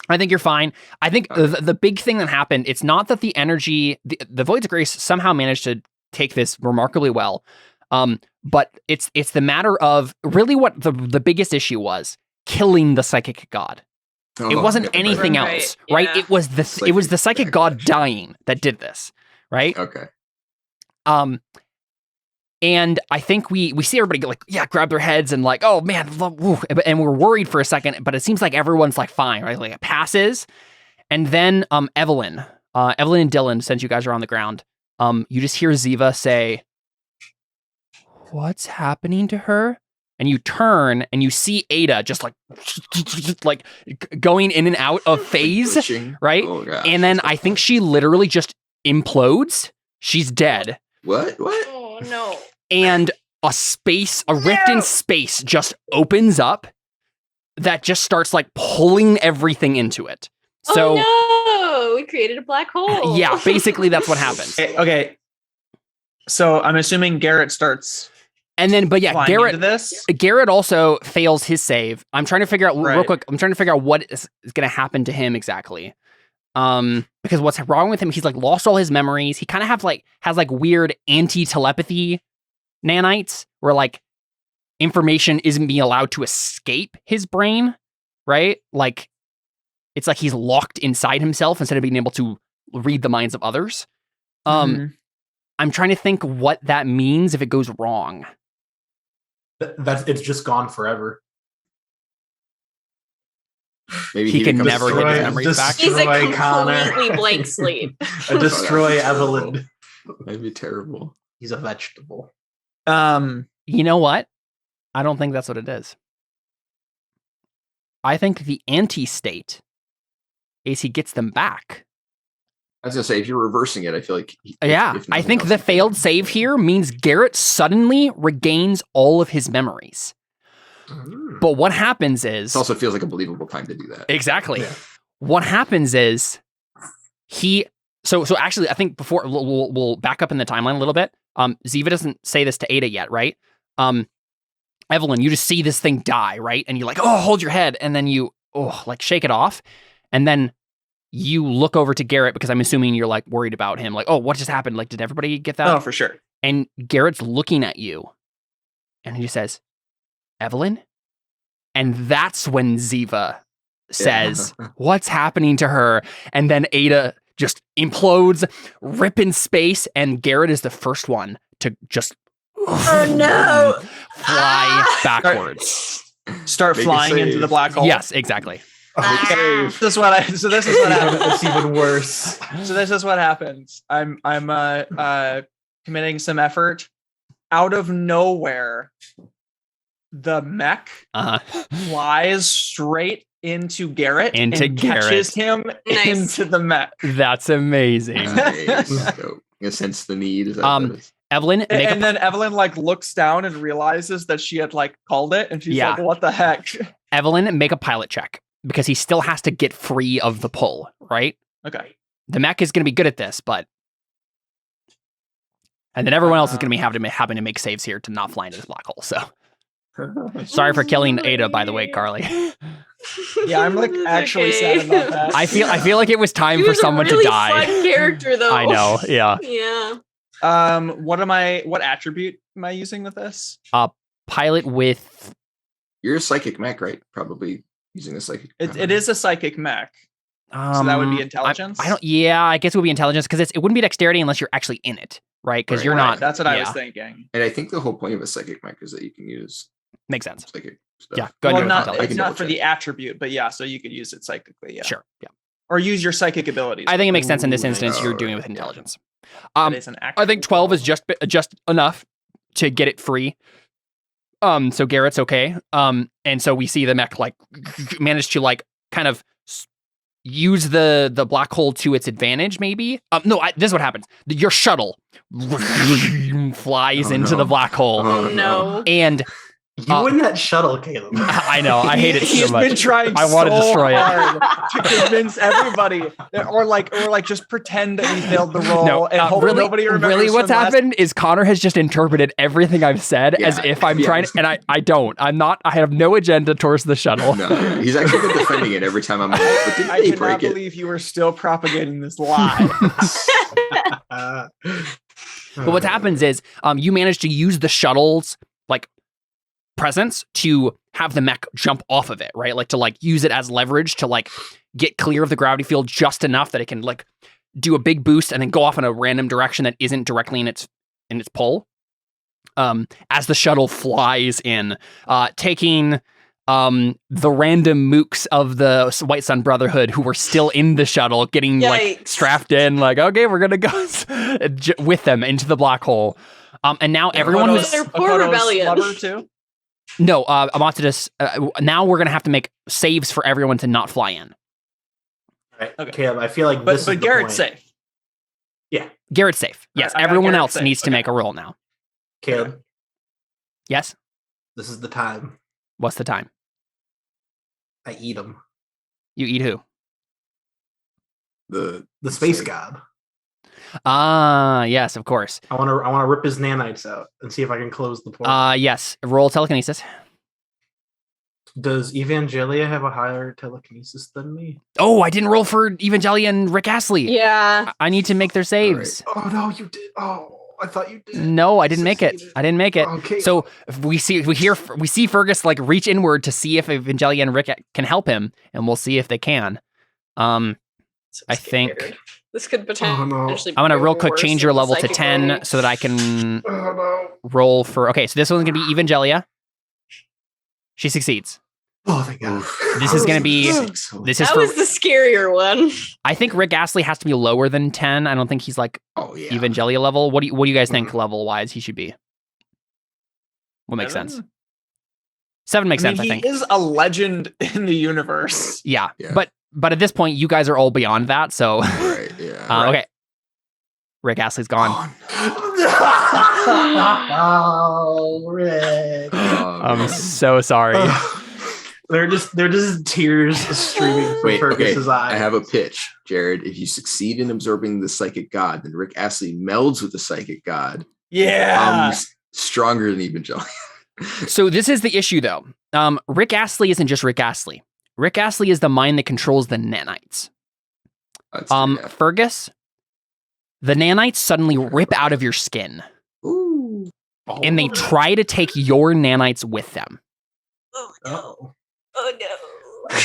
I think you're fine. I think the big thing that happened, it's not that the energy, the Void's Grace somehow managed to take this remarkably well. But it's the matter of really what the biggest issue was, killing the psychic god. It wasn't okay, anything Right, else, right? yeah. It was the psychic god dying that did this, right? Okay. And I think we see everybody like, yeah, grab their heads and like, oh man, and we're worried for a second, but it seems like everyone's like fine, right? Like it passes. And then Evelyn and Dylan, since you guys are on the ground, you just hear Ziva say, "What's happening to her?" And you turn and you see Ada just like going in and out of phase, Glitching. right? Oh, gosh. And then I think she literally just implodes. She's dead. What? Oh no. And a rift in space just opens up that just starts like pulling everything into it. So Oh no, we created a black hole. yeah, basically that's what happens. Okay. So I'm assuming Garrett starts And then, but yeah, flying Garrett into this. Garrett also fails his save. I'm trying to figure out real Right. quick. I'm trying to figure out what is going to happen to him exactly. Because what's wrong with him? He's like lost all his memories. He kind of has like weird anti-telepathy nanites where like information isn't being allowed to escape his brain, right? Like it's like he's locked inside himself instead of being able to read the minds of others. Mhm. I'm trying to think what that means if it goes wrong. It's just gone forever. Maybe He can becomes never get his Spider-Man. memories back. He's a Destroy Connor. completely blank slate. Destroy Evelyn. That'd be terrible. He's a vegetable. You know what? I don't think that's what it is. I think the anti-state is he gets them back. I was gonna say, if you're reversing it, I feel like Yeah, if I nothing think else, the you can- failed save here means Garrett suddenly regains all of his memories. But what happens is It also feels like a believable time to do that. exactly Yeah. what happens is he. So actually, I think before we'll back up in the timeline a little bit. Ziva doesn't say this to Ada yet, right? Evelyn, you just see this thing die, right? And you're like, oh, hold your head, and then you like shake it off, and then you look over to Garrett because I'm assuming you're like worried about him, like, oh, what just happened? Like, did everybody get that? Oh, for sure. And Garrett's looking at you and he says, Evelyn? And that's when Ziva says, what's happening to her? And then Ada just implodes, rip in space, and Garrett is the first one to just Oh no! fly backwards. Start Make a flying into save. the black hole. Yes, exactly. This is what so this is what happens. It's even worse. So this is what happens. I'm committing some effort. Out of nowhere, the mech flies straight into Garrett Into and catches him Nice. into the mech. That's amazing. Nice. So, you sense the need. Is that what it is? Evelyn, make And then Evelyn like looks down and realizes that she had like called it, and she's Yeah. like, "What the heck?" Evelyn, make a pilot check because he still has to get free of the pull, right? Okay. The mech is going to be good at this, but and then everyone else is going to be having to make saves here to not fly into this black hole. So sorry for killing Ada, by the way, Carly. Yeah, I'm like It's actually okay. sad about that. I feel like it was time He for was a someone really to die. Fun character though. I know. Yeah. Yeah. What attribute am I using with this? Pilot with You're a psychic mech, right? Probably using a psychic. It is a psychic mech. So that would be intelligence? I don't. Yeah, I guess it would be intelligence because it wouldn't be dexterity unless you're actually in it, right? Because Right. you're Right, not. That's what I yeah, was thinking. And I think the whole point of a psychic mech is that you can use Makes sense. psychic stuff. Yeah, go ahead. Well, and not, do I it's can not double for check. the attribute, but yeah, so you could use it psychically, yeah. Sure. Yeah. Or use your psychic abilities. I think it makes sense in this Ooh, instance. You're yeah. doing it with intelligence. That is an I think 12 is just enough to get it free. So Garrett's okay. And so we see the mech like manage to like kind of use the black hole to its advantage, maybe. This is what happens. Your shuttle flies Oh, into no. the black hole, Oh, No. and You win that shuttle, Caleb. I know I hate it so He's much. been trying I want to so destroy it. hard to convince everybody, or like just pretend that we failed the role No, and hope nobody remembers. really what's from last- happened is Connor has just interpreted everything I've said as Yeah, if I'm yeah. trying to, and I don't. I'm not. I have no agenda towards the shuttle. No, he's actually been defending it every time I'm like, but did I they cannot break it? believe you were still propagating this lie. But what happens is you manage to use the shuttle's like presence to have the mech jump off of it, right? Like to like use it as leverage to like get clear of the gravity field just enough that it can like do a big boost and then go off in a random direction that isn't directly in its pull. As the shuttle flies in, taking the random mooks of the White Sun Brotherhood who were still in the shuttle, getting like Yikes. strapped in, like, okay, we're gonna go with them into the black hole. And now everyone Akoto's- who's They're poor Akoto's rebellion. lover too. no, Amatidus, now we're gonna have to make saves for everyone to not fly in. Right. Okay. Caleb, I feel like But this is the Garrett's point. safe. Garrett's safe. Yes, I got everyone Garrett else safe. needs to Okay. make a roll now. Caleb, Yes? this is the time. What's the time? I eat him. You eat who? The The space god. Ah, yes, of course. I want to rip his nanites out and see if I can close the portal. Yes, roll telekinesis. Does Evangelia have a higher telekinesis than me? Oh, I didn't roll for Evangelion Rick Astley. Yeah. I need to make their saves. Oh no, you did. Oh, I thought you did. No, I didn't make it. Succeeded. I didn't make it. Okay. So if we see Fergus like reach inward to see if Evangelion and Rick can help him, and we'll see if they can. I think This could Oh, potentially. no. I'm gonna go real quick worse change than your the level to psychic 10 roll. so that I can Oh no. roll for. Okay, so this one's gonna be Evangelia. She succeeds. Oh, thank God. This is gonna be- This is That for, was the scarier one. I think Rick Astley has to be lower than 10. I don't think he's like Oh yeah. Evangelia level. What do you guys think level wise he should be? What makes sense? 7 makes sense, I think. He is a legend in the universe. Yeah. Yeah. But at this point, you guys are all beyond that. So Right. Yeah. okay. Rick Astley's gone. Oh, Rick. I'm so sorry. They're just tears streaming from Wait, okay. Fergus's eyes. I have a pitch, Jared. If you succeed in absorbing the psychic god, then Rick Astley melds with the psychic god. Yeah. Stronger than Evangelion. So this is the issue, though. Rick Astley isn't just Rick Astley. Rick Astley is the mind that controls the nanites. Fergus, the nanites suddenly rip out of your skin, Ooh. and they try to take your nanites with them. Oh no. Oh. Oh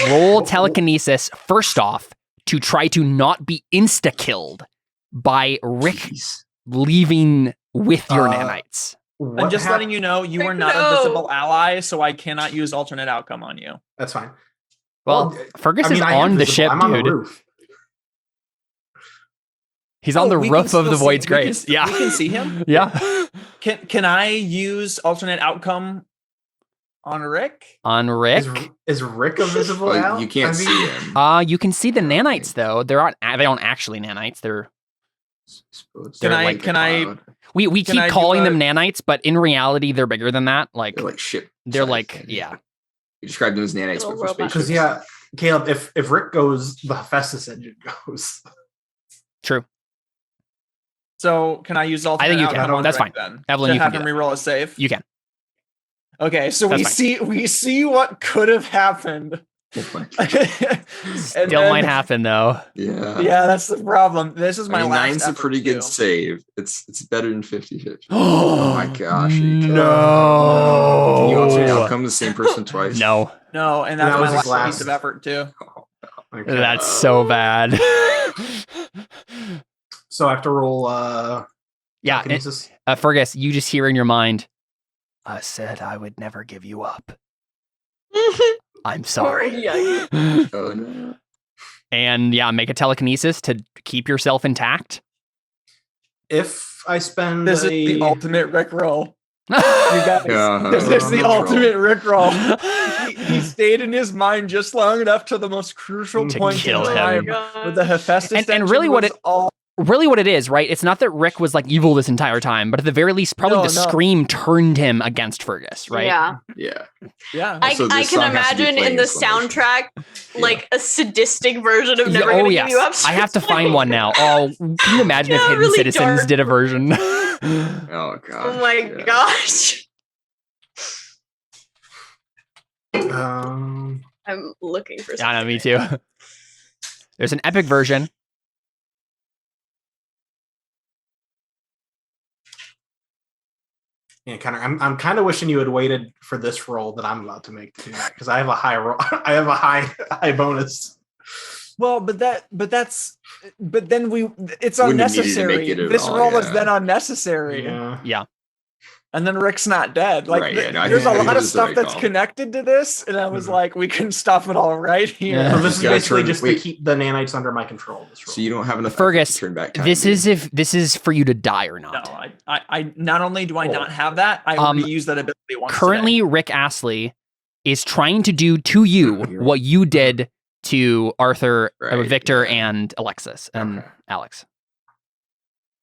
no. Roll telekinesis first off to try to not be insta-killed by Rick Jeez. leaving with your Uh, nanites. I'm just letting you know you are not a visible ally, so I cannot use alternate outcome on you. That's fine. Well, Fergus I mean, is I am on the visible. ship, I'm on the dude. roof. He's on the we roof can of the still Void's see- we can- Grace. Yeah. We can see him. Yeah. Can I use alternate outcome on Rick? On Rick. Is Rick a visible Well, ally? you can't I see mean, him. You can see the nanites though. They aren't actually nanites. They're Can I- like can I- cloud. we Can keep I do calling a- them nanites, but in reality they're bigger than that. Like They're like ship. they're size. like yeah. You described them as nanites, Little but for robots. spaceships. Because yeah, Caleb, if Rick goes, the Hephaestus engine goes. True. So can I use alternate think you outcome can. on That's Rick fine. then? Evelyn, To you can have do him that. reroll a save. You can. Okay, so That's we see what could have happened. Still might happen though. Yeah. Yeah, that's the problem. This is my I mean, last. 9's a effort pretty too. good save. It's better than 50-50. Oh my gosh. No. Can you alternate outcome the same person twice? No. No, and that's That was my his last last. piece of effort too. Okay. That's so bad. So I have to roll Yeah, telekinesis. Fergus, you just hear in your mind, I said I would never give you up. I'm sorry. Yeah. Oh no. And yeah, make a telekinesis to keep yourself intact. If I spend This is a the ultimate Rick roll. You guys, Yeah. this is the Rick roll. ultimate Rick roll. He stayed in his mind just long enough to the most crucial To point kill in him. time. With the Hephaestus And really engine what was it- all Really what it is, right? It's not that Rick was like evil this entire time, but at the very least, probably No, the no. scream turned him against Fergus, right? Yeah. Yeah. yeah. Also, I this can song has to be imagine playing in the in slow motion. soundtrack like a sadistic version of Yeah, Never oh Gonna yes. Give You Up. I have to find one now. Oh, can you imagine if Yeah, Hidden really Citizens dark. did a version? Oh gosh. Oh my yeah. gosh. um, I'm looking for something. Yeah, no, me too. There's an epic version. yeah, kind of. I'm kind of wishing you had waited for this roll that I'm about to make to do that because I have a high roll. I have a high bonus. Well, but then it's Wouldn't have needed to unnecessary. make it at This all, roll is yeah. then unnecessary. Yeah. And then Rick's not dead. Like Right, yeah, no, I there's a think lot this of is the stuff right that's call. connected to this, and I was like, we can stop it all right here. Yeah. So this is You gotta basically turn- just wait. to keep the nanites under my control. This roll. So you don't have enough effort Fergus, to turn back time. This do you? is if this is for you to die or No, not. I not only do I not have that, I already used that ability once. Currently, Rick Astley is trying to do to you what you did to Arthur, Right, Victor, yeah. and Alexis and Okay. Alex.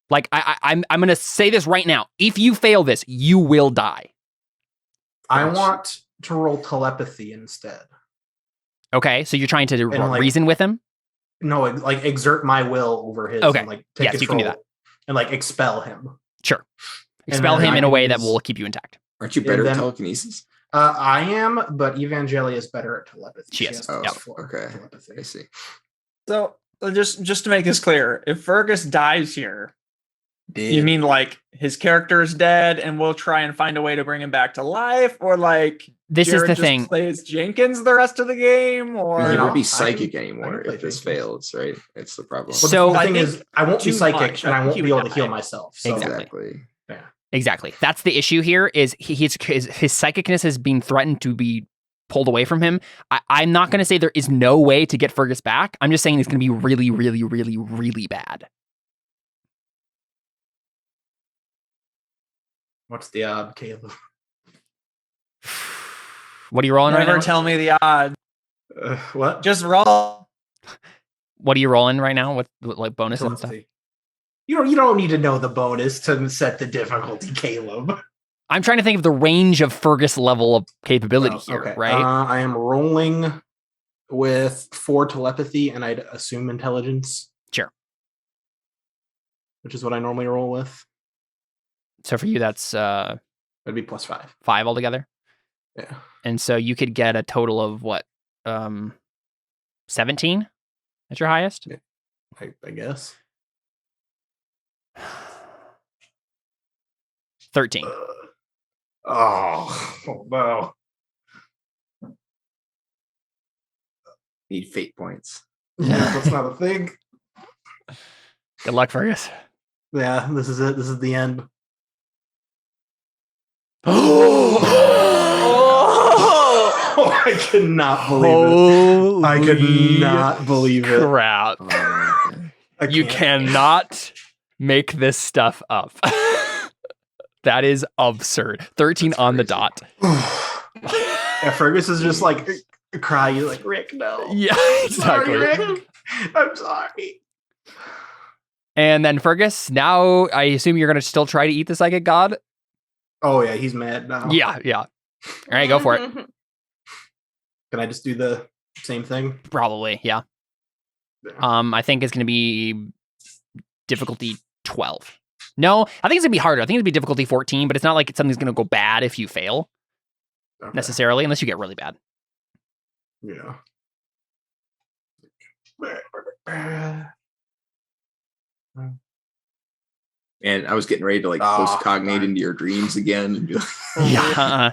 Like I'm gonna say this right now. If you fail this, you will die. I want to roll telepathy instead. Okay, so you're trying to like- reason with him. No, like exert my will over his. Okay. And, like take Yes, you can do control and like expel him. Sure, And expel then him I in a can way that use- will keep you intact. Aren't you and better at then- telekinesis? I am, but Evangelia is better at telepathy. She is. has Oh, plus 4 okay. telepathy. I see. So just to make this clear, if Fergus dies here, you mean like his character is dead, and we'll try and find a way to bring him back to life, or like This Jared is the just thing. plays Jenkins the rest of the game, or He no, won't be I psychic can- I anymore can play if this Jenkins. fails, right? It's the problem. But So- the I thing think is, I won't be too psychic, much. and I I think won't he be would able to heal die. myself. So Exactly. Exactly. That's the issue here. Is his psychicness is being threatened to be pulled away from him. I'm not going to say there is no way to get Fergus back. I'm just saying it's going to be really, really, really, really bad. What's the odd, Caleb? What are you rolling right Never now? tell me the odds. What? Just roll. What are you rolling right now with like bonus and stuff? Telepathy. You don't need to know the bonus to set the difficulty, Caleb. I'm trying to think of the range of Fergus level of capability here, Okay. right? I am rolling with 4 telepathy, and I'd assume intelligence. Sure. Which is what I normally roll with. So for you, that's That'd be +5. 5 altogether. Yeah. And so you could get a total of what? 17 at your highest? I guess. 13. Oh no. Need fate points. Yeah, that's not a thing. Good luck, Fergus. Yeah, this is it. This is the end. Oh, I could not believe it. I could not believe it. Crap. I You can't. cannot make this stuff up. That is absurd. 13 on the dot. Yeah, Fergus is just like crying, like, Rick, no. Yeah, exactly. Sorry, Rick. I'm sorry. And then Fergus, now I assume you're going to still try to eat the psychic god? Oh yeah, he's mad now. Yeah. All right, go for it. Can I just do the same thing? Probably, yeah. Yeah. I think it's going to be difficulty 12. No, I think it's going to be harder. I think it's going to be difficulty 14, but it's not like something's going to go bad if you fail Okay. necessarily, unless you get really bad. Yeah. And I was getting ready to like Oh, post-cognate God. into your dreams again. And be like, Yeah.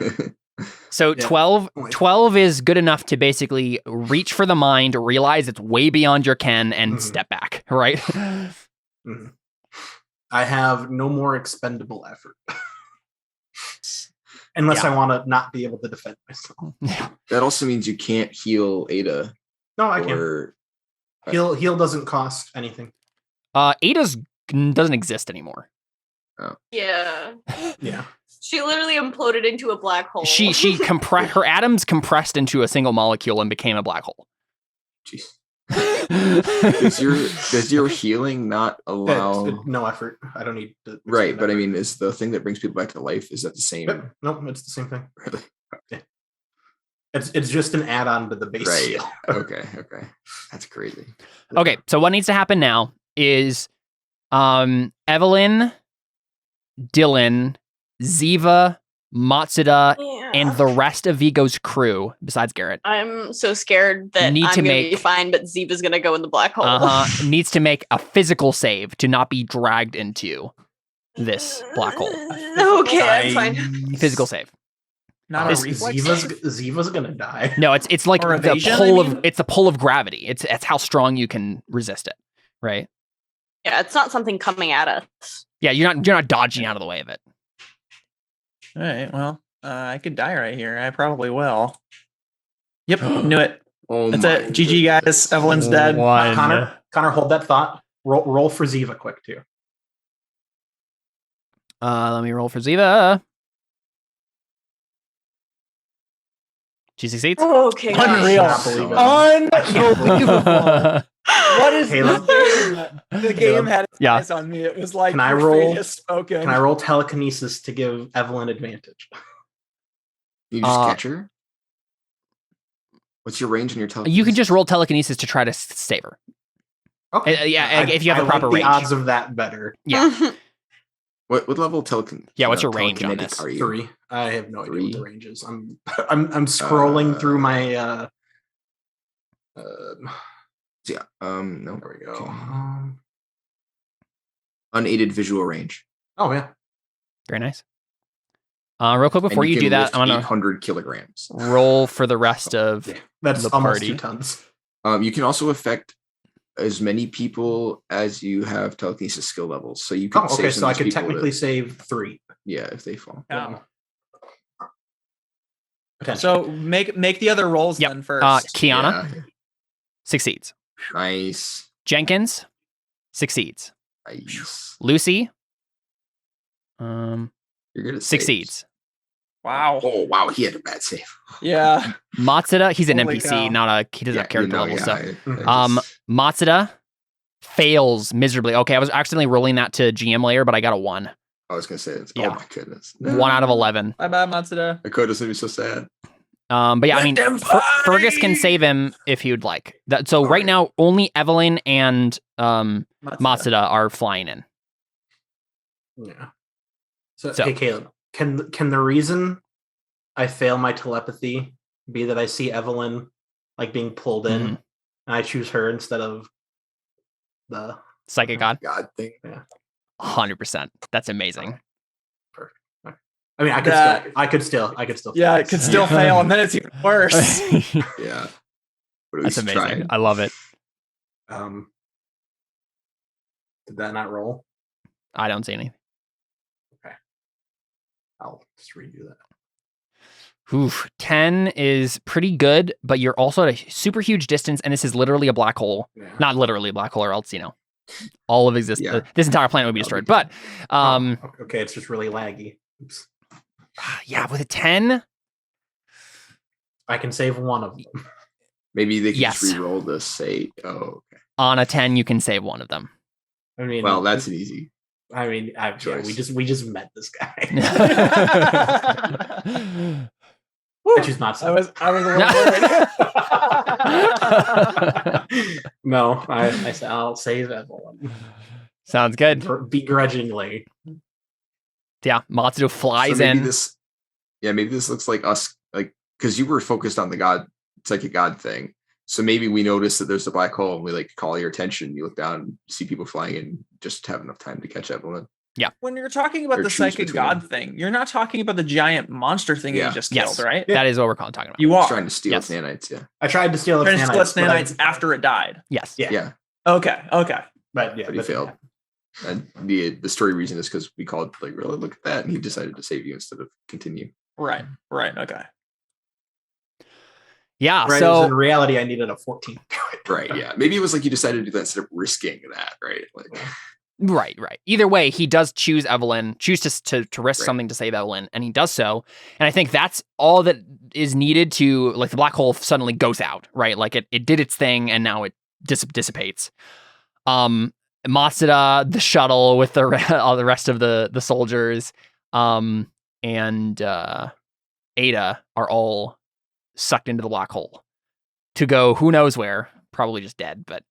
So Yeah. 12 is good enough to basically reach for the mind, realize it's way beyond your ken, and Mhm. step back, right? Mhm. I have no more expendable effort. Unless Yeah. I want to not be able to defend myself. Yeah. that also means you can't heal Ada. No, I can't. Or Heal doesn't cost anything. Ada's doesn't exist anymore. Yeah. Yeah. She literally imploded into a black hole. She her atoms compressed into a single molecule and became a black hole. jeez. Does your healing not allow? It's no effort. I don't need to. Right, expend but I effort. mean, is the thing that brings people back to life, is that the same? Yep. No, it's the same thing. Really? It's just an add-on to the base Right. skill. Okay. That's crazy. Okay, so what needs to happen now is Evelyn, Dylan, Ziva, Matsuda, Yeah. and the rest of Vigo's crew, besides Garrett, I'm so scared that Need I'm to gonna make- be fine, but Ziva's gonna go in the black hole. needs to make a physical save to not be dragged into this black hole. Okay, I'm fine. Physical save. Not This- a reflex. Ziva's gonna die. No, it's like Or the evasion, pull I mean? of it's the pull of gravity. It's how strong you can resist it, right? Yeah, it's not something coming at us. Yeah, you're not dodging out of the way of it. All right. Well, I could die right here. I probably will. Yep. Knew it. Oh, That's my it. GG, guys. Evelyn's dead. Connor, hold that thought. Roll for Ziva quick too. Let me roll for Ziva. She succeeds. Okay. Unreal. Cannot believe it. Unbelievable. What is Caleb? this game? The game had its Yeah. eyes on me. It was like Can I your roll? fate has spoken. Can I roll telekinesis to give Evelyn advantage? You just Uh, catch her. What's your range in your telekinesis? You can just roll telekinesis to try to save her. Okay. yeah, if you have I the proper like range. the odds of that better. Yeah. What level telekinesis? Yeah, what's your range on telekinetic this? Are you? 3. I have no idea what the Three. range is. I'm scrolling through my Yeah. No. there we go. Okay. Unaided visual range. Oh yeah. Very nice. Real quick before And you can do that, lift I'm gonna 800 kilograms. roll for the rest of. Yeah. That's The almost party. 2 tons. You can also affect as many people as you have telekinesis skill levels. So you can. Oh, okay. save So some I of these could people technically that- save 3. yeah, if they fall. Oh. Potentially. So make the other rolls Yep. then first. Kiana Yeah. succeeds. Nice. Jenkins succeeds. Nice. Lucy You're good at succeeds. saves. Wow. Oh wow, he had a bad save. Yeah. Matsuda, he's an Holy NPC, cow. he doesn't have character level. So I just- Matsuda fails miserably. Okay, I was accidentally rolling that to GM layer, but I got a 1. I was gonna say it's Yeah. oh my goodness. 1 out of 11. Bye bye, Matsuda. Dakota's gonna be so sad. But yeah, I Let mean, them Fergus can fight! save him if you'd like. So right Alright. now, only Evelyn and Matsuda are flying in. Yeah. So, So- hey, Caleb, can the reason I fail my telepathy be that I see Evelyn like being pulled in, Mhm. and I choose her instead of the? Psychic God, God thing. 100%. That's amazing. I mean, I could still. Yeah, it could still fail, and then it's even worse. Yeah. But at That's least amazing. trying. I love it. Did that not roll? I don't see anything. I'll just redo that. Oof, 10 is pretty good, but you're also at a super huge distance, and this is literally a black hole. Yeah. Not literally a black hole, or else, all of existence. Yeah. This entire planet would be That'll destroyed. be But Okay, it's just really laggy. Oops. yeah, with a 10, I can save one of them. Maybe they can Yes. just re-roll the say. Oh, okay. on a 10, you can save one of them. I mean, Well, that's an easy. yeah, we just met this guy. Woo. She's not. I was a little worried. No, I said I'll save Evelyn Sounds good. begrudgingly. Yeah, Matsudo flies So maybe in. maybe this looks like us, like, because you were focused on the psychic god thing. So maybe we notice that there's a black hole and we like call your attention. You look down and see people flying in, just have enough time to catch Evelyn. When you're talking about Or the choose psychic between god them. thing, you're not talking about the giant monster thing Yeah. you just Yes. killed, right? That is what we're talking about. You He's are trying to steal Yes. its nanites, yeah. I tried to steal trying to its steal its nanites after it died. Yes. Yeah. Yeah. Okay. but But he failed. And the story reason is because we called, like, really look at that, and he decided to save you instead of continue. Right. Okay. Yeah. Right, So in reality, I needed a 14. Right, yeah. Maybe it was like you decided to do that instead of risking that, right? Like, right. Either way, he does choose Evelyn, choose to risk Right. something to save Evelyn, and he does so. And I think that's all that is needed to, like, the black hole suddenly goes out, right? Like it did its thing, and now it dissipates. Matsuda, the shuttle with all the rest of the soldiers, and Ada are all sucked into the black hole to go who knows where, probably just dead, but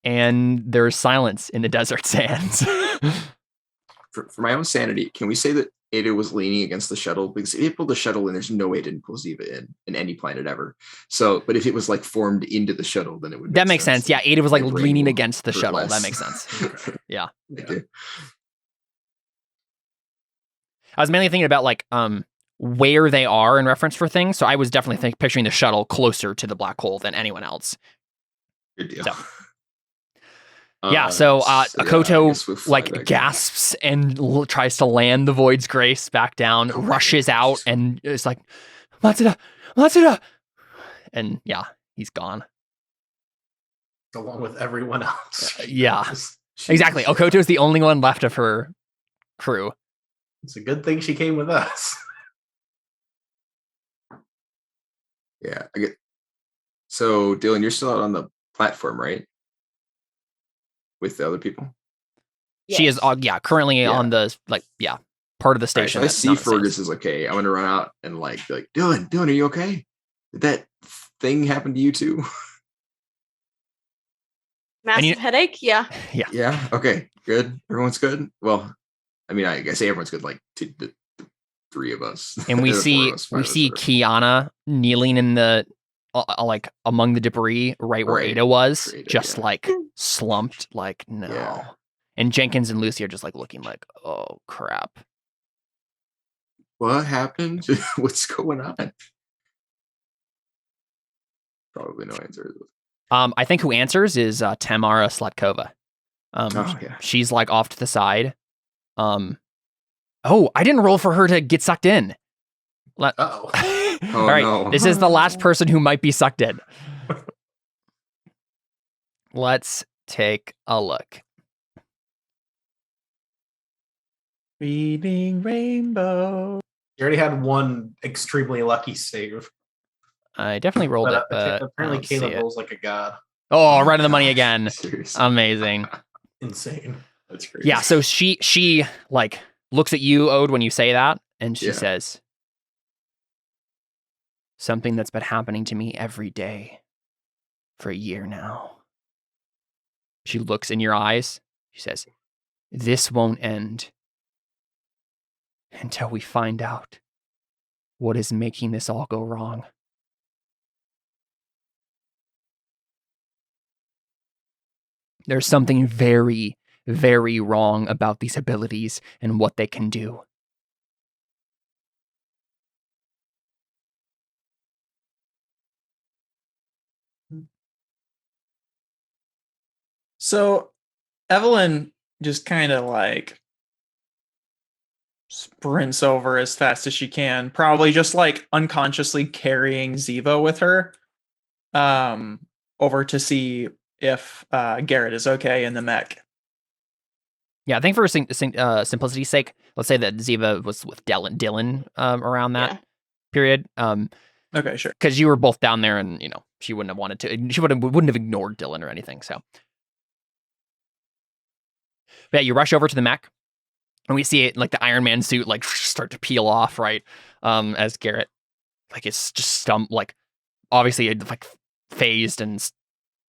and there's silence in the desert sands. for my own sanity, can we say that Ada was leaning against the shuttle? Because if it pulled the shuttle in, there's no way it didn't pull Ziva in any planet ever. So, but if it was like formed into the shuttle, then it would. That makes sense. Yeah, Ada was like My brain leaning will against the hurt shuttle. less. That makes sense. Yeah. Thank you. I was mainly thinking about like where they are in reference for things. So I was definitely picturing the shuttle closer to the black hole than anyone else. Good deal. So- Yeah, so I Akoto guess we'll fly like back. gasps and tries to land the Void's Grace back down, Oh my rushes goodness. out, and is like, Matsuda! And yeah, he's gone. Along with everyone else. Yeah, Jesus. exactly. Okoto is the only one left of her crew. It's a good thing she came with us. Yeah, I get. So, Dylan, you're still out on the platform, right? With the other people. She is, currently Yeah. on the part of the Right, station. so I that's see not the same. Fergus is okay. I'm gonna run out and be like, Dylan, are you okay? Did that thing happen to you too? Massive you- headache? Yeah. Yeah. Okay. Good. Everyone's good. Well, I mean, I say everyone's good. Like the three of us, And we The four see of us, five of us, whatever. Kiana kneeling in the like among the debris right where Right. Ada was, Ada, just yeah. like slumped, like no. Yeah. And Jenkins and Lucy are just like looking like, oh crap. What happened? What's going on? Probably no answer. I think who answers is Tamara Slatkova. Oh, yeah. She's like off to the side. Oh, I didn't roll for her to get sucked in. Uh-oh. Oh, All right, no. this is the last person who might be sucked in. Let's take a look. Reading Rainbow. You already had one extremely lucky save. I definitely rolled it, but apparently I don't see Caleb it. rolls like a god. Oh, right on the money again. Seriously. Amazing. Insane. That's crazy. Yeah, so she like looks at you, Ode, when you say that, and she Yeah. says, something that's been happening to me every day for a year now. She looks in your eyes. She says, this won't end until we find out what is making this all go wrong. There's something very, very wrong about these abilities and what they can do. So Evelyn just kind of like sprints over as fast as she can, probably just like unconsciously carrying Ziva with her, over to see if Garrett is okay in the mech. Yeah, I think for simplicity's sake, let's say that Ziva was with Dylan around that Yeah. period. Okay, sure. Because you were both down there, and she wouldn't have wanted to. She wouldn't have ignored Dylan or anything. So, but yeah, you rush over to the mech, and we see it like the Iron Man suit like start to peel off, right? As Garrett like is just like obviously like phased and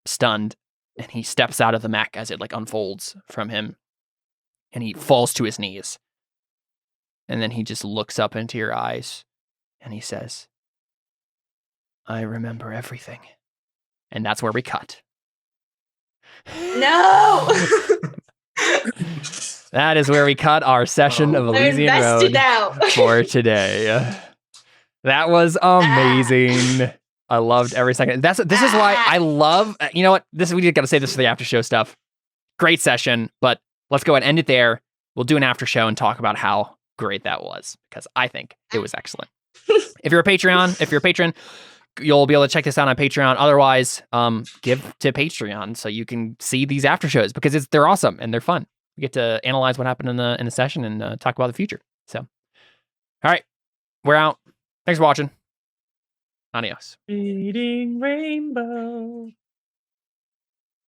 stunned, and he steps out of the mech as it like unfolds from him, and he falls to his knees, and then he just looks up into your eyes, and he says, I remember everything. And that's where we cut. No. That is where we cut our session of I Elysian invested Road out. for today. That was amazing. I loved every second. This is why I love, you know what? We got to say this for the after show stuff. Great session, but let's go ahead and end it there. We'll do an after show and talk about how great that was, because I think it was excellent. If you're a patron, you'll be able to check this out on Patreon. Otherwise, give to Patreon so you can see these after shows, because they're awesome and they're fun. We get to analyze what happened in the session and talk about the future. So, all right, we're out. Thanks for watching. Adios. Reading Rainbow.